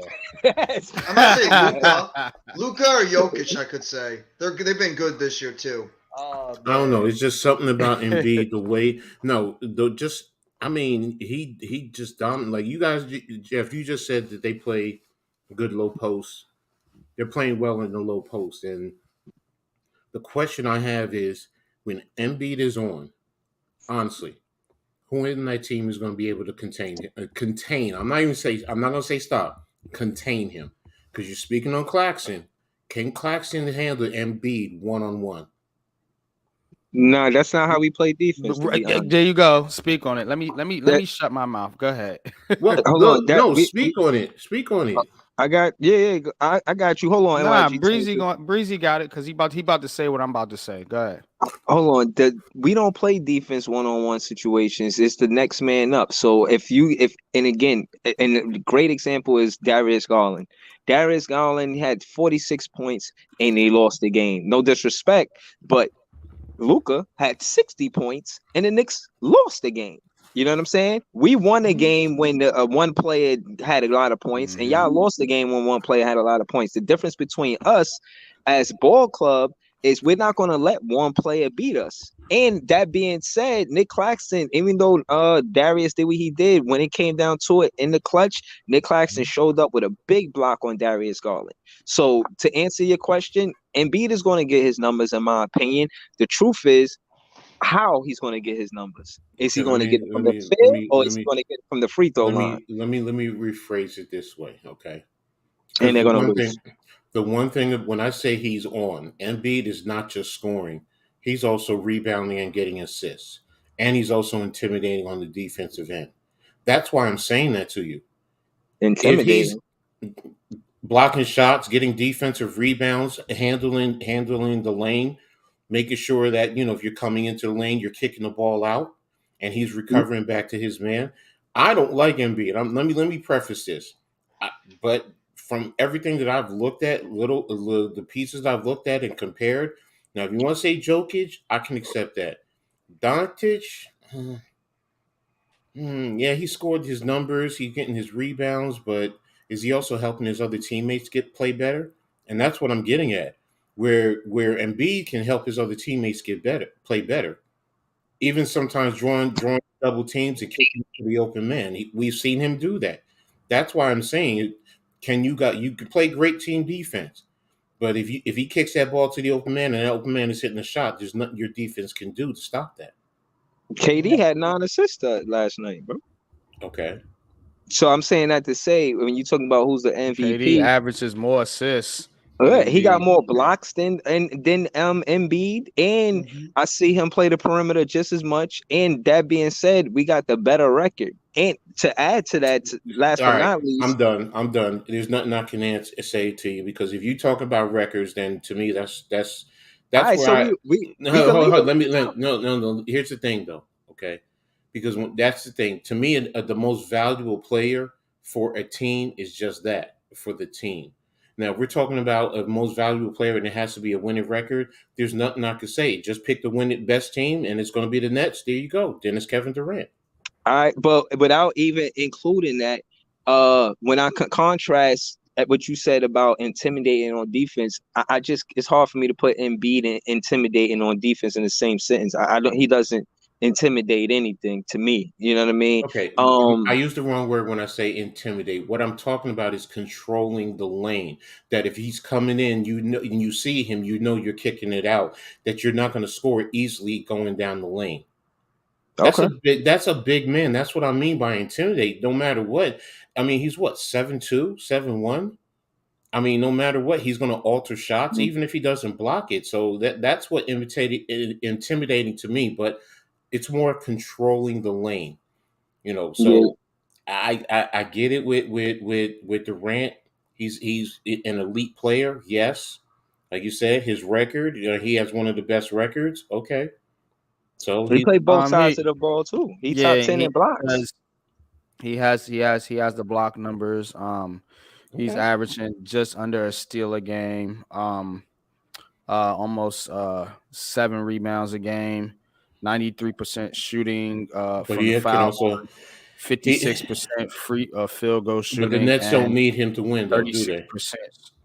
Speaker 3: not saying Luka. Luka or Jokic, I could say. They've been good this year too.
Speaker 2: I don't know. It's just something about Embiid, the way. No, he just dominated. Like you guys, Jeff, you just said that they play good low post. They're playing well in the low post. And the question I have is, when Embiid is on, honestly, who in that team is going to be able to contain? I'm not going to say stop. Contain him, because you're speaking on Claxton. Can Claxton handle Embiid one-on-one?
Speaker 6: No, that's not how we play defense.
Speaker 1: There you go. Speak on it. Let me shut my mouth. Go ahead.
Speaker 2: Speak on it. Speak on it.
Speaker 6: I got I got you. Hold on,
Speaker 1: Nah,
Speaker 6: NYG.
Speaker 1: Breezy got it because he about to say what I'm about to say. Go ahead.
Speaker 6: Hold on. We don't play defense one-on-one situations. It's the next man up. So and again, and a great example is Darius Garland. Darius Garland had 46 points and they lost the game. No disrespect, but Luka had 60 points and the Knicks lost the game. You know what I'm saying? We won a game when one player had a lot of points, and y'all lost the game when one player had a lot of points. The difference between us as ball club is we're not going to let one player beat us. And that being said, Nick Claxton, even though Darius did what he did, when it came down to it in the clutch, Nick Claxton showed up with a big block on Darius Garland. So to answer your question, Embiid is going to get his numbers, in my opinion. The truth is, how he's going to get his numbers. Is he
Speaker 2: Okay,
Speaker 6: going to get it from the field, or is he going to get it from the free throw line?
Speaker 2: let me rephrase it this way, okay?
Speaker 6: And
Speaker 2: Because
Speaker 6: they're going to lose.
Speaker 2: the one thing when I say he's on, Embiid is not just scoring; he's also rebounding and getting assists, and he's also intimidating on the defensive end. That's why I'm saying that to you. If he's
Speaker 6: Intimidating.
Speaker 2: blocking shots, getting defensive rebounds, handling the lane, making sure that if you're coming into the lane, you're kicking the ball out, and he's recovering back to his man. I don't like Embiid. Let me preface this, but from everything that I've looked at, the pieces I've looked at and compared. Now, if you want to say Jokic, I can accept that. Doncic, yeah, he scored his numbers. He's getting his rebounds, but is he also helping his other teammates play better? And that's what I'm getting at. Where Embiid can help his other teammates play better. Even sometimes drawing double teams and kicking to the open man. We've seen him do that. That's why I'm saying, you can play great team defense, but if he kicks that ball to the open man and that open man is hitting a shot, there's nothing your defense can do to stop that.
Speaker 6: KD had 9 assists last night, bro.
Speaker 2: Okay.
Speaker 6: So I'm saying that to say, when you're talking about who's the MVP,
Speaker 1: KD averages more assists.
Speaker 6: he got more blocks than Embiid, and I see him play the perimeter just as much. And that being said, we got the better record. And to add to that, last but not least,
Speaker 2: I'm done. There's nothing I can say to you, because if you talk about records, then to me that's
Speaker 6: all right,
Speaker 2: where
Speaker 6: so
Speaker 2: hold, no. Here's the thing, though, okay? Because that's the thing. To me, the most valuable player for a team is just that, for the team. Now, if we're talking about a most valuable player and it has to be a winning record, there's nothing I could say. Just pick the best team, and it's going to be the Nets. There you go. Then it's Kevin Durant.
Speaker 6: all right, but without even including that, when I contrast at what you said about intimidating on defense, I just, it's hard for me to put Embiid and intimidating on defense in the same sentence. I don't. He doesn't intimidate anything to me. You know what I mean?
Speaker 2: Okay, I use the wrong word when I say intimidate. What I'm talking about is controlling the lane. That if he's coming in, and you see him, you're kicking it out. That you're not going to score easily going down the lane. That's a big man. That's what I mean by intimidate. No matter what. I mean, he's what, 7'2", 7'1"? I mean, no matter what, he's going to alter shots, even if he doesn't block it. So that's what intimidating to me. But it's more controlling the lane. So I get it with Durant. He's an elite player. Yes, like you said, his record. He has one of the best records. Okay, so
Speaker 6: he played both sides of the ball too. He top 10 in blocks.
Speaker 1: He has the block numbers. He's averaging just under a steal a game. Almost 7 rebounds a game. 93% shooting from the foul. 56% free field goal shooting.
Speaker 2: But the Nets don't need him to win, though, do they?
Speaker 1: 36%.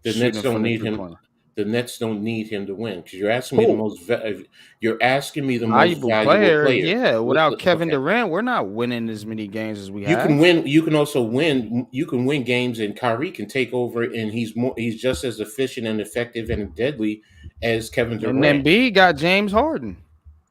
Speaker 2: The Nets don't need him. The Nets don't need him to win, because you're asking me the most valuable player.
Speaker 1: Yeah, without Kevin Durant, we're not winning as many games as we have.
Speaker 2: You can win. You can also win. You can win games, and Kyrie can take over, and he's just as efficient and effective and deadly as Kevin Durant.
Speaker 1: And Embiid got James Harden.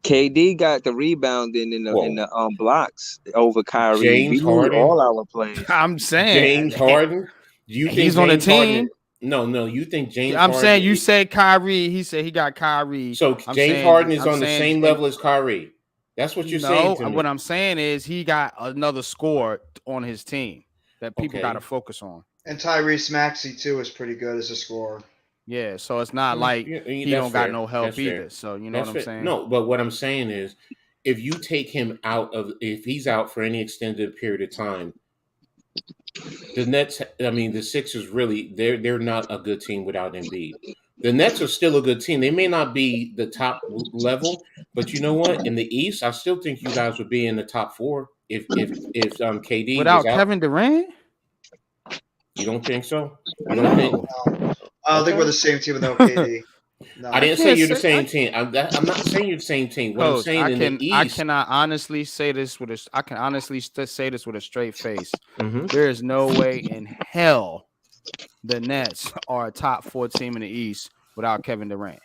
Speaker 6: KD got the rebounding in the blocks over Kyrie.
Speaker 2: James Harden,
Speaker 6: all our players.
Speaker 1: I'm saying
Speaker 2: James Harden. Do you think
Speaker 1: he's on the team?
Speaker 2: No. You think James?
Speaker 1: I'm saying you said Kyrie. He said he got Kyrie.
Speaker 2: So James Harden is on the same level as Kyrie. That's what you're saying to me.
Speaker 1: What I'm saying is he got another score on his team that people got to focus on.
Speaker 3: And Tyrese Maxey too is pretty good as a scorer.
Speaker 1: Yeah, so it's not like he
Speaker 2: That's
Speaker 1: don't got
Speaker 2: fair.
Speaker 1: no help
Speaker 2: That's
Speaker 1: either.
Speaker 2: fair.
Speaker 1: So you know what
Speaker 2: That's
Speaker 1: I'm
Speaker 2: fair.
Speaker 1: saying?
Speaker 2: No, but what I'm saying is, if you take him out of, if he's out for any extended period of time, the Nets. I mean, the Sixers really, they're not a good team without Embiid. The Nets are still a good team. They may not be the top level, but you know what? In the East, I still think you guys would be in the top four if KD was
Speaker 1: Without
Speaker 2: out.
Speaker 1: Kevin Durant?
Speaker 2: You don't think so? You don't think?
Speaker 1: No.
Speaker 3: I don't think we're
Speaker 2: Okay.
Speaker 3: the same team without KD. No.
Speaker 2: I
Speaker 1: I
Speaker 2: didn't say
Speaker 1: can't
Speaker 2: you're the
Speaker 1: say
Speaker 2: same team. I'm not saying you're the same team. What I'm
Speaker 1: Coach,
Speaker 2: saying in the
Speaker 1: I
Speaker 2: East,
Speaker 1: cannot honestly say this with a I can honestly say this with a straight face.
Speaker 2: mm-hmm.
Speaker 1: There is no way in hell the Nets are a top 4 team in the East without Kevin Durant.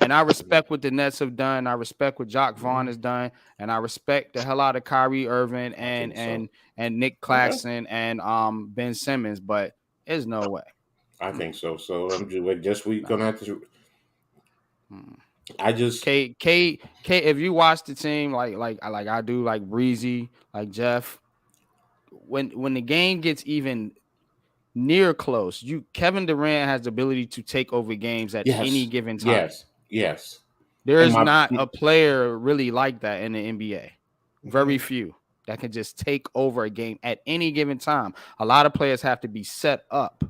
Speaker 1: And I respect what the Nets have done. I respect what Jock Vaughn has done, and I respect the hell out of Kyrie Irving
Speaker 2: I think so.
Speaker 1: and Nick
Speaker 2: Okay.
Speaker 1: Claxton and Ben Simmons, but there's no way.
Speaker 2: I think so. So I'm just we're
Speaker 1: No.
Speaker 2: gonna have to.
Speaker 1: Mm.
Speaker 2: I just
Speaker 1: K, if you watch the team like I do, like Breezy, like Jeff, when the game gets even near close, Kevin Durant has the ability to take over games at any
Speaker 2: yes,
Speaker 1: given time.
Speaker 2: yes.
Speaker 1: There
Speaker 2: And
Speaker 1: is
Speaker 2: my
Speaker 1: not a player really like that in the NBA. Very
Speaker 3: Mhm.
Speaker 1: few that can just take over a game at any given time. A lot of players have to be set up,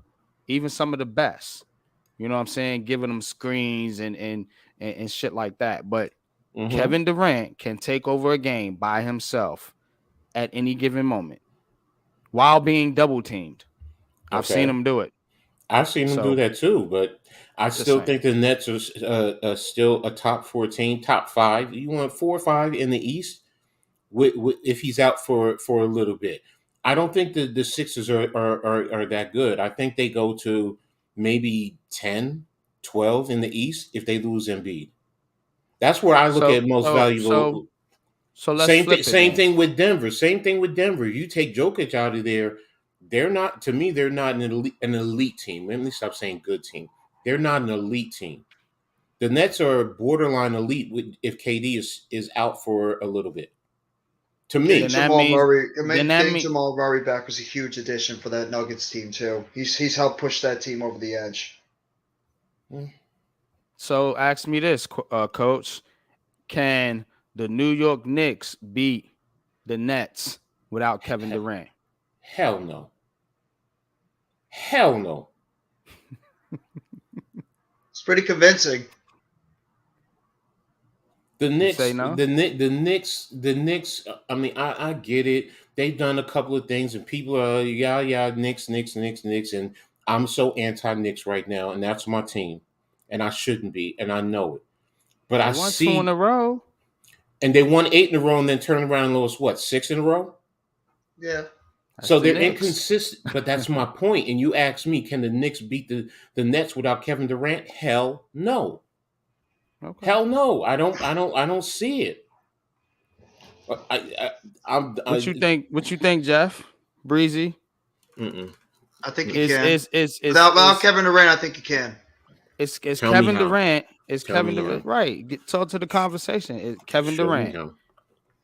Speaker 1: even some of the best. You know what I'm saying? Giving them screens and shit like that. But
Speaker 2: mm-hmm.
Speaker 1: Kevin Durant can take over a game by himself at any given moment while being double teamed. I've seen
Speaker 2: Okay.
Speaker 1: him do it.
Speaker 2: I've seen them do
Speaker 1: So
Speaker 2: that too, but I
Speaker 1: just
Speaker 2: still
Speaker 1: saying.
Speaker 2: think the Nets are still a top 14, top 5. You want 4 or 5 in the East if he's out for a little bit. I don't think the Sixers are that good. I think they go to maybe 10, 12 in the East if they lose Embiid. That's where I look
Speaker 1: So
Speaker 2: at most
Speaker 1: so so
Speaker 2: valuable.
Speaker 1: so let's
Speaker 2: Same thing.
Speaker 1: flip it
Speaker 2: Same
Speaker 1: then.
Speaker 2: thing with Denver. Same thing with Denver. You take Jokic out of there, they're not. To me, they're not an elite team. Let me stop saying good team. They're not an elite team. The Nets are borderline elite if KD is out for a little bit. To
Speaker 3: Getting
Speaker 1: Then
Speaker 2: me,
Speaker 1: that
Speaker 3: Jamal
Speaker 1: means
Speaker 3: Murray,
Speaker 1: then that
Speaker 3: getting
Speaker 1: mean
Speaker 3: Jamal Murray back was a huge addition for that Nuggets team too. He's helped push that team over the edge.
Speaker 1: so ask me this, coach. Can the New York Knicks beat the Nets without Kevin
Speaker 2: he-
Speaker 1: Durant?
Speaker 2: hell no, hell no.
Speaker 3: It's pretty convincing.
Speaker 2: The
Speaker 1: You say
Speaker 2: Knicks,
Speaker 1: no?
Speaker 2: the Knicks. I mean, I get it. They've done a couple of things, and people are Knicks, and I'm so anti Knicks right now, and that's my team, and I shouldn't be, and I know it. But
Speaker 1: They
Speaker 2: I
Speaker 1: won 2 in a
Speaker 2: see,
Speaker 1: row.
Speaker 2: and they won 8 in a row, and then turned around and lost what 6 in a row.
Speaker 3: Yeah.
Speaker 1: That's
Speaker 2: So
Speaker 1: the
Speaker 2: they're
Speaker 1: Knicks.
Speaker 2: inconsistent. But that's my point. And you ask me, can the Knicks beat the Nets without Kevin Durant? Hell no.
Speaker 1: Okay.
Speaker 2: Hell no. I don't see it. I,
Speaker 1: What you
Speaker 2: I
Speaker 1: think? What you think, Jeff? Breezy
Speaker 2: mm-mm.
Speaker 3: I think you
Speaker 1: is
Speaker 3: can.
Speaker 1: is is is
Speaker 3: Without
Speaker 1: is
Speaker 3: Kevin Durant, I think you can.
Speaker 1: is
Speaker 2: Tell me
Speaker 1: Kevin
Speaker 2: how.
Speaker 1: Durant? Is
Speaker 2: Tell
Speaker 1: Kevin
Speaker 2: me
Speaker 1: Durant
Speaker 2: how.
Speaker 1: right? Talk to the conversation. Is Kevin
Speaker 2: Show me
Speaker 1: Durant?
Speaker 2: how.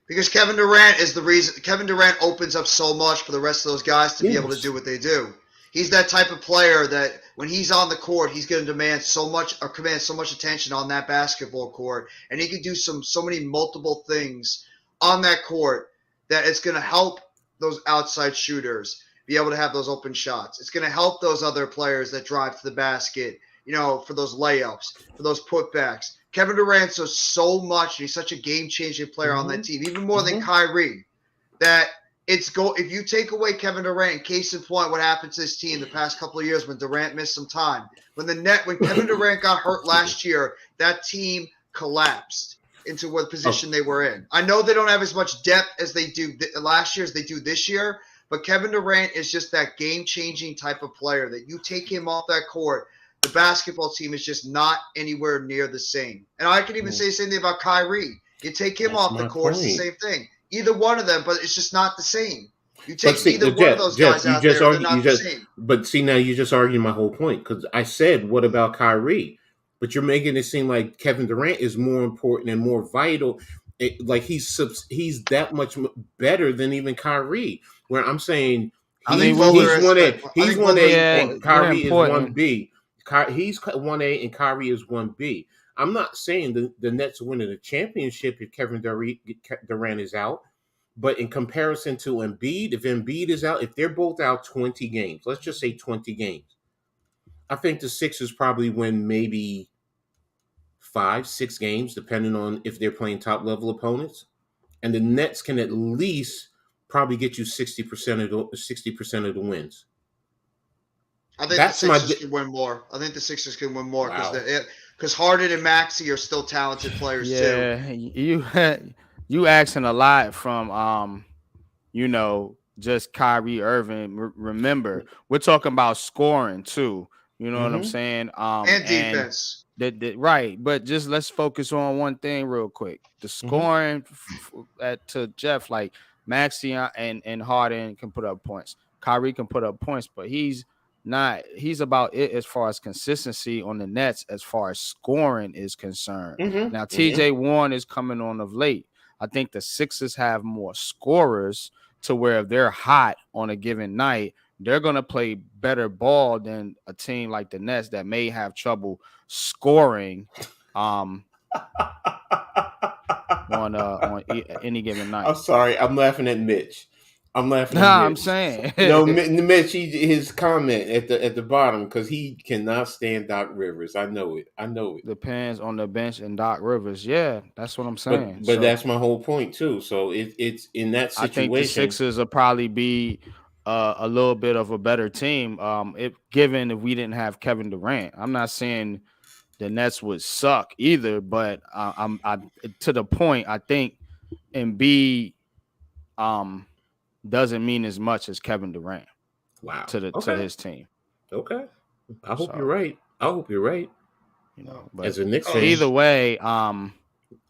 Speaker 3: Because Kevin Durant is the reason. Kevin Durant opens up so much for the rest of those guys to be able to
Speaker 2: Yes.
Speaker 3: do what they do. He's that type of player that when he's on the court, he's going to demand so much or command so much attention on that basketball court, and he can do so many multiple things on that court that it's going to help those outside shooters be able to have those open shots. It's going to help those other players that drive to the basket, for those layups, for those putbacks. Kevin Durant does so much. He's such a game-changing player on that team, even more than Kyrie, that if you take away Kevin Durant, case in point, what happened to this team the past couple of years when Durant missed some time. When Kevin Durant got hurt last year, that team collapsed into what position they were in. I know they don't have as much depth as they do last year as they do this year, but Kevin Durant is just that game-changing type of player that you take him off that court, the basketball team is just not anywhere near the same. And I could even say the same thing about Kyrie. You take him
Speaker 2: That's
Speaker 3: off the
Speaker 2: my
Speaker 3: court, it's the
Speaker 2: point.
Speaker 3: same thing. Either one of them, but it's just not the same. You
Speaker 2: But
Speaker 3: take
Speaker 2: see,
Speaker 3: either one of those
Speaker 2: Jeff,
Speaker 3: guys
Speaker 2: you
Speaker 3: out
Speaker 2: just
Speaker 3: there, they're
Speaker 2: argue.
Speaker 3: not the same.
Speaker 2: But see, now you just argued my whole point because I said, what about Kyrie? But you're making it seem like Kevin Durant is more important and more vital. Like he's that much better than even Kyrie. Where I'm saying
Speaker 3: I think
Speaker 1: we
Speaker 3: Butler
Speaker 2: He's
Speaker 3: is.
Speaker 2: one A.
Speaker 3: I
Speaker 2: He's
Speaker 3: think
Speaker 2: one
Speaker 3: Butler's
Speaker 2: A,
Speaker 1: yeah,
Speaker 2: and
Speaker 3: important.
Speaker 1: we're
Speaker 2: Kyrie is one
Speaker 1: important.
Speaker 2: B. He's one A, and Kyrie is one B. I'm not saying the Nets are winning the championship if Kevin Durant is out, but in comparison to Embiid, if Embiid is out, if they're both out 20 games, let's just say 20 games, I think the Sixers probably win maybe 5, 6 games, depending on if they're playing top level opponents. And the Nets can at least probably get you 60% of the wins.
Speaker 3: I think the
Speaker 2: That's my
Speaker 3: Sixers can win more. I think the Sixers can win more
Speaker 2: wow.
Speaker 3: because Harden and Maxey are still talented players too.
Speaker 1: Yeah, you asking a lot from just Kyrie Irving. Remember, we're talking about scoring too. You know what I'm
Speaker 2: Mm-hmm.
Speaker 1: saying?
Speaker 3: And
Speaker 1: And
Speaker 3: defense.
Speaker 1: right, but just let's focus on one thing real quick. The
Speaker 2: Mm-hmm.
Speaker 1: scoring to Jeff, like Maxi and Harden can put up points. Kyrie can put up points, but he's not. He's about it as far as consistency on the Nets, as far as scoring is concerned.
Speaker 2: Mm-hmm.
Speaker 1: Now,
Speaker 2: Mm-hmm.
Speaker 1: TJ Warren is coming on of late. I think the Sixers have more scorers to where if they're hot on a given night, they're going to play better ball than a team like the Nets that may have trouble scoring on any given night.
Speaker 2: I'm sorry. I'm laughing at Mitch. I'm laughing at
Speaker 1: Nah, I'm
Speaker 2: Mitch.
Speaker 1: saying
Speaker 2: No, Mitch. His comment at the bottom because he cannot stand Doc Rivers. I know it.
Speaker 1: depends on the bench and Doc Rivers. Yeah, that's what I'm saying.
Speaker 2: But
Speaker 1: So
Speaker 2: that's my whole point too. So it's in that
Speaker 1: I think the
Speaker 2: situation.
Speaker 1: Sixers will probably be a little bit of a better team. Given if we didn't have Kevin Durant, I'm not saying the Nets would suck either, but I'm to the point. I think Embiid doesn't mean as much as Kevin Durant
Speaker 2: Wow.
Speaker 1: to his team.
Speaker 2: Okay. I hope you're
Speaker 1: So,
Speaker 2: right.
Speaker 1: but
Speaker 2: As a Knicks fan,
Speaker 1: either way,
Speaker 2: no,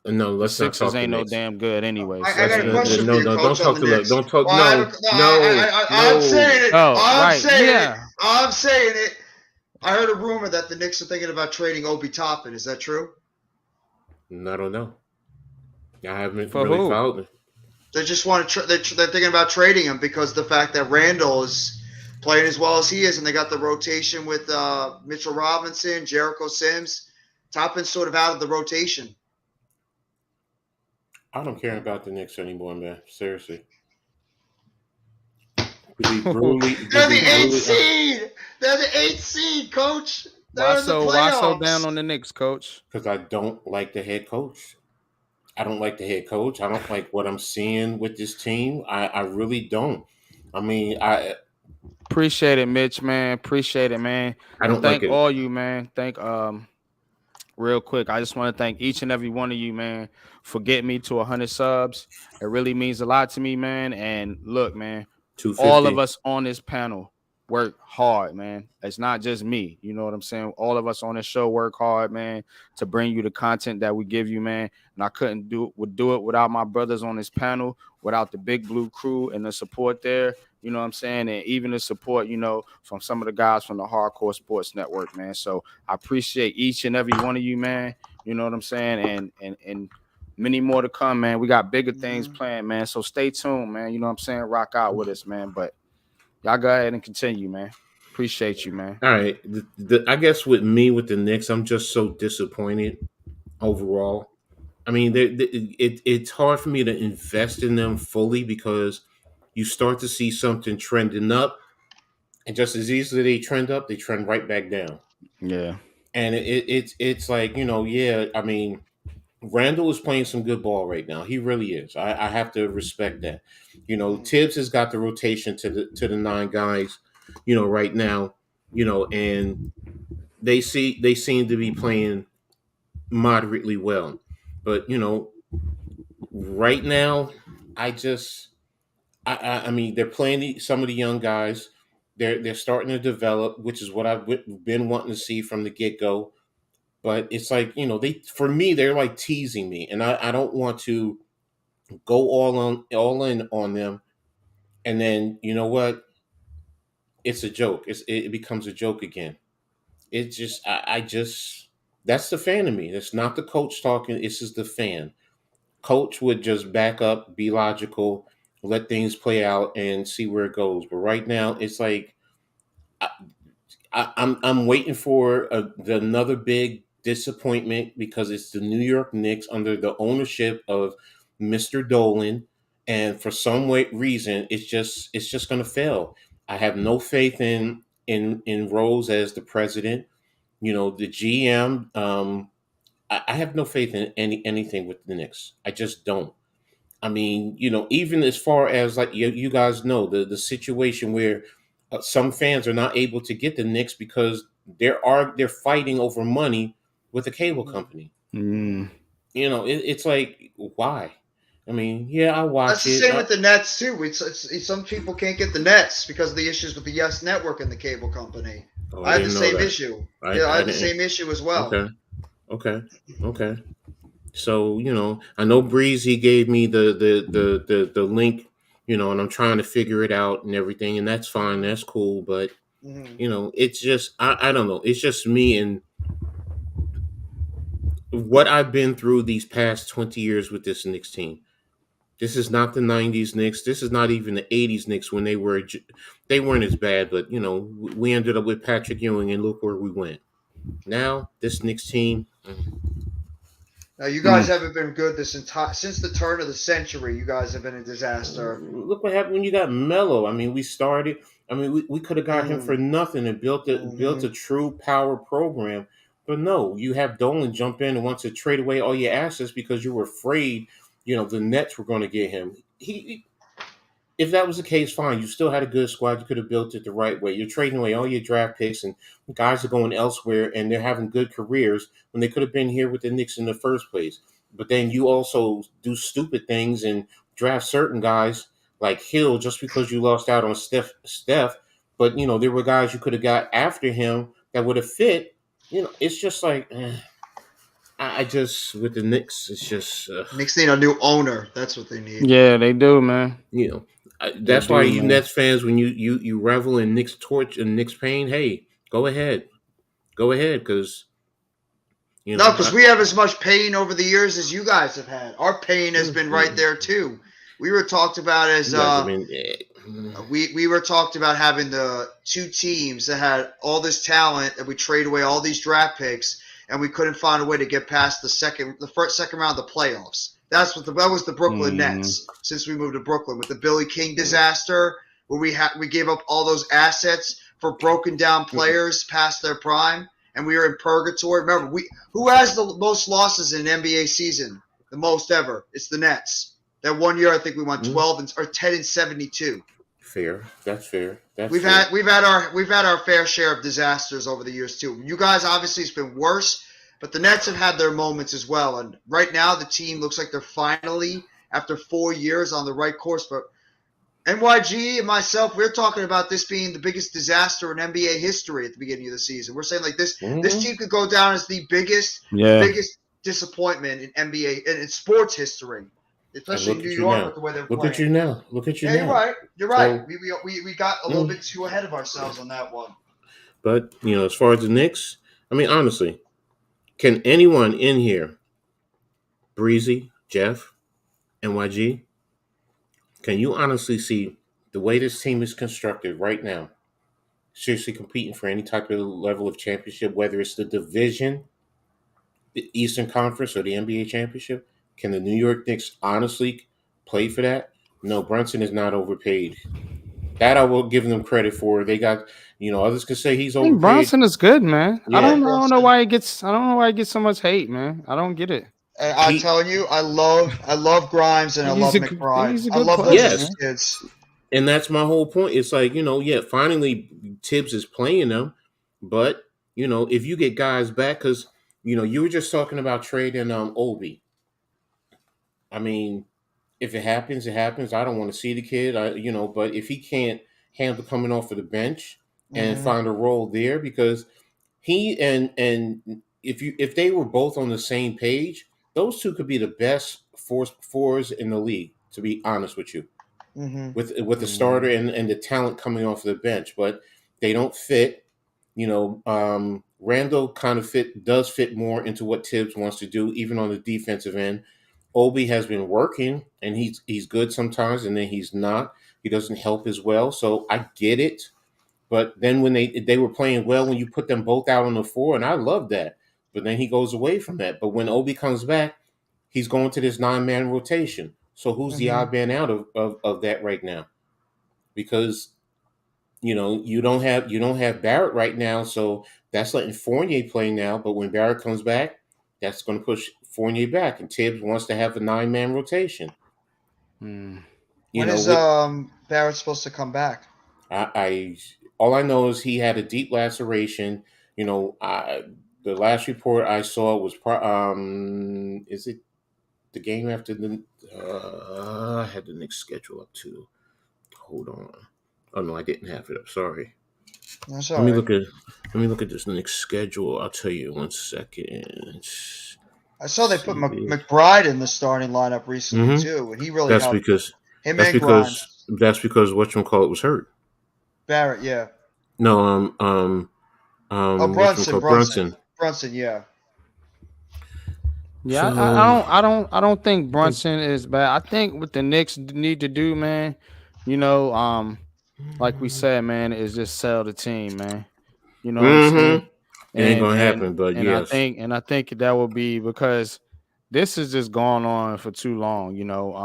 Speaker 1: the
Speaker 2: let's not
Speaker 1: Sixers
Speaker 2: talk the
Speaker 1: ain't no
Speaker 2: Knicks.
Speaker 1: damn good anyway.
Speaker 3: I
Speaker 1: So
Speaker 3: got a question for
Speaker 2: No,
Speaker 3: you,
Speaker 2: no, don't
Speaker 3: Coach, on
Speaker 2: talk
Speaker 3: the
Speaker 2: to the,
Speaker 3: Knicks.
Speaker 2: don't talk.
Speaker 3: Well,
Speaker 2: No, no,
Speaker 3: I'm saying it.
Speaker 2: no.
Speaker 3: I'm
Speaker 1: right,
Speaker 3: saying
Speaker 1: yeah.
Speaker 3: it. I'm saying it. I heard a rumor that the Knicks are thinking about trading Obi Toppin. Is that true?
Speaker 2: I don't know. I haven't
Speaker 1: For
Speaker 2: really
Speaker 1: who?
Speaker 2: followed it.
Speaker 3: They just want to. They're thinking about trading him because the fact that Randall is playing as well as he is, and they got the rotation with Mitchell Robinson, Jericho Sims. Toppin's sort of out of the rotation.
Speaker 2: I don't care about the Knicks anymore, man. Seriously. To be brutally,
Speaker 3: They're the eighth seed. They're the eighth seed, Coach. They're in the playoffs.
Speaker 1: Why so down on the Knicks, Coach?
Speaker 2: Because I don't like the head coach. I don't like the head coach. I don't like what I'm seeing with this team. I really don't. I mean, I
Speaker 1: Appreciate it, Mitch, man. Appreciate it, man.
Speaker 2: don't
Speaker 1: And
Speaker 2: like
Speaker 1: thank
Speaker 2: it.
Speaker 1: all you, man. Thank real quick. I just want to thank each and every one of you, man, for getting me to 100 subs. It really means a lot to me, man. And look, man, all of
Speaker 2: 250.
Speaker 1: us on this panel work hard, man. It's not just me. You know what I'm saying? All of us on this show work hard, man, to bring you the content that we give you, man. And I couldn't do it without my brothers on this panel, without the Big Blue crew and the support there. You know what I'm saying? And even the support, from some of the guys from the Hardcore Sports Network, man. So I appreciate each and every one of you, man. You know what I'm saying? And many more to come, man. We got bigger things planned, man. So stay tuned, man. You know what I'm saying? Rock out with us, man. But y'all go ahead and continue, man. Appreciate you, man.
Speaker 2: All right. I guess with the Knicks, I'm just so disappointed overall. I mean, it's hard for me to invest in them fully because you start to see something trending up, and just as easily they trend up, they trend right back down.
Speaker 1: Yeah.
Speaker 2: And it's like, yeah, I mean, Randall is playing some good ball right now. He really is. I have to respect that. Tibbs has got the rotation to the 9 guys, right now, and they seem to be playing moderately well. But, right now, I mean, they're playing some of the young guys. They're starting to develop, which is what I've been wanting to see from the get go. But it's like, they're like teasing me, and I don't want to go all in on them. And then you know what? It's a joke. It becomes a joke again. It's just I just that's the fan of me. That's not the coach talking. This is the fan. Coach would just back up, be logical, let things play out and see where it goes. But right now, it's like I'm waiting for another big disappointment because it's the New York Knicks under the ownership of Mr. Dolan, and for some reason, it's just going to fail. I have no faith in Rose as the president. The GM. I have no faith in anything with the Knicks. I just don't. I mean, even as far as like you guys know the situation where some fans are not able to get the Knicks because they're fighting over money with the cable company.
Speaker 1: Mm.
Speaker 2: It's like why? I mean, yeah, I
Speaker 3: That's
Speaker 2: watch
Speaker 3: the
Speaker 2: it.
Speaker 3: same with the Nets too. Some people can't get the Nets because of the issues with the Yes Network and the cable company.
Speaker 2: Oh, I
Speaker 3: I have the
Speaker 2: didn't know
Speaker 3: same
Speaker 2: that.
Speaker 3: issue. Yeah, I
Speaker 2: I
Speaker 3: have the
Speaker 2: didn't.
Speaker 3: same issue as well.
Speaker 2: Okay, okay. So I know Breezy gave me the link, and I'm trying to figure it out and everything, and that's fine, that's cool. But
Speaker 3: Mm-hmm.
Speaker 2: it's just I don't know. It's just me and what I've been through these past 20 years with this Knicks team. This is not the '90s Knicks. This is not even the '80s Knicks when they weren't as bad. But we ended up with Patrick Ewing, and look where we went. Now this Knicks team.
Speaker 3: Now you guys
Speaker 1: Mm.
Speaker 3: haven't been good since the turn of the century. You guys have been a disaster.
Speaker 2: Look what happened when you got Melo. I mean, we started. I mean, we could have got him for nothing and built a true power program. But no, you have Dolan jump in and want to trade away all your assets because you were afraid, the Nets were going to get him. If that was the case, fine. You still had a good squad. You could have built it the right way. You're trading away all your draft picks, and guys are going elsewhere, and they're having good careers when they could have been here with the Knicks in the first place. But then you also do stupid things and draft certain guys like Hill just because you lost out on Steph. But there were guys you could have got after him that would have fit. It's just like I just with the Knicks, it's just
Speaker 3: Knicks need a new owner. That's what they need.
Speaker 1: Yeah, they do, man. They
Speaker 2: That's why
Speaker 1: do,
Speaker 2: you
Speaker 1: man.
Speaker 2: Nets fans, when you revel in Nick's torch and Nick's pain, hey, go ahead, because
Speaker 3: No, because
Speaker 2: I,
Speaker 3: we have as much pain over the years as you guys have had. Our pain has been right
Speaker 2: mm,
Speaker 3: there too. We were talked about as
Speaker 2: you guys have been.
Speaker 3: we were talked about having the two teams that had all this talent and we trade away all these draft picks and we couldn't find a way to get past the second round of the playoffs. That was the Brooklyn
Speaker 1: Mm.
Speaker 3: Nets since we moved to Brooklyn with the Billy King disaster where we gave up all those assets for broken down players past their prime and we were in purgatory. Remember, who has the most losses in an NBA season? The most ever. It's the Nets. That one year I think we won 12 or 10-72.
Speaker 2: Fair. That's fair.
Speaker 3: We've had our fair share of disasters over the years too. You guys obviously it's been worse, but the Nets have had their moments as well. And right now the team looks like they're finally, after 4 years, on the right course. But NYG and myself, we're talking about this being the biggest disaster in NBA history at the beginning of the season. We're saying like this team could go down as the biggest disappointment in NBA and in sports history. Especially in New York with the way they're playing.
Speaker 2: Look at you now. Look at you now.
Speaker 3: You're right. You're right.
Speaker 2: So,
Speaker 3: we got a little bit too ahead of ourselves on that one.
Speaker 2: But as far as the Knicks, I mean, honestly, can anyone in here, Breezy, Jeff, NYG, can you honestly see the way this team is constructed right now? Seriously competing for any type of level of championship, whether it's the division, the Eastern Conference, or the NBA championship? Can the New York Knicks honestly play for that? No, Brunson is not overpaid. That I will give them credit for. They got, others could say he's
Speaker 1: I think
Speaker 2: overpaid.
Speaker 1: Bronson is good, man.
Speaker 2: Yeah.
Speaker 1: I don't know why he gets so much hate, man. I don't get it.
Speaker 3: I'm telling you, I love Grimes and I love McBride.
Speaker 1: He's a
Speaker 3: I
Speaker 1: good
Speaker 3: love
Speaker 1: player,
Speaker 3: those
Speaker 1: man.
Speaker 3: kids.
Speaker 2: And that's my whole point. It's like, finally Tibbs is playing them. But, if you get guys back, because, you were just talking about trading Obi. I mean, if it happens, it happens. I don't want to see the kid, but if he can't handle coming off of the bench and find a role there, because he and if they were both on the same page, those two could be the best fours in the league, to be honest with you. With the starter and the talent coming off the bench, but they don't fit. Randall kind of does fit more into what Tibbs wants to do, even on the defensive end. Obi has been working, and he's good sometimes, and then he's not. He doesn't help as well, so I get it. But then when they were playing well, when you put them both out on the floor, and I love that. But then he goes away from that. But when Obi comes back, he's going to this 9-man rotation. So who's the
Speaker 3: Mm-hmm.
Speaker 2: odd man out of that right now? Because you don't have Barrett right now, so that's letting Fournier play now. But when Barrett comes back, that's going to push Fournier back, and Tibbs wants to have a 9-man rotation.
Speaker 1: Mm.
Speaker 2: You
Speaker 3: When
Speaker 2: know,
Speaker 3: is
Speaker 2: with
Speaker 3: Barrett supposed to come back?
Speaker 2: I all I know is he had a deep laceration. The last report I saw was is it the game after the I had the Knicks schedule up too. Hold on. Oh no, I didn't have it up. Sorry.
Speaker 3: That's
Speaker 2: Let
Speaker 3: all
Speaker 2: me
Speaker 3: right.
Speaker 2: look at let me look at this Knicks schedule. I'll tell you 1 second.
Speaker 3: I saw they put
Speaker 2: See.
Speaker 3: McBride in the starting lineup recently
Speaker 2: Mm-hmm.
Speaker 3: too, and he really
Speaker 2: That's
Speaker 3: helped
Speaker 2: because
Speaker 3: him
Speaker 2: that's
Speaker 3: and
Speaker 2: because
Speaker 3: Grimes.
Speaker 2: that's because whatchamacallit was hurt.
Speaker 3: Barrett, yeah.
Speaker 2: No,
Speaker 3: Oh,
Speaker 2: whatchamacallit Brunson.
Speaker 3: Brunson, yeah.
Speaker 1: Yeah,
Speaker 2: So
Speaker 1: I don't think
Speaker 2: I think.
Speaker 1: Brunson is bad. I think what the Knicks need to do, man, you know, like we said, man, is just sell the team, man. You know what I'm saying?
Speaker 2: Mm-hmm. It ain't gonna happen, but
Speaker 1: And I
Speaker 2: yes.
Speaker 1: think that will be because this has just gone on for too long, you know.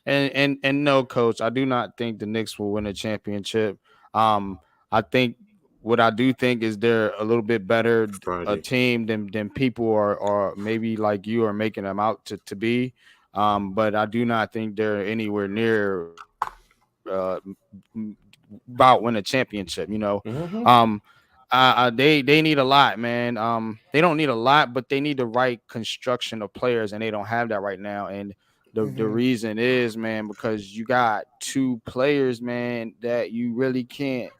Speaker 1: And no, coach, I do not think the Knicks will win a championship. Um, I think what I do think is they're a little bit better
Speaker 2: It's
Speaker 1: a
Speaker 2: Friday.
Speaker 1: team than people are maybe like you are making them out to be. But I do not think they're anywhere near about win a championship.
Speaker 2: Mm-hmm.
Speaker 1: They need a lot, man. They don't need a lot, but they need the right construction of players, and they don't have that right now. And the
Speaker 3: Mm-hmm.
Speaker 1: reason is, man, because you got two players, man, that you really can't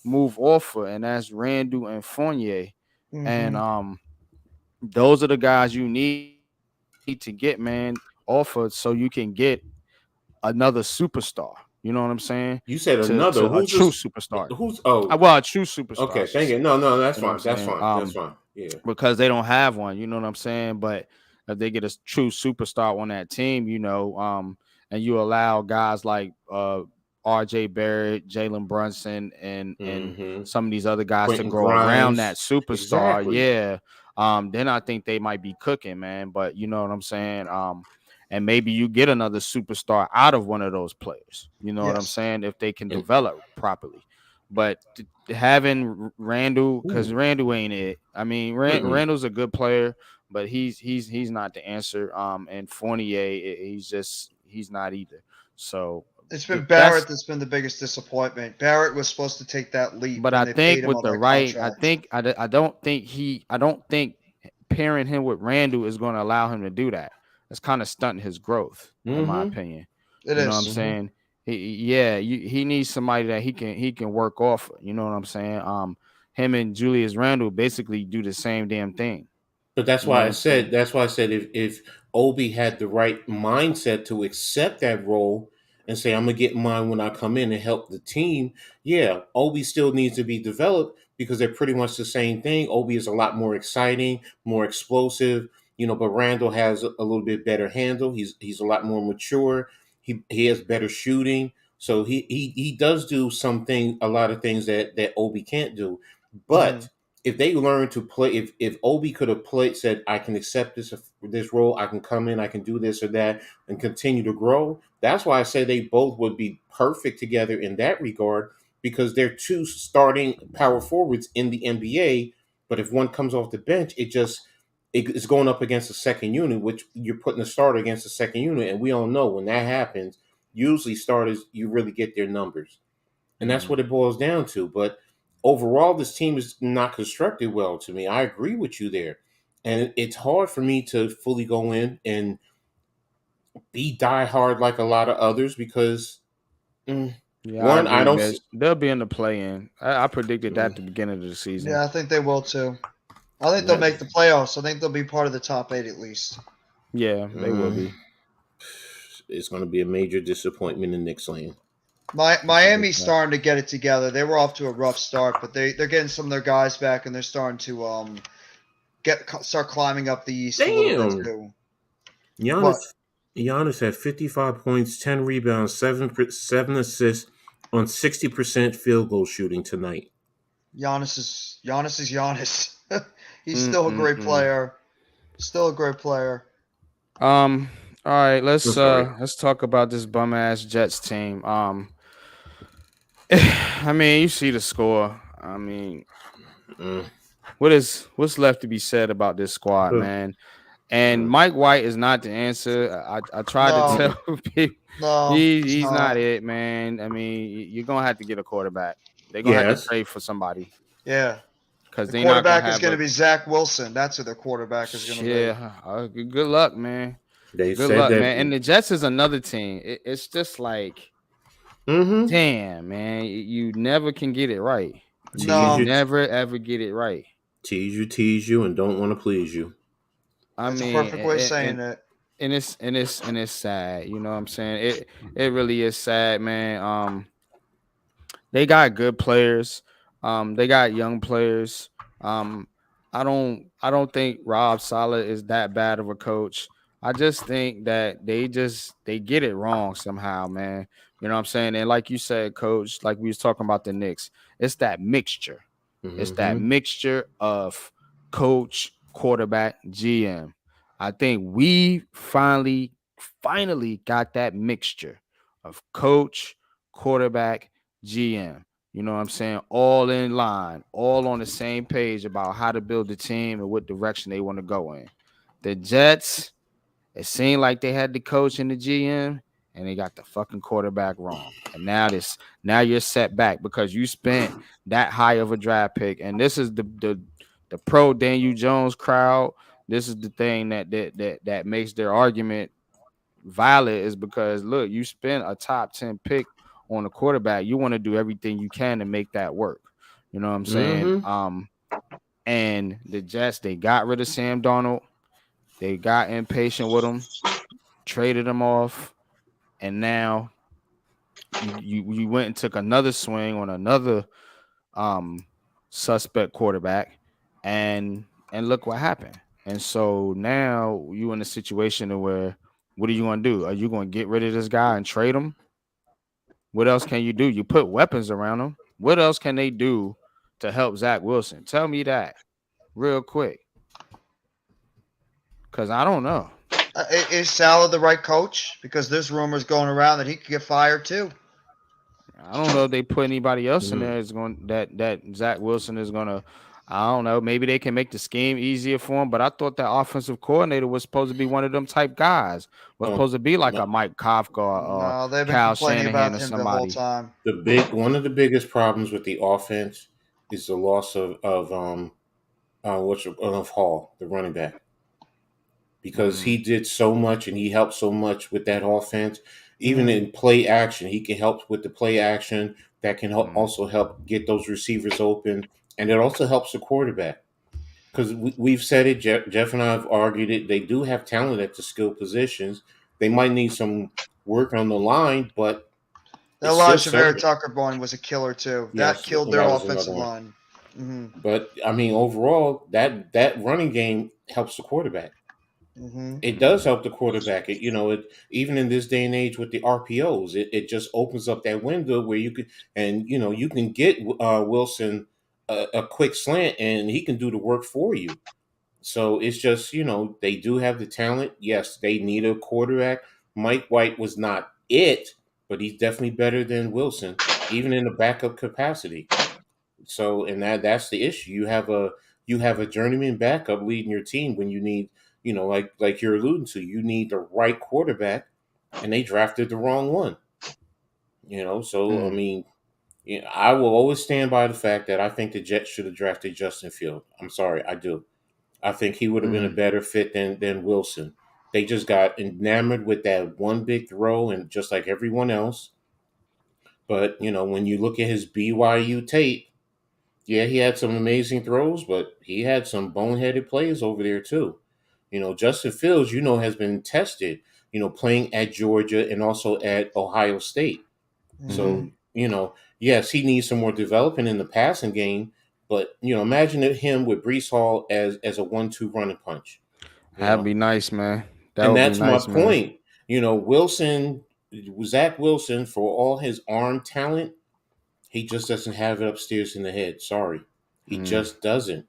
Speaker 1: move off of, and that's Randall and Fournier. And
Speaker 3: Mm-hmm.
Speaker 1: those are the guys you need to get, man, offered so you can get another superstar. You know what I'm saying?
Speaker 2: You said
Speaker 1: To a
Speaker 2: another.
Speaker 1: true
Speaker 2: Who's this?
Speaker 1: superstar.
Speaker 2: Who's? Oh,
Speaker 1: Well, a true superstar, I
Speaker 2: okay.
Speaker 1: should
Speaker 2: Thank
Speaker 1: say.
Speaker 2: you. No, no,
Speaker 1: You
Speaker 2: that's
Speaker 1: know what I'm
Speaker 2: fine. That's
Speaker 1: saying?
Speaker 2: fine. That's fine. Yeah.
Speaker 1: Because they don't have one. You know what I'm saying? But if they get a true superstar on that team, and you allow guys like R.J. Barrett, Jalen Brunson, and
Speaker 2: Mm-hmm.
Speaker 1: some of these other guys to
Speaker 2: Quentin
Speaker 1: grow around that
Speaker 2: Grimes.
Speaker 1: superstar,
Speaker 2: Exactly.
Speaker 1: yeah, then I think they might be cooking, man. But you know what I'm saying? And maybe you get another superstar out of one of those players. You know what I'm
Speaker 3: Yes.
Speaker 1: saying? If they can
Speaker 2: And
Speaker 1: develop properly. But having Randall, because
Speaker 2: ooh,
Speaker 1: Randall ain't it. I mean,
Speaker 2: mm-mm.
Speaker 1: Randall's a good player, but he's not the answer. And Fournier, he's not either. So
Speaker 3: It's been
Speaker 1: that's.
Speaker 3: Barrett that's been the biggest disappointment. Barrett was supposed to take that leap
Speaker 1: But
Speaker 3: when
Speaker 1: I
Speaker 3: they paid
Speaker 1: think
Speaker 3: him
Speaker 1: with
Speaker 3: on
Speaker 1: the
Speaker 3: that
Speaker 1: right,
Speaker 3: contract.
Speaker 1: I don't think pairing him with Randall is going to allow him to do that. It's kind of stunting his growth, in my
Speaker 2: Mm-hmm.
Speaker 1: opinion.
Speaker 3: It
Speaker 1: You know what I'm
Speaker 3: is.
Speaker 2: Mm-hmm.
Speaker 1: saying? He needs somebody that he can work off of. You know what I'm saying? Him and Julius Randle basically do the same damn thing.
Speaker 2: But that's
Speaker 1: You know
Speaker 2: why
Speaker 1: what
Speaker 2: I
Speaker 1: I'm
Speaker 2: said
Speaker 1: saying?
Speaker 2: if Obi had the right mindset to accept that role and say I'm gonna get mine when I come in and help the team, yeah, Obi still needs to be developed because they're pretty much the same thing. Obi is a lot more exciting, more explosive, but Randall has a little bit better handle. He's a lot more mature. He has better shooting. So he does do a lot of things that Obi can't do.
Speaker 3: Mm-hmm.
Speaker 2: But if they learn to play, if Obi could have played, said, I can accept this role, I can come in, I can do this or that, and continue to grow. That's why I say they both would be perfect together in that regard because they're two starting power forwards in the NBA. But if one comes off the bench, it's going up against the second unit, which you're putting a starter against the second unit, and we all know when that happens, usually starters you really get their numbers. And that's
Speaker 1: Mm.
Speaker 2: what it boils down to. But overall, this team is not constructed well to me. I agree with you there. And it's hard for me to fully go in and be diehard like a lot of others because, mm,
Speaker 1: Yeah, I
Speaker 2: one, I
Speaker 1: agree,
Speaker 2: don't
Speaker 1: Biz.
Speaker 2: see.
Speaker 1: They'll be in the play-in. I predicted that
Speaker 2: mm,
Speaker 1: at the beginning of the season.
Speaker 3: Yeah, I think they will too. I think they'll
Speaker 2: that,
Speaker 3: make the playoffs. I think they'll be part of the top 8 at least.
Speaker 1: Yeah, they will
Speaker 2: mm,
Speaker 1: be.
Speaker 2: it's going to be a major disappointment in Knicks land.
Speaker 1: That's a big
Speaker 3: Miami's
Speaker 1: fact.
Speaker 3: starting to get it together. They were off to a rough start, but they're getting some of their guys back, and they're starting to start climbing up the East a little bit
Speaker 2: Damn.
Speaker 3: too.
Speaker 2: Giannis,
Speaker 3: What?
Speaker 2: Giannis had 55 points, 10 rebounds, 7 assists on 60% field goal shooting tonight.
Speaker 3: Giannis is Giannis. He's still a great
Speaker 1: Mm-mm-mm.
Speaker 3: player. Still a great player.
Speaker 1: All right,
Speaker 2: I'm sorry.
Speaker 1: let's talk about this bum ass Jets team. I mean, you see the score. I mean,
Speaker 2: Mm.
Speaker 1: what's left to be said about this squad,
Speaker 2: Ugh.
Speaker 1: man? And Mike White is not the answer. I tried to
Speaker 3: No,
Speaker 1: tell people
Speaker 3: no, it's
Speaker 1: he's not
Speaker 3: not.
Speaker 1: it, man. I mean, you're gonna have to get a quarterback. They're gonna have to
Speaker 2: Yes.
Speaker 1: trade for somebody
Speaker 3: Yeah.
Speaker 1: because
Speaker 3: The
Speaker 1: they're not gonna
Speaker 3: quarterback is
Speaker 1: have
Speaker 3: going to
Speaker 1: a
Speaker 3: be Zach Wilson. That's who their quarterback is going to be.
Speaker 1: shit. Good luck, man.
Speaker 2: They
Speaker 1: Good
Speaker 2: said
Speaker 1: luck,
Speaker 2: that.
Speaker 1: man. And the Jets is another team. It's just like,
Speaker 2: Mm-hmm.
Speaker 1: damn, man, you never can get it right. You
Speaker 2: Tease
Speaker 3: No,
Speaker 2: you,
Speaker 1: never ever get it right.
Speaker 2: tease you, and don't want to please you.
Speaker 1: I
Speaker 3: that's a
Speaker 1: mean,
Speaker 3: perfect way of
Speaker 1: and
Speaker 3: saying it.
Speaker 1: it's sad. You know what I'm saying? It really is sad, man. They got good players. They got young players. Um, I don't think Rob Saleh is that bad of a coach. I just think that they get it wrong somehow, man. You know what I'm saying? And like you said, coach, like we was talking about the Knicks, it's that mixture. It's that
Speaker 2: Mm-hmm.
Speaker 1: mixture of coach, quarterback, GM. I think we finally got that mixture of coach, quarterback, GM. You know what I'm saying? All in line, all on the same page about how to build the team and what direction they want to go in. The Jets, it seemed like they had the coach and the GM, and they got the fucking quarterback wrong. And now you're set back because you spent that high of a draft pick. And this is the pro Daniel Jones crowd. This is the thing that makes their argument valid is because look, you spend a top 10 pick on a quarterback. You want to do everything you can to make that work. You know what I'm saying?
Speaker 2: Mm-hmm.
Speaker 1: And the Jets, they got rid of Sam Darnold. They got impatient with him, traded him off, and now you went and took another swing on another um suspect quarterback, and look what happened. And so now you in a situation where what are you gonna do? Are you gonna get rid of this guy and trade him? What else can you do? You put weapons around him. What else can they do to help Zach Wilson? Tell me that real quick, because I don't know.
Speaker 3: Is Saleh the right coach? Because there's rumors going around that he could get fired too.
Speaker 1: I don't know if they put anybody else in
Speaker 2: Mm-hmm.
Speaker 1: there is going that Zach Wilson is gonna. I don't know. Maybe they can make the scheme easier for him. But I thought that offensive coordinator was supposed to be one of them type guys. Was
Speaker 2: Oh,
Speaker 1: supposed to be like
Speaker 2: my,
Speaker 1: a Mike Kafka or
Speaker 3: No, they've been
Speaker 1: Kyle
Speaker 3: complaining
Speaker 1: Shanahan
Speaker 3: about
Speaker 1: or
Speaker 3: him the whole
Speaker 1: somebody.
Speaker 3: time.
Speaker 2: one of the biggest problems with the offense is the loss of Hall, the running back, because he
Speaker 1: Mm,
Speaker 2: did so much and he helped so much with that offense. Even
Speaker 3: Hmm.
Speaker 2: in play action, he can help with the play action. That can
Speaker 1: mm,
Speaker 2: also help get those receivers open, and it also helps the quarterback. Because we've said it, Jeff and I have argued it. They do have talent at the skill positions. They might need some work on the line, but
Speaker 3: The
Speaker 2: it's still
Speaker 3: Elijah Vera
Speaker 2: service.
Speaker 3: Tucker one was a killer too. That
Speaker 2: Yes,
Speaker 3: killed their
Speaker 2: that was another
Speaker 3: offensive
Speaker 2: one.
Speaker 3: line. Hmm.
Speaker 2: But I mean, overall, that running game helps the quarterback.
Speaker 3: Hmm.
Speaker 2: It does
Speaker 1: mm,
Speaker 2: help the quarterback. It even in this day and age with the RPOs, it just opens up that window where you could and you can get Wilson a quick slant and he can do the work for you. So it's just they do have the talent. Yes, they need a quarterback. Mike White was not it, but he's definitely better than Wilson, even in the backup capacity. So and that's the issue. You have a journeyman backup leading your team when you need, like you're alluding to, you need the right quarterback, and they drafted the wrong one. So I
Speaker 1: mm,
Speaker 2: mean, I will always stand by the fact that I think the Jets should have drafted Justin Field. I'm sorry, I do. I think he would have been a
Speaker 1: mm.
Speaker 2: better fit than Wilson. They just got enamored with that one big throw, and just like everyone else. But when you look at his BYU tape, yeah, he had some amazing throws, but he had some boneheaded plays over there too. Justin Fields, has been tested, playing at Georgia and also at Ohio State.
Speaker 3: Hmm.
Speaker 2: So, yes, he needs some more development in the passing game, but imagine him with Brees Hall as a 1-2 running punch. You
Speaker 1: That'd
Speaker 2: know,
Speaker 1: be nice, man. That
Speaker 2: and
Speaker 1: would be
Speaker 2: that's my
Speaker 1: nice, man.
Speaker 2: point. Wilson, Zach Wilson, for all his arm talent, he just doesn't have it upstairs in the head. Sorry, he just doesn't.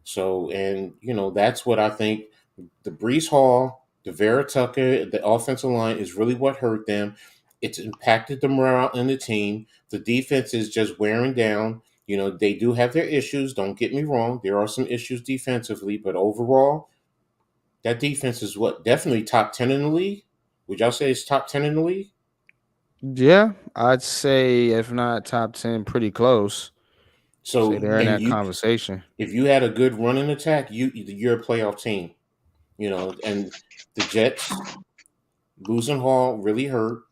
Speaker 2: So, and that's what I think. The Brees Hall, the Vera Tucker, the offensive line is really what hurt them. It's impacted the morale in the team. The defense is just wearing down. They do have their issues. Don't get me wrong. There are some issues defensively, but overall, that defense is what definitely top 10 in the league. Would y'all say it's top 10 in the league?
Speaker 1: Yeah, I'd say if not top 10, pretty close.
Speaker 2: So,
Speaker 1: Say they're in
Speaker 2: and
Speaker 1: that conversation.
Speaker 2: if you had a good running attack, you're a playoff team. And the Jets losing Hall really hurt,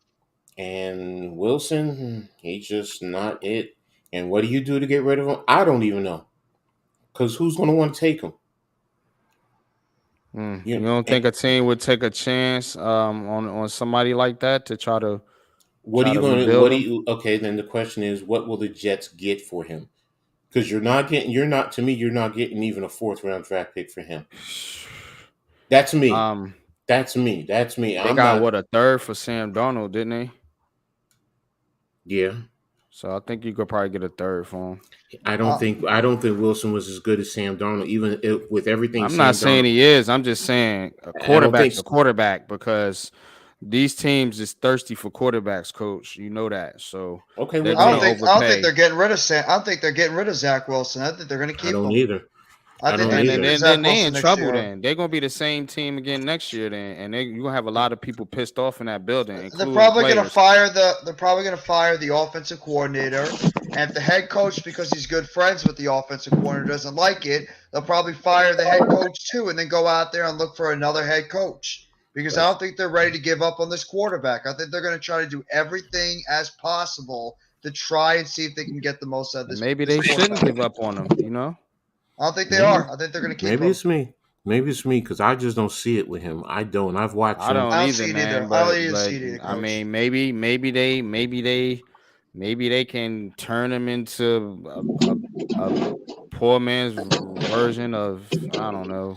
Speaker 2: and Wilson, he's just not it. And what do you do to get rid of him? I don't even know, because who's going to want to take him?
Speaker 1: You don't think a team would take a chance on somebody like that to try to?
Speaker 2: What are you going to?
Speaker 1: Rebuild him?
Speaker 2: Okay, then the question is, what will the Jets get for him? Because you're not getting even a 4th-round draft pick for him. That's me. That's me.
Speaker 1: They got a 3rd for Sam Darnold, didn't they?
Speaker 2: Yeah.
Speaker 1: So I think you could probably get a 3rd for him.
Speaker 2: I don't think Wilson was as good as Sam Darnold, even with everything.
Speaker 1: I'm not saying he is. I'm just saying a quarterback's a quarterback, because these teams is thirsty for quarterbacks, coach. You know that. So
Speaker 3: okay, well, I don't think they're getting rid of Sam. I don't think they're getting rid of Zach Wilson. I think they're going to keep him.
Speaker 2: I don't either.
Speaker 3: I think
Speaker 1: then they in trouble. Then they're gonna be the same team again next year. Then and you're gonna have a lot of people pissed off in that building.
Speaker 3: They're probably gonna fire the offensive coordinator, and if the head coach, because he's good friends with the offensive coordinator, doesn't like it, they'll probably fire the head coach too, and then go out there and look for another head coach. Because I don't think they're ready to give up on this quarterback. I think they're going to try to do everything as possible to try and see if they can get the most out of this.
Speaker 1: Maybe they shouldn't give up on him.
Speaker 3: I don't think they are. I think they're going to keep him.
Speaker 2: Maybe it's me because I just don't see it with him. I don't. I've watched him.
Speaker 1: I don't either, man. I don't even see it either, Coach. I mean, maybe they can turn him into a poor man's version of, I don't know,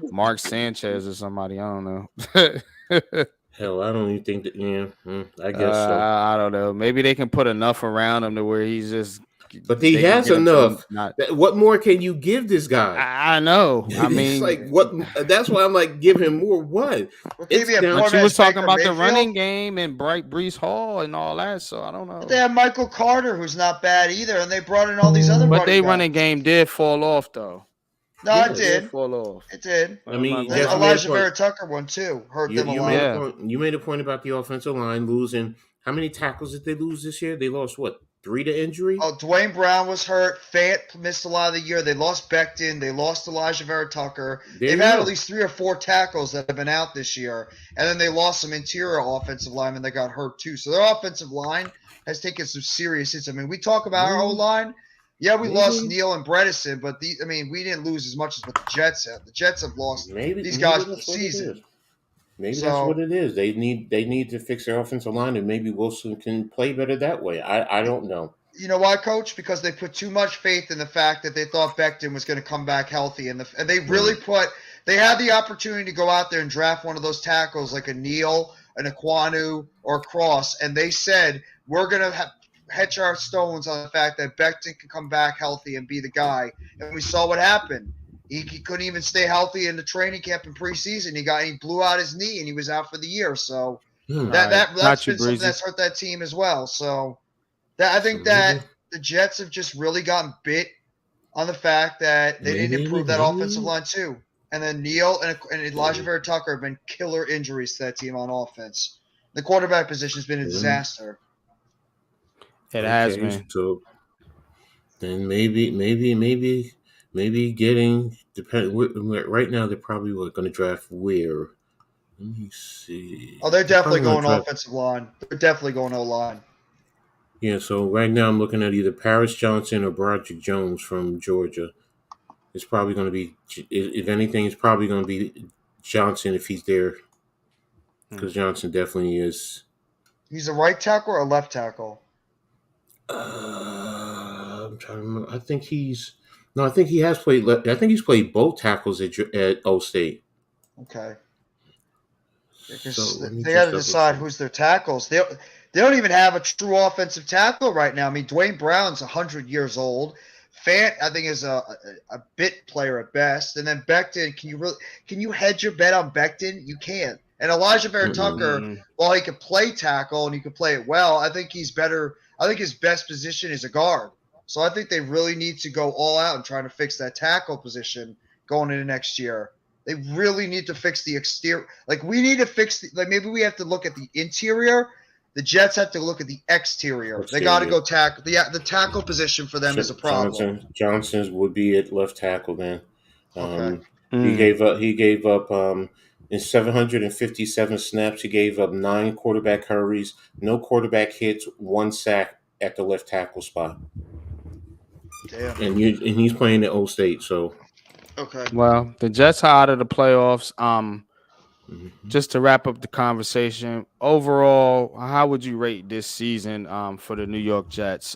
Speaker 1: Mark Sanchez or somebody. I don't know.
Speaker 2: Hell, I don't even think that. Yeah, I guess so.
Speaker 1: I don't know. Maybe they can put enough around him to where he's just.
Speaker 2: But he has enough. What more can you give this guy?
Speaker 1: I know. I mean,
Speaker 2: like what? That's why I'm like, give him more. What?
Speaker 1: But you was talking about the running game and Brees Hall and all that, so I don't know.
Speaker 3: But they have Michael Carter, who's not bad either, and they brought in all these other.
Speaker 1: But their running game did fall off, though.
Speaker 3: No, it did.
Speaker 1: Fall off.
Speaker 3: It did.
Speaker 2: I mean,
Speaker 3: Elijah Vera Tucker one too hurt them a lot.
Speaker 2: You made a point about the offensive line losing. How many tackles did they lose this year? They lost what? 3 to injury?
Speaker 3: Oh, Dwayne Brown was hurt. Fant missed a lot of the year. They lost Becton. They lost Elijah Vera Tucker. They've had at least 3 or 4 tackles that have been out this year. And then they lost some interior offensive linemen that got hurt too. So their offensive line has taken some serious hits. I mean, we talk about our O-line. Yeah, we lost Neal and Bredesen, but we didn't lose as much as what the Jets have. The Jets have lost these guys for the season.
Speaker 2: Maybe that's what it is. They need to fix their offensive line, and maybe Wilson can play better that way. I don't know.
Speaker 3: You know why, Coach? Because they put too much faith in the fact that they thought Becton was going to come back healthy, and they really they had the opportunity to go out there and draft one of those tackles like a Neal, an Aquanu, or a Cross, and they said we're going to hedge our stones on the fact that Becton can come back healthy and be the guy, and we saw what happened. He couldn't even stay healthy in the training camp in preseason. He blew out his knee and he was out for the year. So that's been something that's hurt that team as well. So I think that the Jets have just really gotten bit on the fact that they didn't improve that offensive line too. And then Neal and Elijah Vera Tucker have been killer injuries to that team on offense. The quarterback position has been a disaster.
Speaker 1: It has been.
Speaker 2: So then maybe getting right now they're probably going to draft where? Let me see.
Speaker 3: Oh, they're definitely going offensive line. They're definitely going O-line.
Speaker 2: Yeah, so right now I'm looking at either Paris Johnson or Broderick Jones from Georgia. It's probably going to be, if anything, it's probably going to be Johnson if he's there, because Johnson definitely is.
Speaker 3: He's a right tackle or a left tackle?
Speaker 2: I'm trying to remember. I think he has played. I think he's played both tackles at O State.
Speaker 3: Okay.
Speaker 2: So
Speaker 3: Because
Speaker 2: let me
Speaker 3: they got to
Speaker 2: just double
Speaker 3: decide
Speaker 2: check.
Speaker 3: who's their tackles. They don't even have a true offensive tackle right now. I mean, Dwayne Brown's 100 years old. Fant, I think, is a bit player at best. And then Becton, can you hedge your bet on Becton? You can't. And Elijah Vera
Speaker 2: Mm-mm.
Speaker 3: Tucker, while he could play tackle and he could play it well, I think he's better. I think his best position is a guard. So I think they really need to go all out and try to fix that tackle position going into next year. They really need to fix the exterior. Like we need to maybe we have to look at the interior. The Jets have to look at the exterior. They got to
Speaker 2: Exterior.
Speaker 3: go tackle. The tackle position for them is a problem.
Speaker 2: Johnson's would be at left tackle then.
Speaker 3: Okay.
Speaker 2: He gave up in 757 snaps. He gave up 9 quarterback hurries, no quarterback hits, 1 sack at the left tackle spot.
Speaker 3: Damn.
Speaker 2: And he's playing at Old State, so
Speaker 3: Okay.
Speaker 1: Well, the Jets are out of the playoffs.
Speaker 2: mhm.
Speaker 1: Just to wrap up the conversation, overall, how would you rate this season for the New York Jets?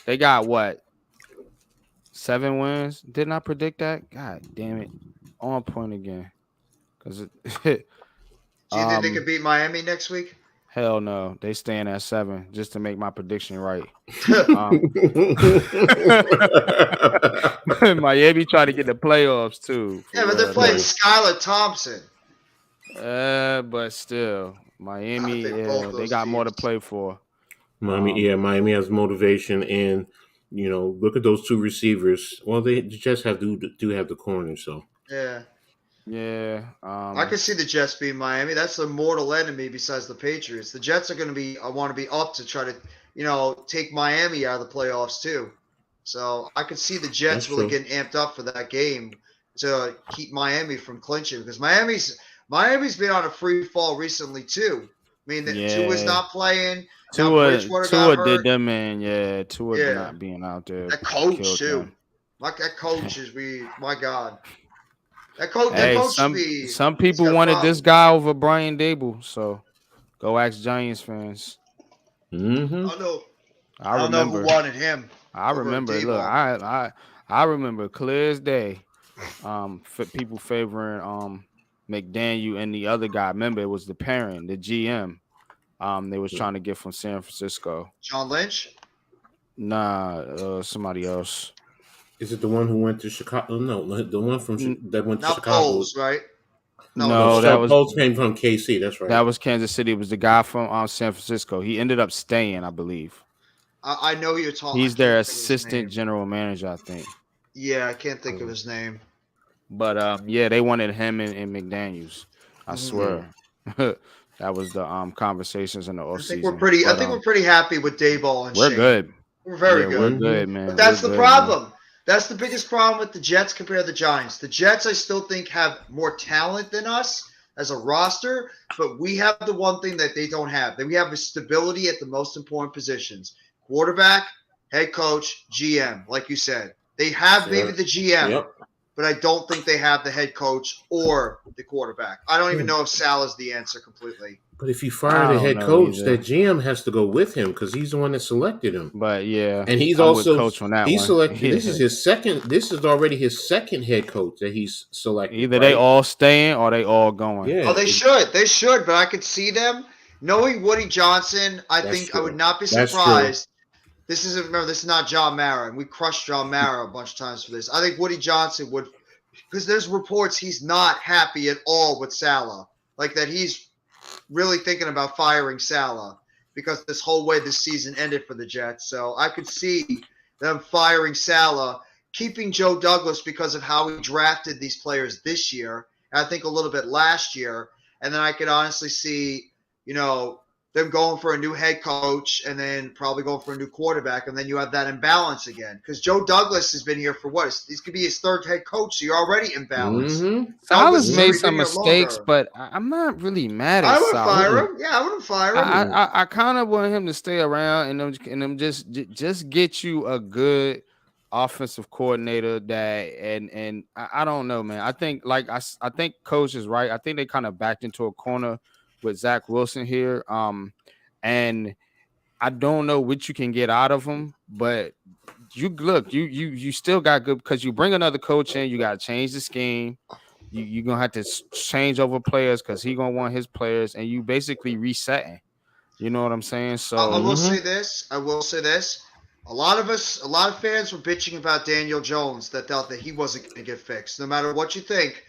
Speaker 1: They got what, 7 wins? Didn't I predict that? God damn it. On point again. Because
Speaker 3: Do you think they could beat Miami next week?
Speaker 1: hell no. They staying at 7 just to make my prediction right. Miami trying to get the playoffs too.
Speaker 3: Yeah, but they're playing
Speaker 2: Nice.
Speaker 3: Skylar Thompson.
Speaker 1: But still, Miami, they got more to play for.
Speaker 2: Miami has motivation, and look at those 2 receivers. Well, they just do have the corner, so
Speaker 3: Yeah.
Speaker 1: Yeah.
Speaker 3: I can see the Jets being Miami. That's the mortal enemy besides the Patriots. The Jets are going to be. I want to be up to try to, take Miami out of the playoffs too. So I could see the Jets
Speaker 2: that's
Speaker 3: really
Speaker 2: true.
Speaker 3: getting amped up for that game to keep Miami from clinching because Miami's been on a free fall recently too. I mean, Tua's not playing. Now Bridgewater got
Speaker 1: Tua
Speaker 3: hurt.
Speaker 1: did them in. Yeah, Tua
Speaker 3: Yeah.
Speaker 1: not being out there.
Speaker 3: That coach
Speaker 1: killed
Speaker 3: too.
Speaker 1: them.
Speaker 3: Like that coach is my God. That coach.
Speaker 1: Hey,
Speaker 3: That coach
Speaker 1: some
Speaker 3: should be.
Speaker 1: some
Speaker 3: He's
Speaker 1: people
Speaker 3: got
Speaker 1: wanted this
Speaker 3: problems.
Speaker 1: guy over Brian Dable, so go ask Giants fans.
Speaker 2: Mm-hmm.
Speaker 3: I don't know who wanted him.
Speaker 1: I remember. Look, I remember clear as day. People favoring McDaniel and the other guy. Remember, it was the parent, the GM. They was trying to get from San Francisco.
Speaker 3: John Lynch.
Speaker 1: Nah, somebody else.
Speaker 2: Is it the one who went to Chicago? No, the one that went to
Speaker 3: Not
Speaker 2: Chicago.
Speaker 3: Poles, right?
Speaker 1: No, that was
Speaker 2: Poles came from KC. That's right.
Speaker 1: That was Kansas City. It was the guy from San Francisco. He ended up staying, I believe.
Speaker 3: I know you're talking.
Speaker 1: He's their assistant general manager, I think.
Speaker 3: Yeah, I can't think of his name.
Speaker 1: But yeah, they wanted him and McDaniels. I swear. That was the conversations in the offseason.
Speaker 3: I think we're pretty happy with Dayball and
Speaker 1: we're
Speaker 3: Shane.
Speaker 1: good.
Speaker 3: We're very good.
Speaker 1: We're good, man.
Speaker 3: But that's the problem. Man. That's the biggest problem with the Jets compared to the Giants. The Jets, I still think, have more talent than us as a roster, but we have the one thing that they don't have. That we have a stability at the most important positions. Quarterback, head coach, GM, like you said. They have maybe the GM, but I don't think they have the head coach or the quarterback. I don't even know if Sal is the answer completely.
Speaker 2: But if you fire the head coach, that GM has to go with him because he's the one that selected him.
Speaker 1: But yeah,
Speaker 2: and he's also coach on that. He's selected. Yeah. This is his second. This is already his second head coach that he's selected.
Speaker 1: Either they all staying or they all going.
Speaker 3: Yeah. Oh, they should. They should. But I could see them knowing Woody Johnson. I think I would not be surprised. This is not John Mara, and we crushed John Mara a bunch of times for this. I think Woody Johnson would, because there's reports he's not happy at all with Salah, like that he's really thinking about firing Salah because this whole way this season ended for the Jets. So I could see them firing Salah, keeping Joe Douglas because of how he drafted these players this year, and I think a little bit last year, and then I could honestly see, them going for a new head coach and then probably going for a new quarterback, and then you have that imbalance again. Because Joe Douglas has been here for what? This could be his third head coach, so you're already imbalanced.
Speaker 1: Mm-hmm. Salah's made some mistakes, but I'm not really mad at Salah.
Speaker 3: I wouldn't fire him. Yeah, I wouldn't fire him.
Speaker 1: I kind of want him to stay around and them just get you a good offensive coordinator and I don't know, man. I think I think coach is right. I think they kind of backed into a corner with Zach Wilson here. And I don't know what you can get out of him, but you still got good because you bring another coach in, you got to change the scheme. you're gonna have to change over players because he gonna want his players, and you basically resetting. You know what I'm saying?
Speaker 3: I
Speaker 1: So
Speaker 3: will say this. I will say this. A lot of fans were bitching about Daniel Jones that thought that he wasn't going to get fixed. No matter what you think,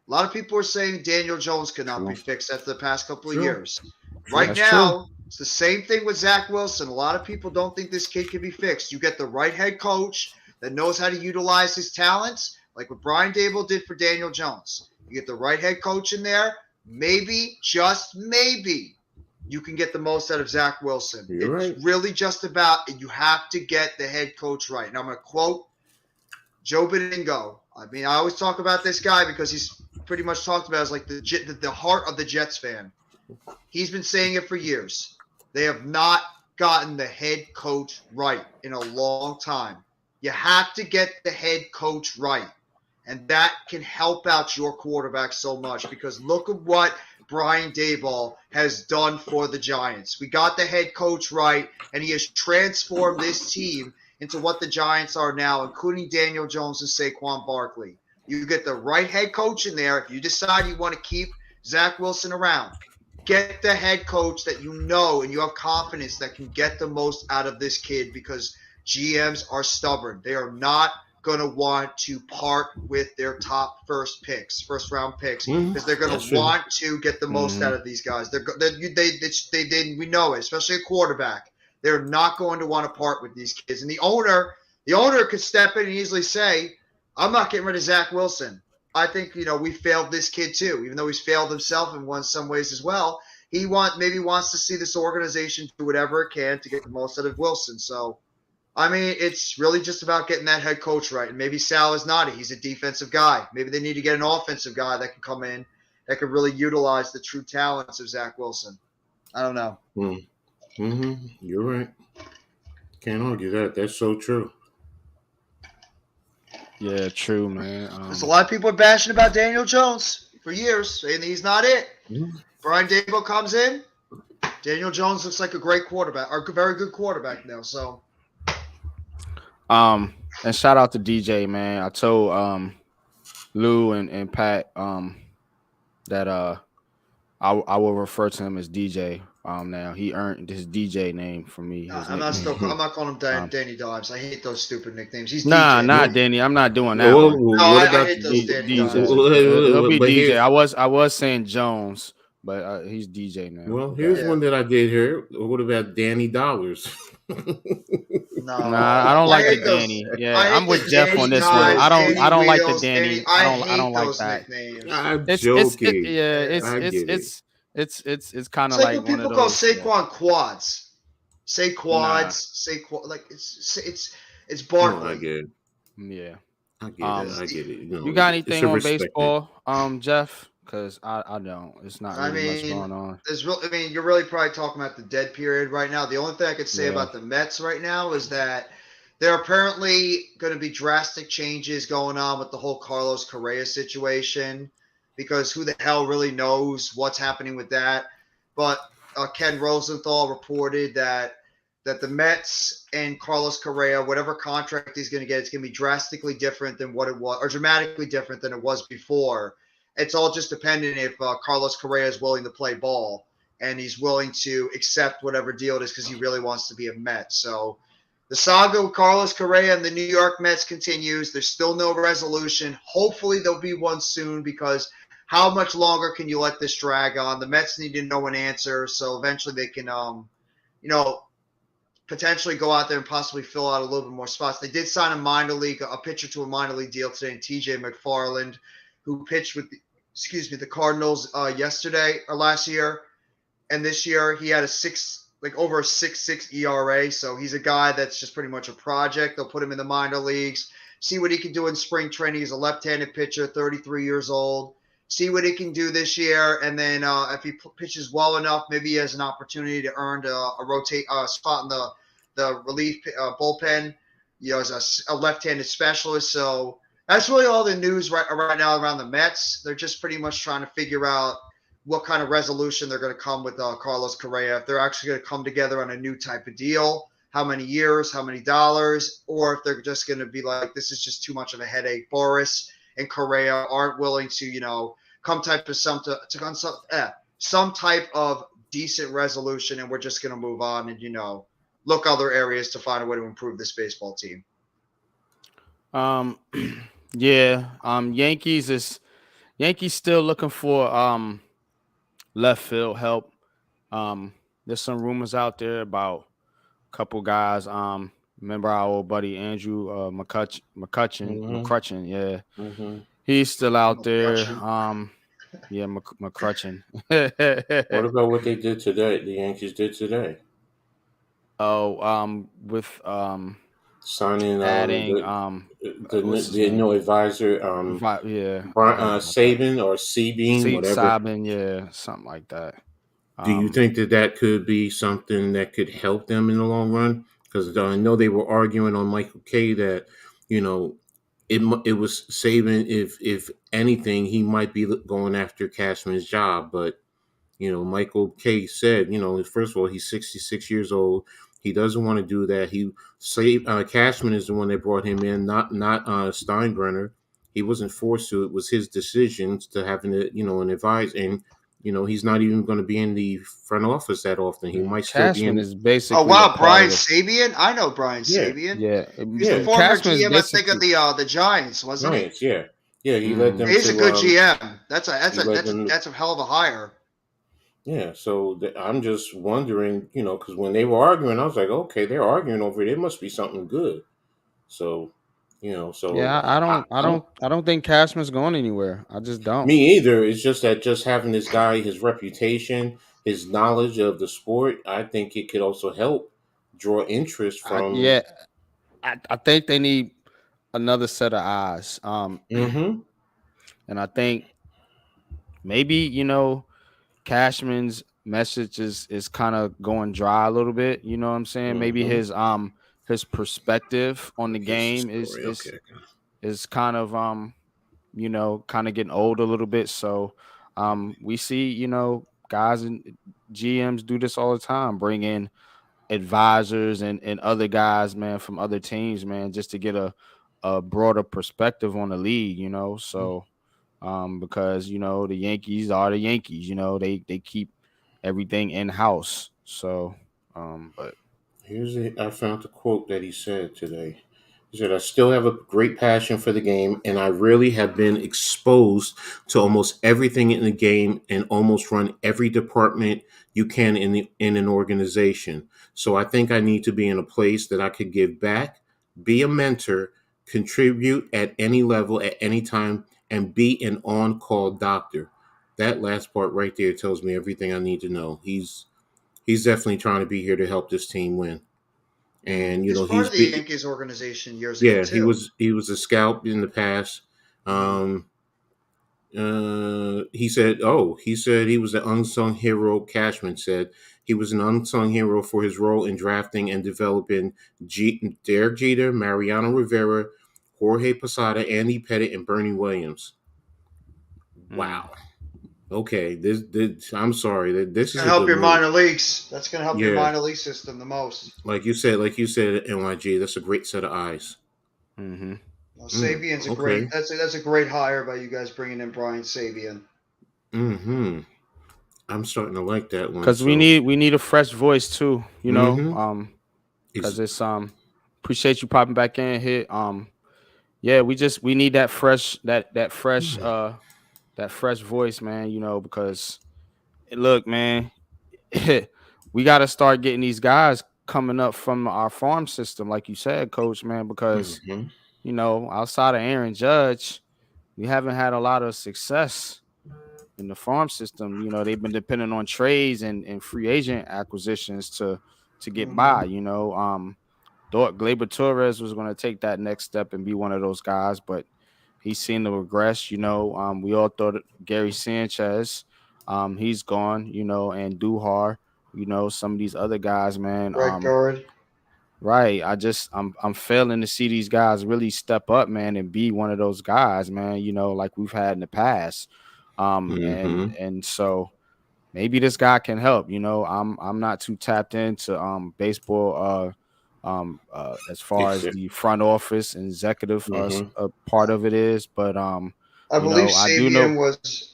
Speaker 3: a lot of people are saying Daniel Jones could not be
Speaker 2: True.
Speaker 3: fixed after the past couple of
Speaker 2: True.
Speaker 3: years.
Speaker 2: True.
Speaker 3: Right
Speaker 1: that's true.
Speaker 3: now, it's the same thing with Zach Wilson. A lot of people don't think this kid can be fixed. You get the right head coach that knows how to utilize his talents, like what Brian Dable did for Daniel Jones. You get the right head coach in there, maybe, just maybe, you can get the most out of Zach Wilson.
Speaker 2: You're
Speaker 3: It's
Speaker 2: right.
Speaker 3: really just about you have to get the head coach right. And I'm going to quote Joe Beningo. I mean, I always talk about this guy because he's pretty much talked about as like the heart of the Jets fan. He's been saying it for years. They have not gotten the head coach right in a long time. You have to get the head coach right. And that can help out your quarterback so much because look at what Brian Daboll has done for the Giants. We got the head coach right, and he has transformed this team into what the Giants are now, including Daniel Jones and Saquon Barkley. You get the right head coach in there. If you decide you want to keep Zach Wilson around, get the head coach that you know and you have confidence that can get the most out of this kid because GMs are stubborn. They are not going to want to part with their top first round picks, because they're going
Speaker 2: That's
Speaker 3: to
Speaker 2: true.
Speaker 3: want to get the most out of these guys. We know it, especially a quarterback. They're not going to want to part with these kids. And the owner could step in and easily say, I'm not getting rid of Zach Wilson. I think, we failed this kid too, even though he's failed himself in some ways as well. He maybe wants to see this organization do whatever it can to get the most out of Wilson. So, I mean, it's really just about getting that head coach right. And maybe Sal is not. He's a defensive guy. Maybe they need to get an offensive guy that can come in that can really utilize the true talents of Zach Wilson. I don't know.
Speaker 2: You're right. Can't argue that. That's so true.
Speaker 1: Yeah, true, man.
Speaker 3: There's a lot of people are bashing about Daniel Jones for years, saying that he's not it. Brian Dable comes in. Daniel Jones looks like a great quarterback, or a very good quarterback now. So,
Speaker 1: and shout out to DJ, man. I told Lou and Pat that I will refer to him as DJ. Now he earned his DJ name from me.
Speaker 3: I'm not calling him Danny Dimes. I hate those stupid nicknames. He's
Speaker 1: nah,
Speaker 3: DJ.
Speaker 1: not Danny. I'm not doing that.
Speaker 2: Well,
Speaker 1: one.
Speaker 3: I hate those Danny Dimes.
Speaker 1: It'll be
Speaker 2: But
Speaker 1: DJ. I was saying Jones, but he's DJ now.
Speaker 2: Well, here's one that I did here. What about Danny Dollars?
Speaker 3: No,
Speaker 1: Nah, I don't like the Danny. Yeah, I'm with Jeff on this one. I don't like the Danny. I don't like that.
Speaker 3: Nicknames.
Speaker 2: I'm joking.
Speaker 1: It's kind of
Speaker 3: It's
Speaker 1: like
Speaker 3: when people
Speaker 1: one of
Speaker 3: call
Speaker 1: those.
Speaker 3: Saquon quads. Say quads. Like it's Barkley.
Speaker 2: No, I get it.
Speaker 1: Yeah.
Speaker 2: I get it.
Speaker 1: You got anything on baseball, Jeff? Because I don't. It's not really much going on.
Speaker 3: You're really probably talking about the dead period right now. The only thing I could say about the Mets right now is that there are apparently going to be drastic changes going on with the whole Carlos Correa situation, because who the hell really knows what's happening with that. But Ken Rosenthal reported that the Mets and Carlos Correa, whatever contract he's going to get, it's going to be drastically different than what it was, or dramatically different than it was before. It's all just dependent if Carlos Correa is willing to play ball and he's willing to accept whatever deal it is, because he really wants to be a Met. So the saga with Carlos Correa and the New York Mets continues. There's still no resolution. Hopefully there'll be one soon, because how much longer can you let this drag on? The Mets need to know an answer, so eventually they can, potentially go out there and possibly fill out a little bit more spots. They did sign a pitcher to a minor league deal today, TJ McFarland, who pitched with the Cardinals yesterday or last year, and this year he had over a 6.6 ERA. So he's a guy that's just pretty much a project. They'll put him in the minor leagues, see what he can do in spring training. He's a left-handed pitcher, 33 years old. See what he can do this year, and then if he pitches well enough, maybe he has an opportunity to earn a spot in the relief bullpen. As a left-handed specialist. So that's really all the news right now around the Mets. They're just pretty much trying to figure out what kind of resolution they're going to come with Carlos Correa. If they're actually going to come together on a new type of deal, how many years, how many dollars, or if they're just going to be like, this is just too much of a headache. Boris and Correa aren't willing to, come type of some type of decent resolution, and we're just going to move on and look other areas to find a way to improve this baseball team.
Speaker 1: Um, yeah. Yankees still looking for left field help. There's some rumors out there about a couple guys. Remember our old buddy Andrew McCutcheon. Yeah, he's still out there. Yeah, McCutcheon.
Speaker 2: What about what they did today? The Yankees did today.
Speaker 1: Oh, with
Speaker 2: Signing
Speaker 1: adding what's his
Speaker 2: the
Speaker 1: name?
Speaker 2: new advisor
Speaker 1: Yeah, I
Speaker 2: Brian,
Speaker 1: forgot about that.
Speaker 2: Saban or Seabean, whatever.
Speaker 1: Sabin, yeah, something like that.
Speaker 2: Do you think that could be something that could help them in the long run? Because I know they were arguing on Michael K that you know it was Saban. If anything, he might be going after Cashman's job, but Michael K said, first of all, he's 66 years old. He doesn't want to do that. Cashman is the one that brought him in, not Steinbrenner. He wasn't forced to. It was his decision to having an advisor. And he's not even going to be in the front office that often. He might still be
Speaker 1: Cashman
Speaker 2: in.
Speaker 1: is basically.
Speaker 3: Oh wow,
Speaker 1: a part
Speaker 3: Brian
Speaker 1: of the,
Speaker 3: Sabian. I know Brian Sabian.
Speaker 1: yeah,
Speaker 3: He's the former
Speaker 1: Cashman is
Speaker 3: GM, I think, of
Speaker 1: basically.
Speaker 3: the Giants, wasn't he?
Speaker 2: Giants, yeah. He led them
Speaker 3: He's
Speaker 2: to.
Speaker 3: a good GM. That's
Speaker 2: He
Speaker 3: a hell of a hire.
Speaker 2: Yeah, so I'm just wondering, because when they were arguing, I was like, okay, they're arguing over it. It must be something good. So,
Speaker 1: Yeah, I don't think Cashman's going anywhere. I just don't.
Speaker 2: me either. It's just that just having this guy, his reputation, his knowledge of the sport, I think it could also help draw interest from.
Speaker 1: Yeah, I think they need another set of eyes.
Speaker 2: Mm-hmm.
Speaker 1: And I think maybe Cashman's message is kind of going dry a little bit. You know what I'm saying? Maybe his perspective on the game is kind of kind of getting old a little bit. So we see guys and GMs do this all the time, bring in advisors and other guys, man, from other teams, man, just to get a broader perspective on the league. So because the Yankees are the Yankees. They keep everything in house. So, but
Speaker 2: I found the quote that he said today. He said, I still have a great passion for the game, and I really have been exposed to almost everything in the game and almost run every department you can in an organization. So I think I need to be in a place that I could give back, be a mentor, contribute at any level at any time, and be an on-call doctor. That last part right there tells me everything I need to know. He's definitely trying to be here to help this team win. And
Speaker 3: he's part of the Yankees organization years ago too.
Speaker 2: He was a scout in the past. He said he was the unsung hero. Cashman said he was an unsung hero for his role in drafting and developing Derek Jeter, Mariano Rivera, Jorge Posada, Andy Pettitte, and Bernie Williams. Wow. Okay, this I'm sorry. This is
Speaker 3: gonna help your minor leagues. That's gonna help your minor league system the most.
Speaker 2: Like you said, NYG. That's a great set of eyes.
Speaker 1: Mm-hmm.
Speaker 3: Well, Sabian's a great. That's a great hire by you guys bringing in Brian Sabian.
Speaker 2: Mm-hmm. I'm starting to like that one
Speaker 1: because we need a fresh voice too. Because it's appreciate you popping back in here. Yeah, we need that fresh that fresh voice, man. Because look, man, we got to start getting these guys coming up from our farm system, like you said, Coach, man. Because outside of Aaron Judge, we haven't had a lot of success in the farm system. They've been depending on trades and free agent acquisitions to get by. Thought Gleyber Torres was going to take that next step and be one of those guys, but he's seen the regress. We all thought Gary Sanchez, he's gone. And Duhar. Some of these other guys, man.
Speaker 3: Right guard.
Speaker 1: Right. I'm failing to see these guys really step up, man, and be one of those guys, man. Like we've had in the past. And so maybe this guy can help. I'm not too tapped into baseball as far as the front office and executive
Speaker 2: Mm-hmm.
Speaker 1: part of it is. But
Speaker 3: I believe
Speaker 1: I do know.
Speaker 3: Sabian was.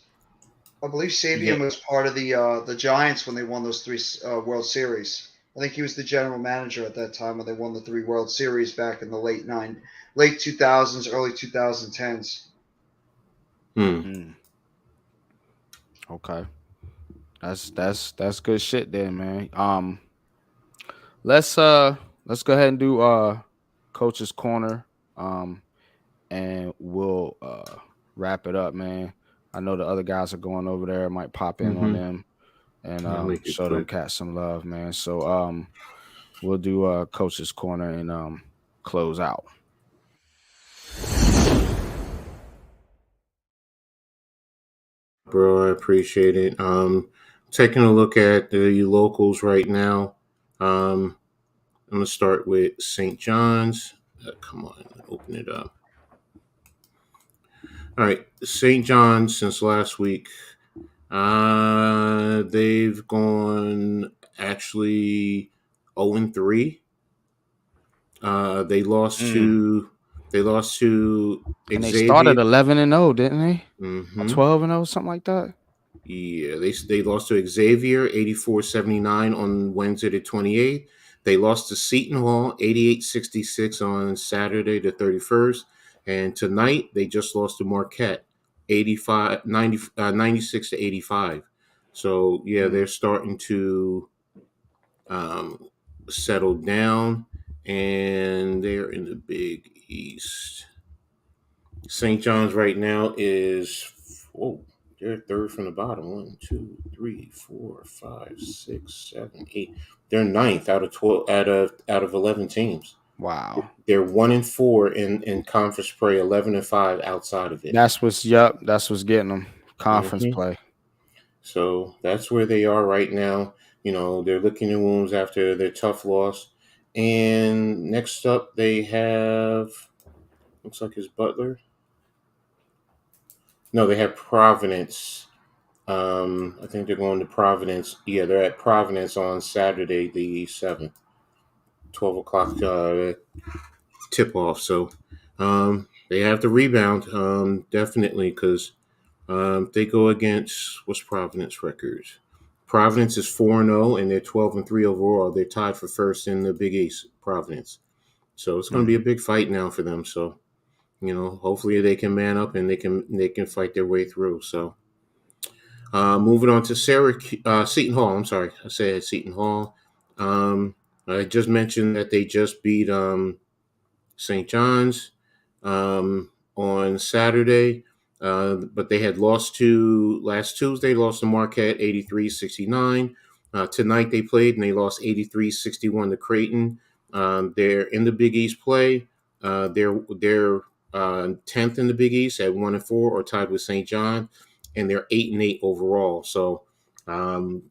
Speaker 3: I believe
Speaker 1: Yeah.
Speaker 3: Sabian was part of the Giants when they won those three World Series. I think he was the general manager at that time when they won the three World Series back in the late 2000s, early 2010s.
Speaker 2: Hmm.
Speaker 1: Mm, okay. That's good shit then, man. Let's let's go ahead and do coach's corner. And we'll wrap it up, man. I know the other guys are going over there. Might pop in on
Speaker 2: Mm-hmm.
Speaker 1: them and
Speaker 2: I'll make it
Speaker 1: show them
Speaker 2: quick.
Speaker 1: cats some love, man. So we'll do coach's corner and close out.
Speaker 2: Bro, I appreciate it. Taking a look at the locals right now. I'm gonna start with St. John's. Come on, open it up. All right, St. John's since last week. They've gone actually 0-3. They lost
Speaker 1: Mm.
Speaker 2: to
Speaker 1: And they
Speaker 2: Xavier.
Speaker 1: started 11-0, didn't they? Or
Speaker 2: Mm-hmm.
Speaker 1: 12-0, something like that.
Speaker 2: Yeah, they lost to Xavier 84-79 on Wednesday the 28th. They lost to Seton Hall 88-66 on Saturday the 31st. And tonight they just lost to Marquette 96 to 85. So yeah,
Speaker 1: Mm.
Speaker 2: they're starting to um, settle down, and they're in the Big East. St. John's right now is they're third from the bottom. 1, 2, 3, 4, 5, 6, 7, 8. They're ninth out of 12 out of 11 teams.
Speaker 1: Wow.
Speaker 2: They're 1-4 in conference play, 11-5 outside of it.
Speaker 1: That's what's getting them conference
Speaker 2: Mm-hmm.
Speaker 1: play.
Speaker 2: So that's where they are right now. They're licking their wounds after their tough loss. And next up, they have looks like it's Butler. No, they have Providence. I think they're going to Providence. Yeah, they're at Providence on Saturday, the 7th, 12 o'clock tip off. So they have to rebound, definitely, because they go against what's Providence records? Providence is 4-0, and they're 12-3 overall. They're tied for first in the Big East, Providence. So it's going to be a big fight now for them. So hopefully they can man up and they can fight their way through. So. Moving on to Seton Hall. I'm sorry, I said Seton Hall. I just mentioned that they just beat St. John's on Saturday, but they had lost to last Tuesday, lost to Marquette 83-69. Tonight they played and they lost 83-61 to Creighton. They're in the Big East play. They're 10th in the Big East at 1-4 or tied with St. John, and they're 8-8 overall. So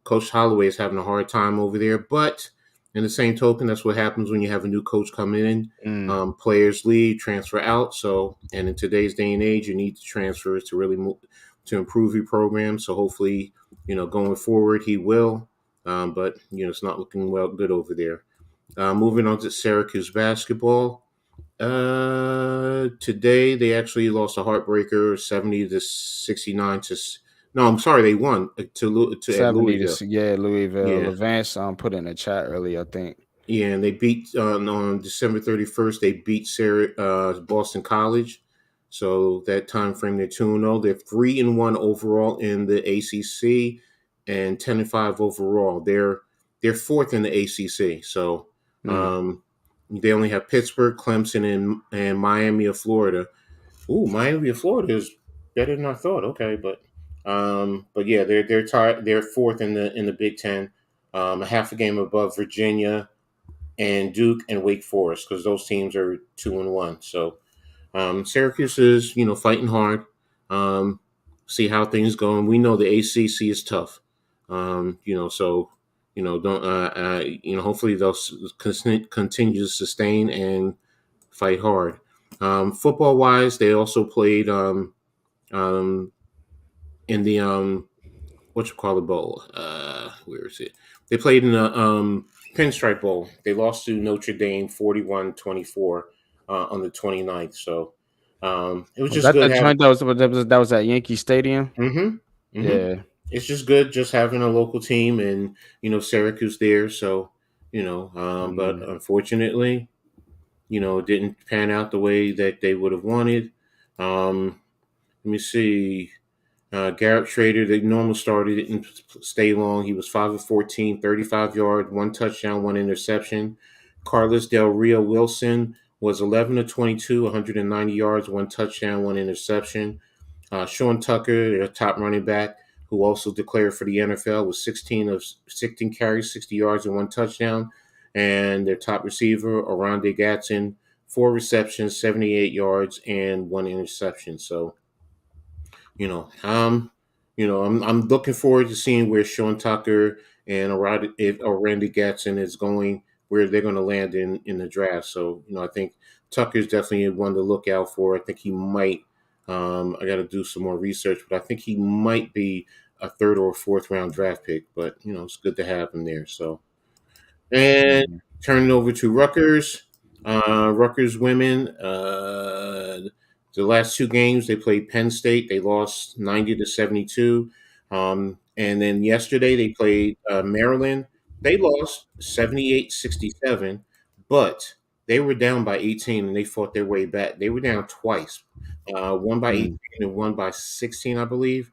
Speaker 2: Coach Holloway is having a hard time over there, but in the same token, that's what happens when you have a new coach coming in. Players leave, transfer out. So, and in today's day and age, you need to transfers to really to improve your program. So hopefully, going forward, he will. But it's not looking good over there. Moving on to Syracuse basketball. Today they actually lost a heartbreaker, 70-69 to. No, I'm sorry, they won to at
Speaker 1: 70
Speaker 2: Louisville.
Speaker 1: to Louisville.
Speaker 2: Yeah.
Speaker 1: Levance put in the chat earlier, I think.
Speaker 2: Yeah, and they beat on December 31st. They beat Boston College. So that time frame, they're 2-0. They're 3-1 overall in the ACC, and 10-5 overall. They're fourth in the ACC. So they only have Pittsburgh, Clemson, and Miami of Florida. Ooh, Miami of Florida is better than I thought. Okay, but yeah, they're tied. They're fourth in the Big Ten, a half a game above Virginia and Duke and Wake Forest, because those teams are 2-1. So Syracuse is fighting hard. See how things go. And we know the ACC is tough. So don't hopefully they'll continue to sustain and fight hard. Football wise, they also played in the what you call the bowl. Where is it? They played in the Pinstripe Bowl. They lost to Notre Dame 41-24 on the 29th. So it was
Speaker 1: Was
Speaker 2: just
Speaker 1: that
Speaker 2: good
Speaker 1: that
Speaker 2: having.
Speaker 1: joint that was at Yankee Stadium?
Speaker 2: Mm-hmm, mm-hmm.
Speaker 1: Yeah.
Speaker 2: It's just good just having a local team and Syracuse there. So but
Speaker 1: Mm.
Speaker 2: unfortunately, it didn't pan out the way that they would have wanted. Let me see. Garrett Schrader, the normal starter, didn't stay long. He was 5 of 14, 35 yard, one touchdown, one interception. Carlos Del Rio Wilson was 11 of 22, 190 yards, one touchdown, one interception. Sean Tucker, their top running back, who also declared for the NFL, was 16 carries, 60 yards, and one touchdown. And their top receiver, Oronde Gadsden, 4 receptions, 78 yards, and one interception. So you know, I'm looking forward to seeing where Sean Tucker and Randy Gatson is going, where they're going to land in the draft. So, I think Tucker's definitely one to look out for. I think he might. I got to do some more research, but I think he might be a third or fourth round draft pick. But it's good to have him there. So, and
Speaker 1: Mm.
Speaker 2: turning over to Rutgers. Rutgers women, the last two games they played Penn State. They lost 90-72. And then yesterday they played Maryland. They lost 78-67, but they were down by 18 and they fought their way back. They were down twice, one by 18
Speaker 1: Mm.
Speaker 2: and one by 16, I believe,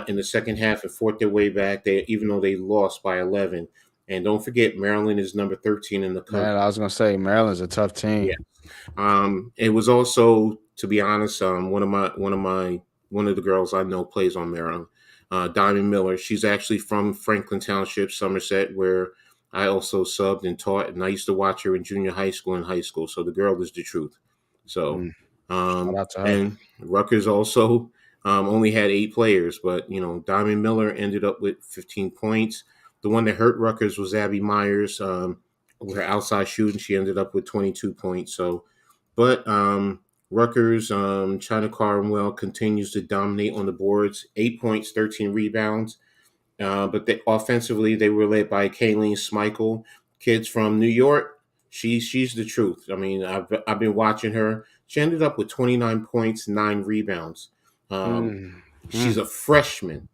Speaker 2: in the second half and fought their way back. Even though they lost by 11. And don't forget, Maryland is number 13 in the
Speaker 1: Man,
Speaker 2: country.
Speaker 1: I was gonna say Maryland's a tough
Speaker 2: Yeah.
Speaker 1: team.
Speaker 2: It was also, to be honest, one of the girls I know plays on Maryland, Diamond Miller. She's actually from Franklin Township, Somerset, where I also subbed and taught, and I used to watch her in junior high school and high school. So the girl is the truth. So,
Speaker 1: Mm. Shout out to her.
Speaker 2: and Rutgers also only had 8 players, but Diamond Miller ended up with 15 points. The one that hurt Rutgers was Abby Myers. With her outside shooting, she ended up with 22 points. So, but Rutgers, China Carnwell continues to dominate on the boards. 8 points, 13 rebounds. But offensively, they were led by Kayleen Schmeichel, kids from New York. She's the truth. I mean, I've been watching her. She ended up with 29 points, 9 rebounds. Um,
Speaker 1: Mm.
Speaker 2: she's a freshman.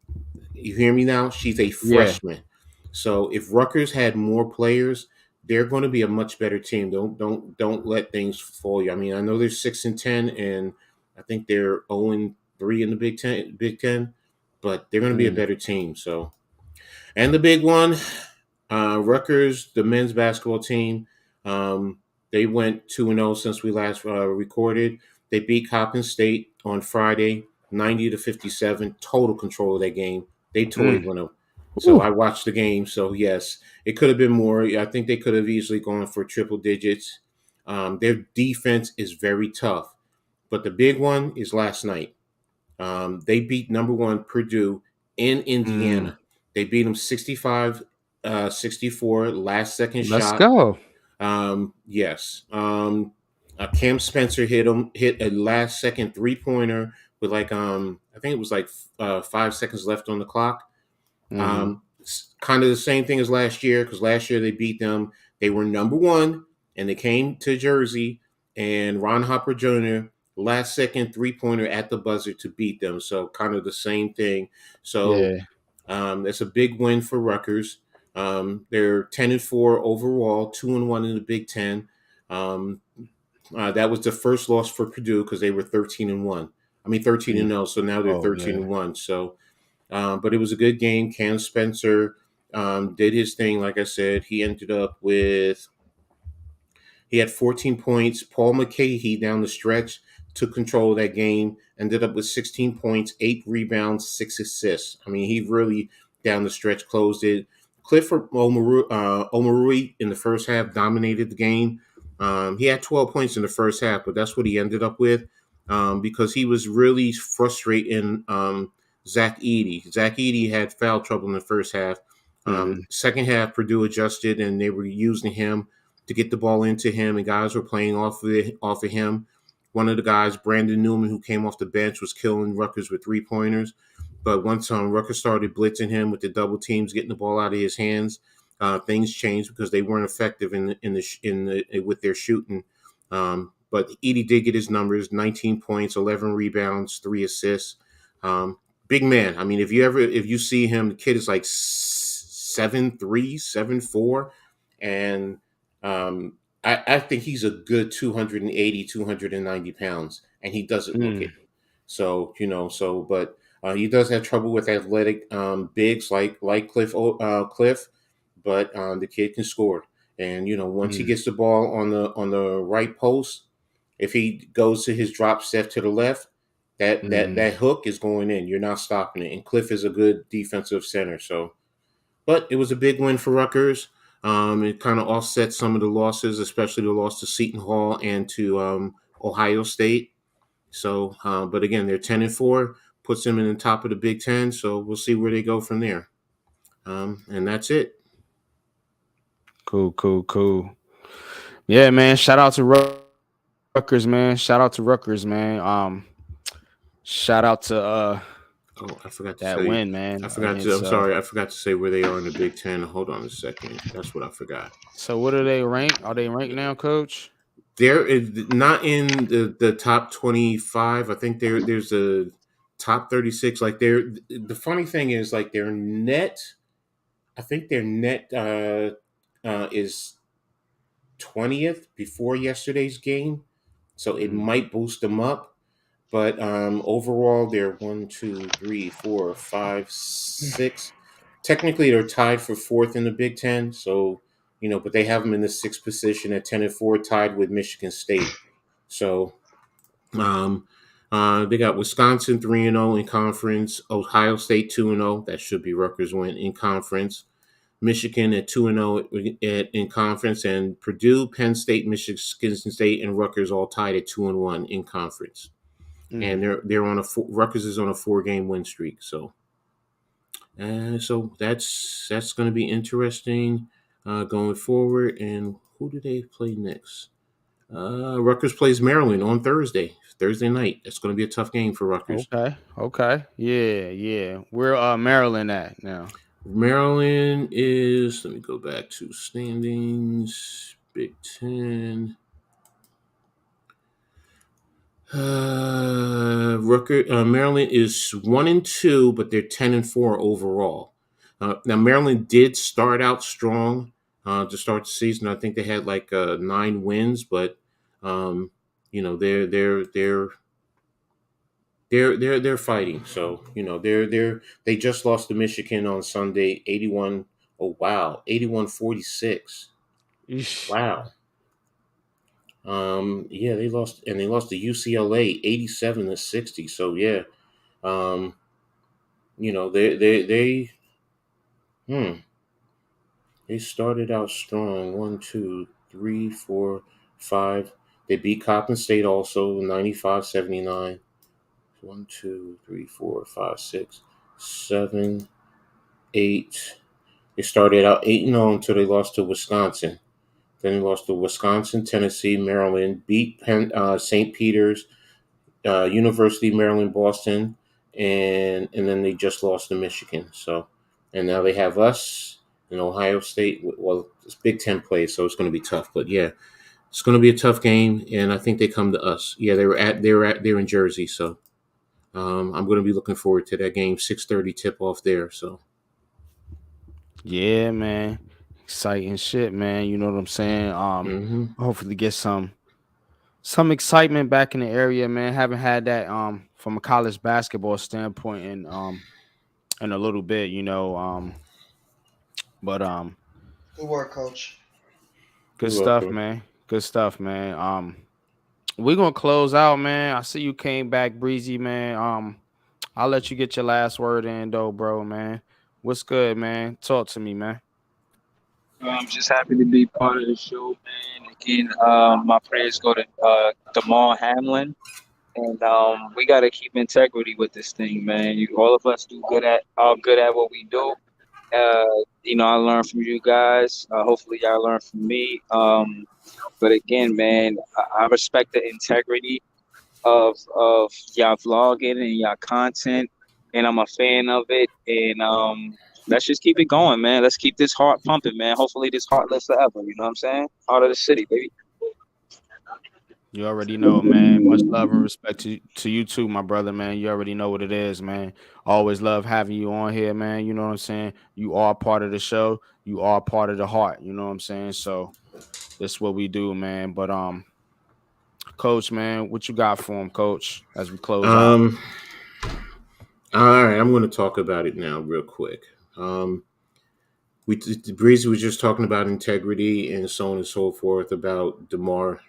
Speaker 2: You hear me now? She's a
Speaker 1: Yeah.
Speaker 2: freshman. So if Rutgers had more players, they're going to be a much better team. Don't let things fool you. I mean, I know they're 6-10, and I think they're 0-3 in the Big Ten, but they're going to be a
Speaker 1: Mm.
Speaker 2: better team. So, and the big one, Rutgers, the men's basketball team, um, they went 2-0 since we last recorded. They beat Coppin State on Friday, 90-57, total control of that game. They toyed
Speaker 1: Mm.
Speaker 2: with them. So
Speaker 1: Ooh.
Speaker 2: I watched the game. So yes, it could have been more. I think they could have easily gone for triple digits. Their defense is very tough, but the big one is last night. They beat number one Purdue in
Speaker 1: Mm.
Speaker 2: Indiana. They beat them 65-64, last second
Speaker 1: Let's
Speaker 2: shot.
Speaker 1: go.
Speaker 2: Yes. Cam Spencer hit a last second 3-pointer with I think it was like 5 seconds left on the clock.
Speaker 1: Mm-hmm.
Speaker 2: Kind of the same thing as last year, because last year they beat them. They were number one, and they came to Jersey, and Ron Hopper Jr. last second 3-pointer at the buzzer to beat them. So kind of the same thing. So
Speaker 1: Yeah.
Speaker 2: that's a big win for Rutgers. They're 10-4 overall, 2-1 in the Big Ten. That was the first loss for Purdue because they were 13-1. I mean 13-0. So now they're
Speaker 1: Oh yeah.
Speaker 2: 13-1. So. But it was a good game. Cam Spencer did his thing. Like I said, he had 14 points. Paul McCahey down the stretch took control of that game. Ended up with 16 points, 8 rebounds, 6 assists. I mean, he really down the stretch closed it. Clifford Omarui in the first half dominated the game. He had 12 points in the first half, but that's what he ended up with because he was really frustrating Zach Edey. Zach Edey had foul trouble in the first half.
Speaker 1: Mm-hmm.
Speaker 2: Second half, Purdue adjusted, and they were using him to get the ball into him, and guys were playing off of him. One of the guys, Brandon Newman, who came off the bench, was killing Rutgers with 3-pointers. But once Rutgers started blitzing him with the double teams, getting the ball out of his hands, things changed because they weren't effective with their shooting. But Edie did get his numbers: 19 points, 11 rebounds, 3 assists. Big man. I mean, if you see him, the kid is like 7'3", 7'4", and I think he's a good 280, 290 pounds, and he doesn't look it. So, but he does have trouble with athletic bigs like Cliff, but the kid can score. And once he gets the ball on the right post, if he goes to his drop step to the left, that hook is going in. You're not stopping it. And Cliff is a good defensive center. So, but it was a big win for Rutgers. It kind of offsets some of the losses, especially the loss to Seton Hall and to Ohio State. So, but again, they're 10-4, puts them in the top of the Big Ten. So we'll see where they go from there. And that's it.
Speaker 1: Cool. Yeah, man. Shout out to Rutgers, man. Shout out to
Speaker 2: I forgot to
Speaker 1: that
Speaker 2: tell you.
Speaker 1: win, man.
Speaker 2: I'm sorry. I forgot to say where they are in the Big Ten. Hold on a second. That's what I forgot.
Speaker 1: So what are they ranked? Are they ranked now, Coach?
Speaker 2: They're not in the top 25. I think there's a top 36. Like the funny thing is, like, their net. I think their net is 20th before yesterday's game, so it might boost them up. But overall, they're 1, 2, 3, 4, 5, 6. Technically, they're tied for 4th in the Big Ten. So, but they have them in the 6th position at 10-4, tied with Michigan State. So, they got Wisconsin 3-0 in conference, Ohio State 2-0. That should be Rutgers' win in conference. Michigan at 2-0 in conference, and Purdue, Penn State, Michigan State, and Rutgers all tied at 2-1 in conference. And they're on Rutgers is on a 4-game win streak. So, so that's going to be interesting going forward. And who do they play next? Rutgers plays Maryland on Thursday night. That's going to be a tough game for Rutgers.
Speaker 1: Okay. Yeah. Where Maryland at now?
Speaker 2: Maryland is, let me go back to standings, Big Ten. Maryland is 1-2, but they're 10-4 overall. Now Maryland did start out strong to start the season. I think they had like 9 wins, but they're fighting. So they just lost to Michigan on Sunday, 81. Oh wow, 81-46. Wow. They lost to UCLA 87-60. So yeah, they started out strong. 1, 2, 3, 4, 5. They beat Coppin State also 95-79. 1, 2, 3, 4, 5, 6, 7, 8. They started out 8-0 until they lost to Wisconsin. Then they lost to Wisconsin, Tennessee, Maryland, beat St. Peter's, University of Maryland, Boston, and then they just lost to Michigan. So, and now they have us in Ohio State. Well, it's Big Ten play, so it's going to be tough. But yeah, it's going to be a tough game, and I think they come to us. Yeah, they're in Jersey, so I'm going to be looking forward to that game. 6:30 tip off there. So.
Speaker 1: Yeah, man. Exciting shit, man. You know what I'm saying? Hopefully get some excitement back in the area, man. Haven't had that from a college basketball standpoint in a little bit, but
Speaker 3: Good work, Coach.
Speaker 1: good stuff, man. Good stuff, man. We're gonna close out, man. I see you came back, Breezy, man. I'll let you get your last word in though, bro, man. What's good, man? Talk to me, man.
Speaker 6: I'm just happy to be part of the show, man. Again, my prayers go to Damar Hamlin, and we got to keep integrity with this thing, man. All of us are good at what we do. I learned from you guys. Hopefully, y'all learn from me. But again, man, I respect the integrity of y'all vlogging and y'all content, and I'm a fan of it. And let's just keep it going, man. Let's keep this heart pumping, man. Hopefully this heart lives forever. You know what I'm saying? Heart of the city, baby.
Speaker 1: You already know, man. Much love and respect to you too, my brother, man. You already know what it is, man. Always love having you on here, man. You know what I'm saying? You are part of the show. You are part of the heart. You know what I'm saying? So that's what we do, man. But Coach, man, what you got for him, Coach? As we close out.
Speaker 2: Um, all right, I'm going to talk about it now, real quick. Breezy was just talking about integrity and so on and so forth about DeMar.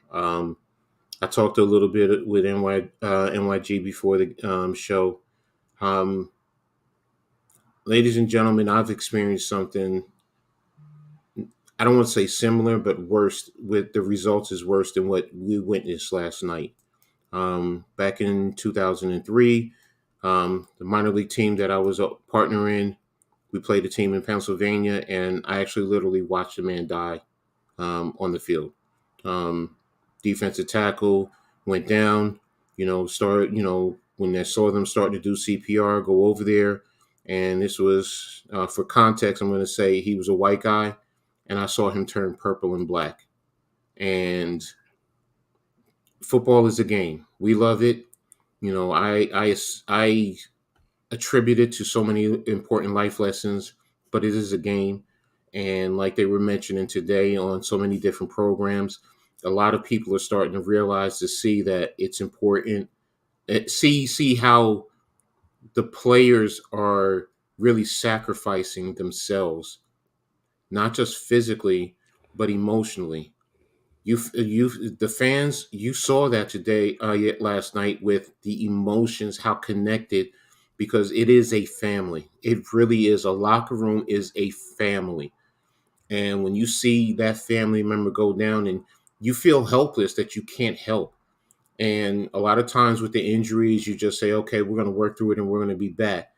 Speaker 2: I talked a little bit with NYG before the show. Um, Ladies and gentlemen, I've experienced something. I don't want to say similar, but worse. With the results is worse than what we witnessed last night. Back in 2003, the minor league team that I was a partner in, we played a team in Pennsylvania, and I actually literally watched a man die on the field. Defensive tackle went down. Started. When I saw them starting to do CPR, go over there, and this was for context. I'm going to say he was a white guy, and I saw him turn purple and black. And football is a game. We love it. I attribute it to so many important life lessons, but it is a game. And like they were mentioning today on so many different programs, a lot of people are starting to realize to see that it's important. See how the players are really sacrificing themselves, not just physically, but emotionally. The fans, you saw that today, last night with the emotions, how connected, because it is a family. It really is. A locker room is a family. And when you see that family member go down and you feel helpless that you can't help. And a lot of times with the injuries, you just say, okay, we're going to work through it and we're going to be back.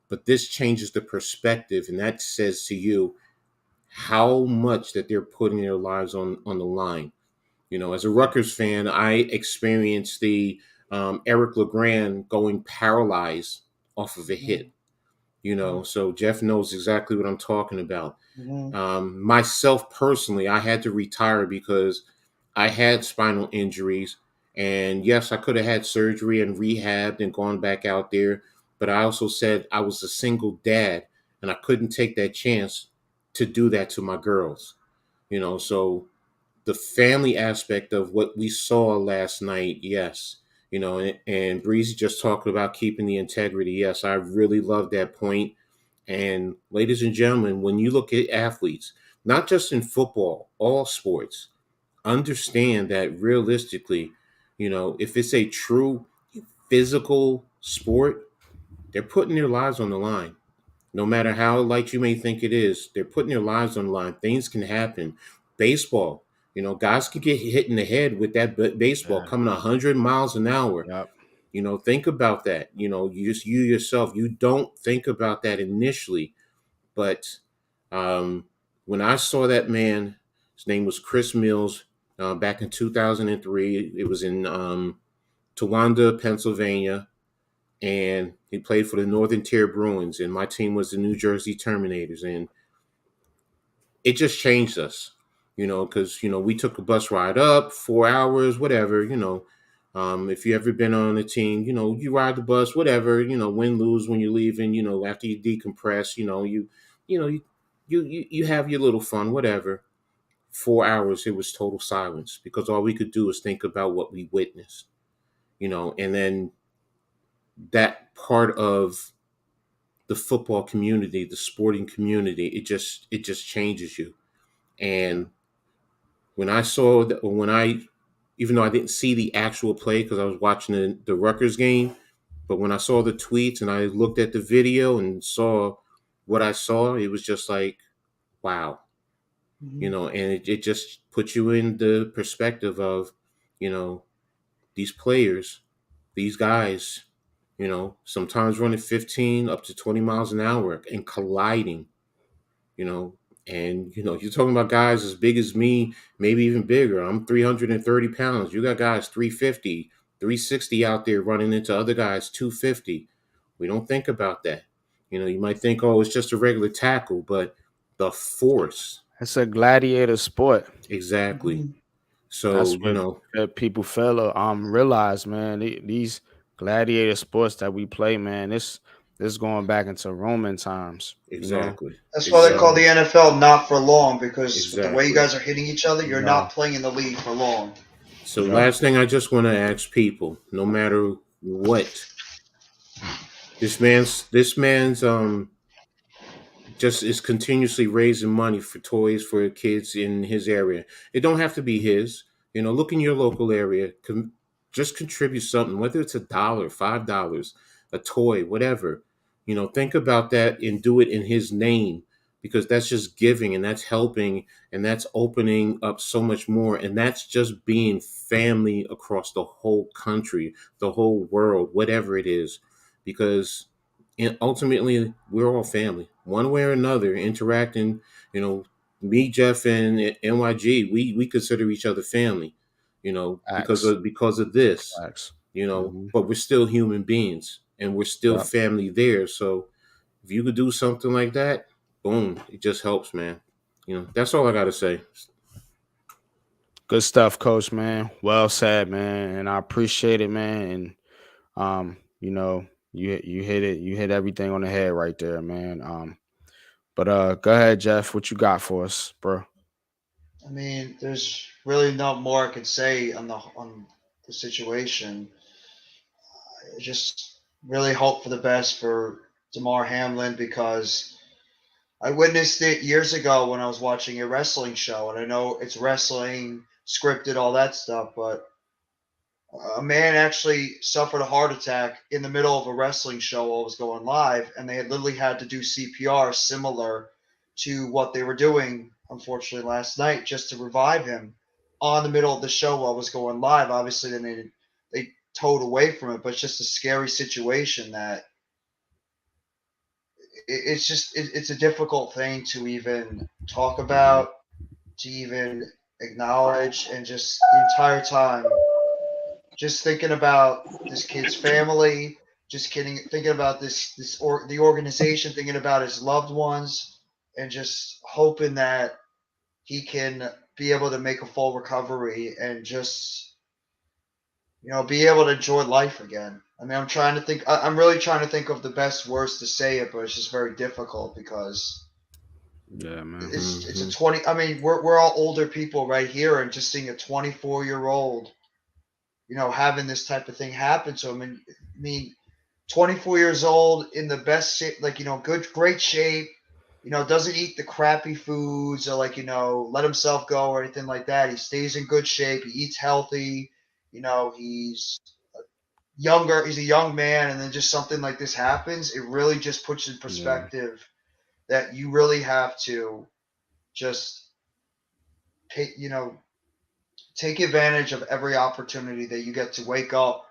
Speaker 2: But this changes the perspective. And that says to you how much that they're putting their lives on the line. As a Rutgers fan, I experienced the Eric LeGrand going paralyzed off of a hit. So Jeff knows exactly what I'm talking about. Myself personally, I had to retire because I had spinal injuries. And yes, I could have had surgery and rehabbed and gone back out there. But I also said I was a single dad and I couldn't take that chance to do that to my girls. So the family aspect of what we saw last night, yes. And Breezy just talked about keeping the integrity. Yes, I really love that point. And ladies and gentlemen, when you look at athletes, not just in football, all sports, understand that realistically, if it's a true physical sport, they're putting their lives on the line. No matter how light you may think it is, they're putting their lives on the line. Things can happen. Baseball, guys can get hit in the head with that baseball coming 100 miles an hour.
Speaker 1: Yep.
Speaker 2: Think about that. You yourself, you don't think about that initially. But when I saw that man, his name was Chris Mills, back in 2003. It was in Towanda, Pennsylvania. And he played for the Northern Tier Bruins, and my team was the New Jersey Terminators. And it just changed us, because, we took a bus ride up, 4 hours, whatever, if you ever been on a team, you ride the bus, whatever, win, lose when you're leaving, after you decompress, you have your little fun, whatever. 4 hours, it was total silence because all we could do was think about what we witnessed, and then that part of the football community, the sporting community, it just changes you. And when I saw that, even though I didn't see the actual play because I was watching the Rutgers game, but when I saw the tweets and I looked at the video and saw what I saw, it was just like, wow, and it just puts you in the perspective of, these players, these guys, sometimes running 15 up to 20 miles an hour and colliding, you know, and, you're talking about guys as big as me, maybe even bigger. I'm 330 pounds. You got guys 350, 360 out there running into other guys 250. We don't think about that. You might think, oh, it's just a regular tackle, but the force,
Speaker 1: It's a gladiator sport.
Speaker 2: exactly.
Speaker 3: Mhm.
Speaker 2: So,
Speaker 1: That's what people fail to realize, man. These gladiator sports that we play, man, this going back into Roman times, you know.
Speaker 2: exactly,
Speaker 3: That's why they call
Speaker 2: exactly,
Speaker 3: the NFL not for long, because with the way you
Speaker 2: exactly.
Speaker 3: guys are hitting each other, you're
Speaker 1: No,
Speaker 3: not playing in the league for long.
Speaker 2: So,
Speaker 1: yeah,
Speaker 2: last thing I just want to ask people, no matter what, this man's just is continuously raising money for toys for kids in his area. It don't have to be his. Look in your local area. Just contribute something, whether it's $1, $5, a toy, whatever. Think about that and do it in his name, because that's just giving and that's helping and that's opening up so much more. And that's just being family across the whole country, the whole world, whatever it is, because and ultimately we're all family one way or another interacting. Me, Jeff, and NYG, we consider each other family, because
Speaker 1: facts,
Speaker 2: of this,
Speaker 1: facts.
Speaker 2: but we're still human beings and we're still
Speaker 1: Yep.
Speaker 2: family there. So if you could do something like that, boom, it just helps, man. That's all I got to say.
Speaker 1: Good stuff, coach, man. Well said, man. And I appreciate it, man. And you hit it, you hit everything on the head right there, man. But go ahead, Jeff. What you got for us, bro?
Speaker 3: I mean, there's really not more I could say on the situation. I just really hope for the best for Damar Hamlin, because I witnessed it years ago when I was watching a wrestling show, and I know it's wrestling, scripted, all that stuff, but a man actually suffered a heart attack in the middle of a wrestling show while it was going live, and they had literally had to do CPR similar to what they were doing, unfortunately, last night, just to revive him on the middle of the show while it was going live. Obviously, then they towed away from it, but it's just a scary situation that it's a difficult thing to even talk
Speaker 2: Hmm.
Speaker 3: about, to even acknowledge, and just the entire time just thinking about this kid's family, just kidding, thinking about the organization, thinking about his loved ones, and just hoping that he can be able to make a full recovery and just be able to enjoy life again. I mean, I'm trying to think. I'm really trying to think of the best words to say it, but it's just very difficult because
Speaker 1: Yeah, man.
Speaker 3: it's a
Speaker 2: Hmm.
Speaker 3: 20. I mean, we're all older people right here, and just seeing a 24-year-old having this type of thing happen to him. And I mean, 24 years old, in the best shape, like, great shape, doesn't eat the crappy foods or, like, let himself go or anything like that. He stays in good shape. He eats healthy. He's younger. He's a young man. And then just something like this happens. It really just puts in
Speaker 1: Yeah,
Speaker 3: perspective that you really have to just take, take advantage of every opportunity that you get to wake up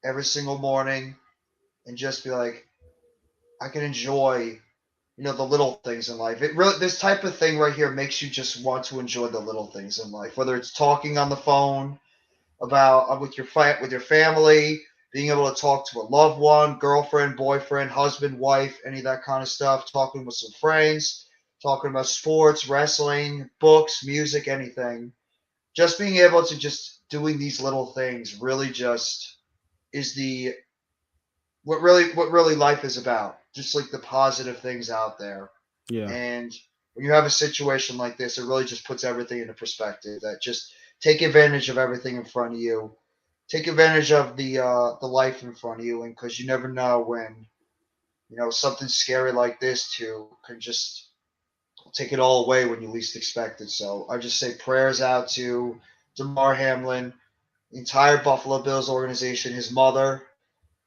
Speaker 3: every single morning and just be like, I can enjoy, the little things in life. It really, this type of thing right here makes you just want to enjoy the little things in life, whether it's talking on the phone about with your family, being able to talk to a loved one, girlfriend, boyfriend, husband, wife, any of that kind of stuff, talking with some friends, talking about sports, wrestling, books, music, anything. Just being able to just doing these little things really just is the what really life is about. Just like the positive things out there.
Speaker 1: yeah,
Speaker 3: And when you have a situation like this, it really just puts everything into perspective. That just take advantage of everything in front of you. Take advantage of the life in front of you, and because you never know when something scary like this too can just take it all away when you least expect it. So I just say prayers out to Damar Hamlin, the entire Buffalo Bills organization, his mother.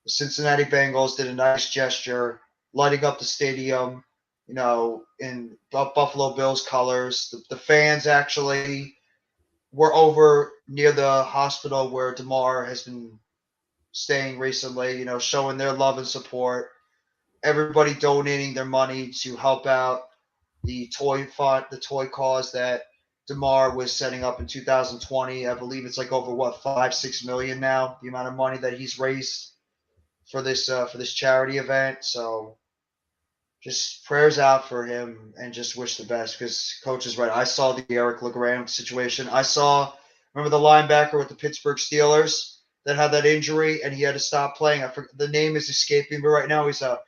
Speaker 3: The Cincinnati Bengals did a nice gesture, lighting up the stadium, in Buffalo Bills colors. The fans actually were over near the hospital where Damar has been staying recently, showing their love and support. Everybody donating their money to help out the toy fund, the toy cause that Damar was setting up in 2020. I believe it's like over what 5-6 million now. The amount of money that he's raised for this charity event. So just prayers out for him and just wish the best because coach is right. I saw the Eric LeGrand situation. Remember the linebacker with the Pittsburgh Steelers that had that injury and he had to stop playing. I forget the name is escaping me right now. He's a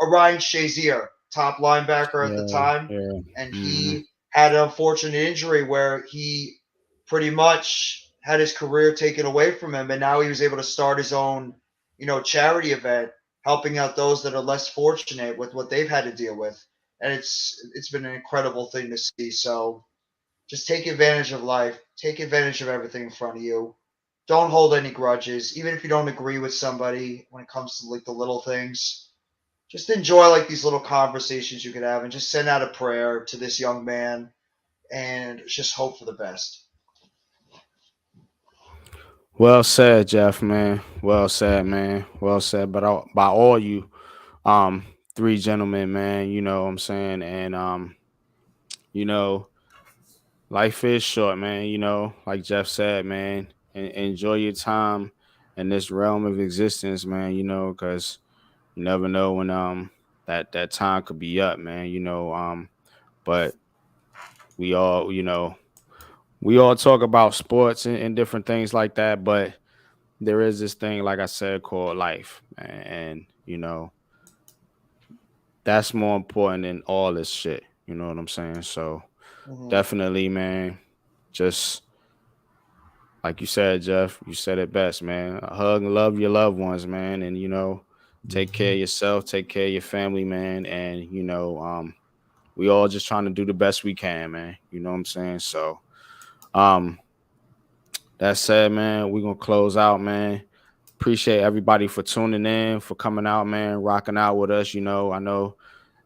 Speaker 3: Ryan Shazier, top linebacker at the time,
Speaker 1: Yeah.
Speaker 3: and
Speaker 1: Mm-hmm.
Speaker 3: he had an unfortunate injury where he pretty much had his career taken away from him, and now he was able to start his own, charity event, helping out those that are less fortunate with what they've had to deal with, and it's been an incredible thing to see. So just take advantage of life, take advantage of everything in front of you. Don't hold any grudges, even if you don't agree with somebody when it comes to like the little things. Just enjoy like these little conversations you could have, and just send out a prayer to this young man, and just hope for the best.
Speaker 1: Well said, Jeff, man. Well said, man. Well said. But by all you, um, three gentlemen, man. You know what I'm saying, and you know, life is short, man. You know, like Jeff said, man. And enjoy your time in this realm of existence, man. You know, because you never know when that time could be up, man. You know, but we all, we all talk about sports and different things like that, but there is this thing, like I said, called life, man. And that's more important than all this shit. You know what I'm saying? So
Speaker 3: Mm-hmm.
Speaker 1: definitely, man, just like you said, Jeff, you said it best, man. Hug and love your loved ones, man. And take care of yourself, take care of your family, man. And we all just trying to do the best we can, man. You know what I'm saying? So um that said, man, we're gonna close out, man. Appreciate everybody for tuning in, for coming out, man, rocking out with us. I know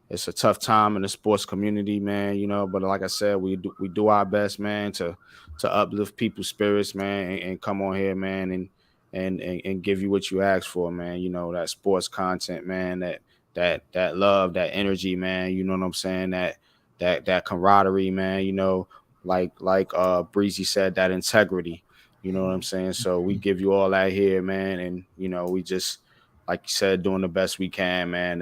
Speaker 1: it's a tough time in the sports community, man. But like I said, we do our best, man, to uplift people's spirits, man, and come on here, man, and give you what you ask for, man. That sports content, man, that love, that energy, man. You know what I'm saying? That camaraderie, man. Like Breezy said, that integrity. You know what I'm saying? So we give you all that here, man, and we just, like you said, doing the best we can, man,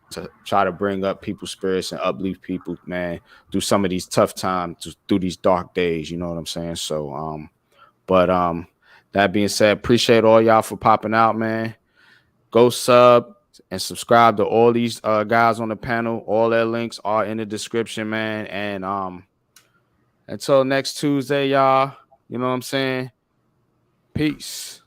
Speaker 1: to try to bring up people's spirits and uplift people, man, through some of these tough times, through these dark days. You know what I'm saying? So, but that being said, appreciate all y'all for popping out, man. Go sub and subscribe to all these guys on the panel. All their links are in the description, man. And until next Tuesday, y'all. You know what I'm saying? Peace.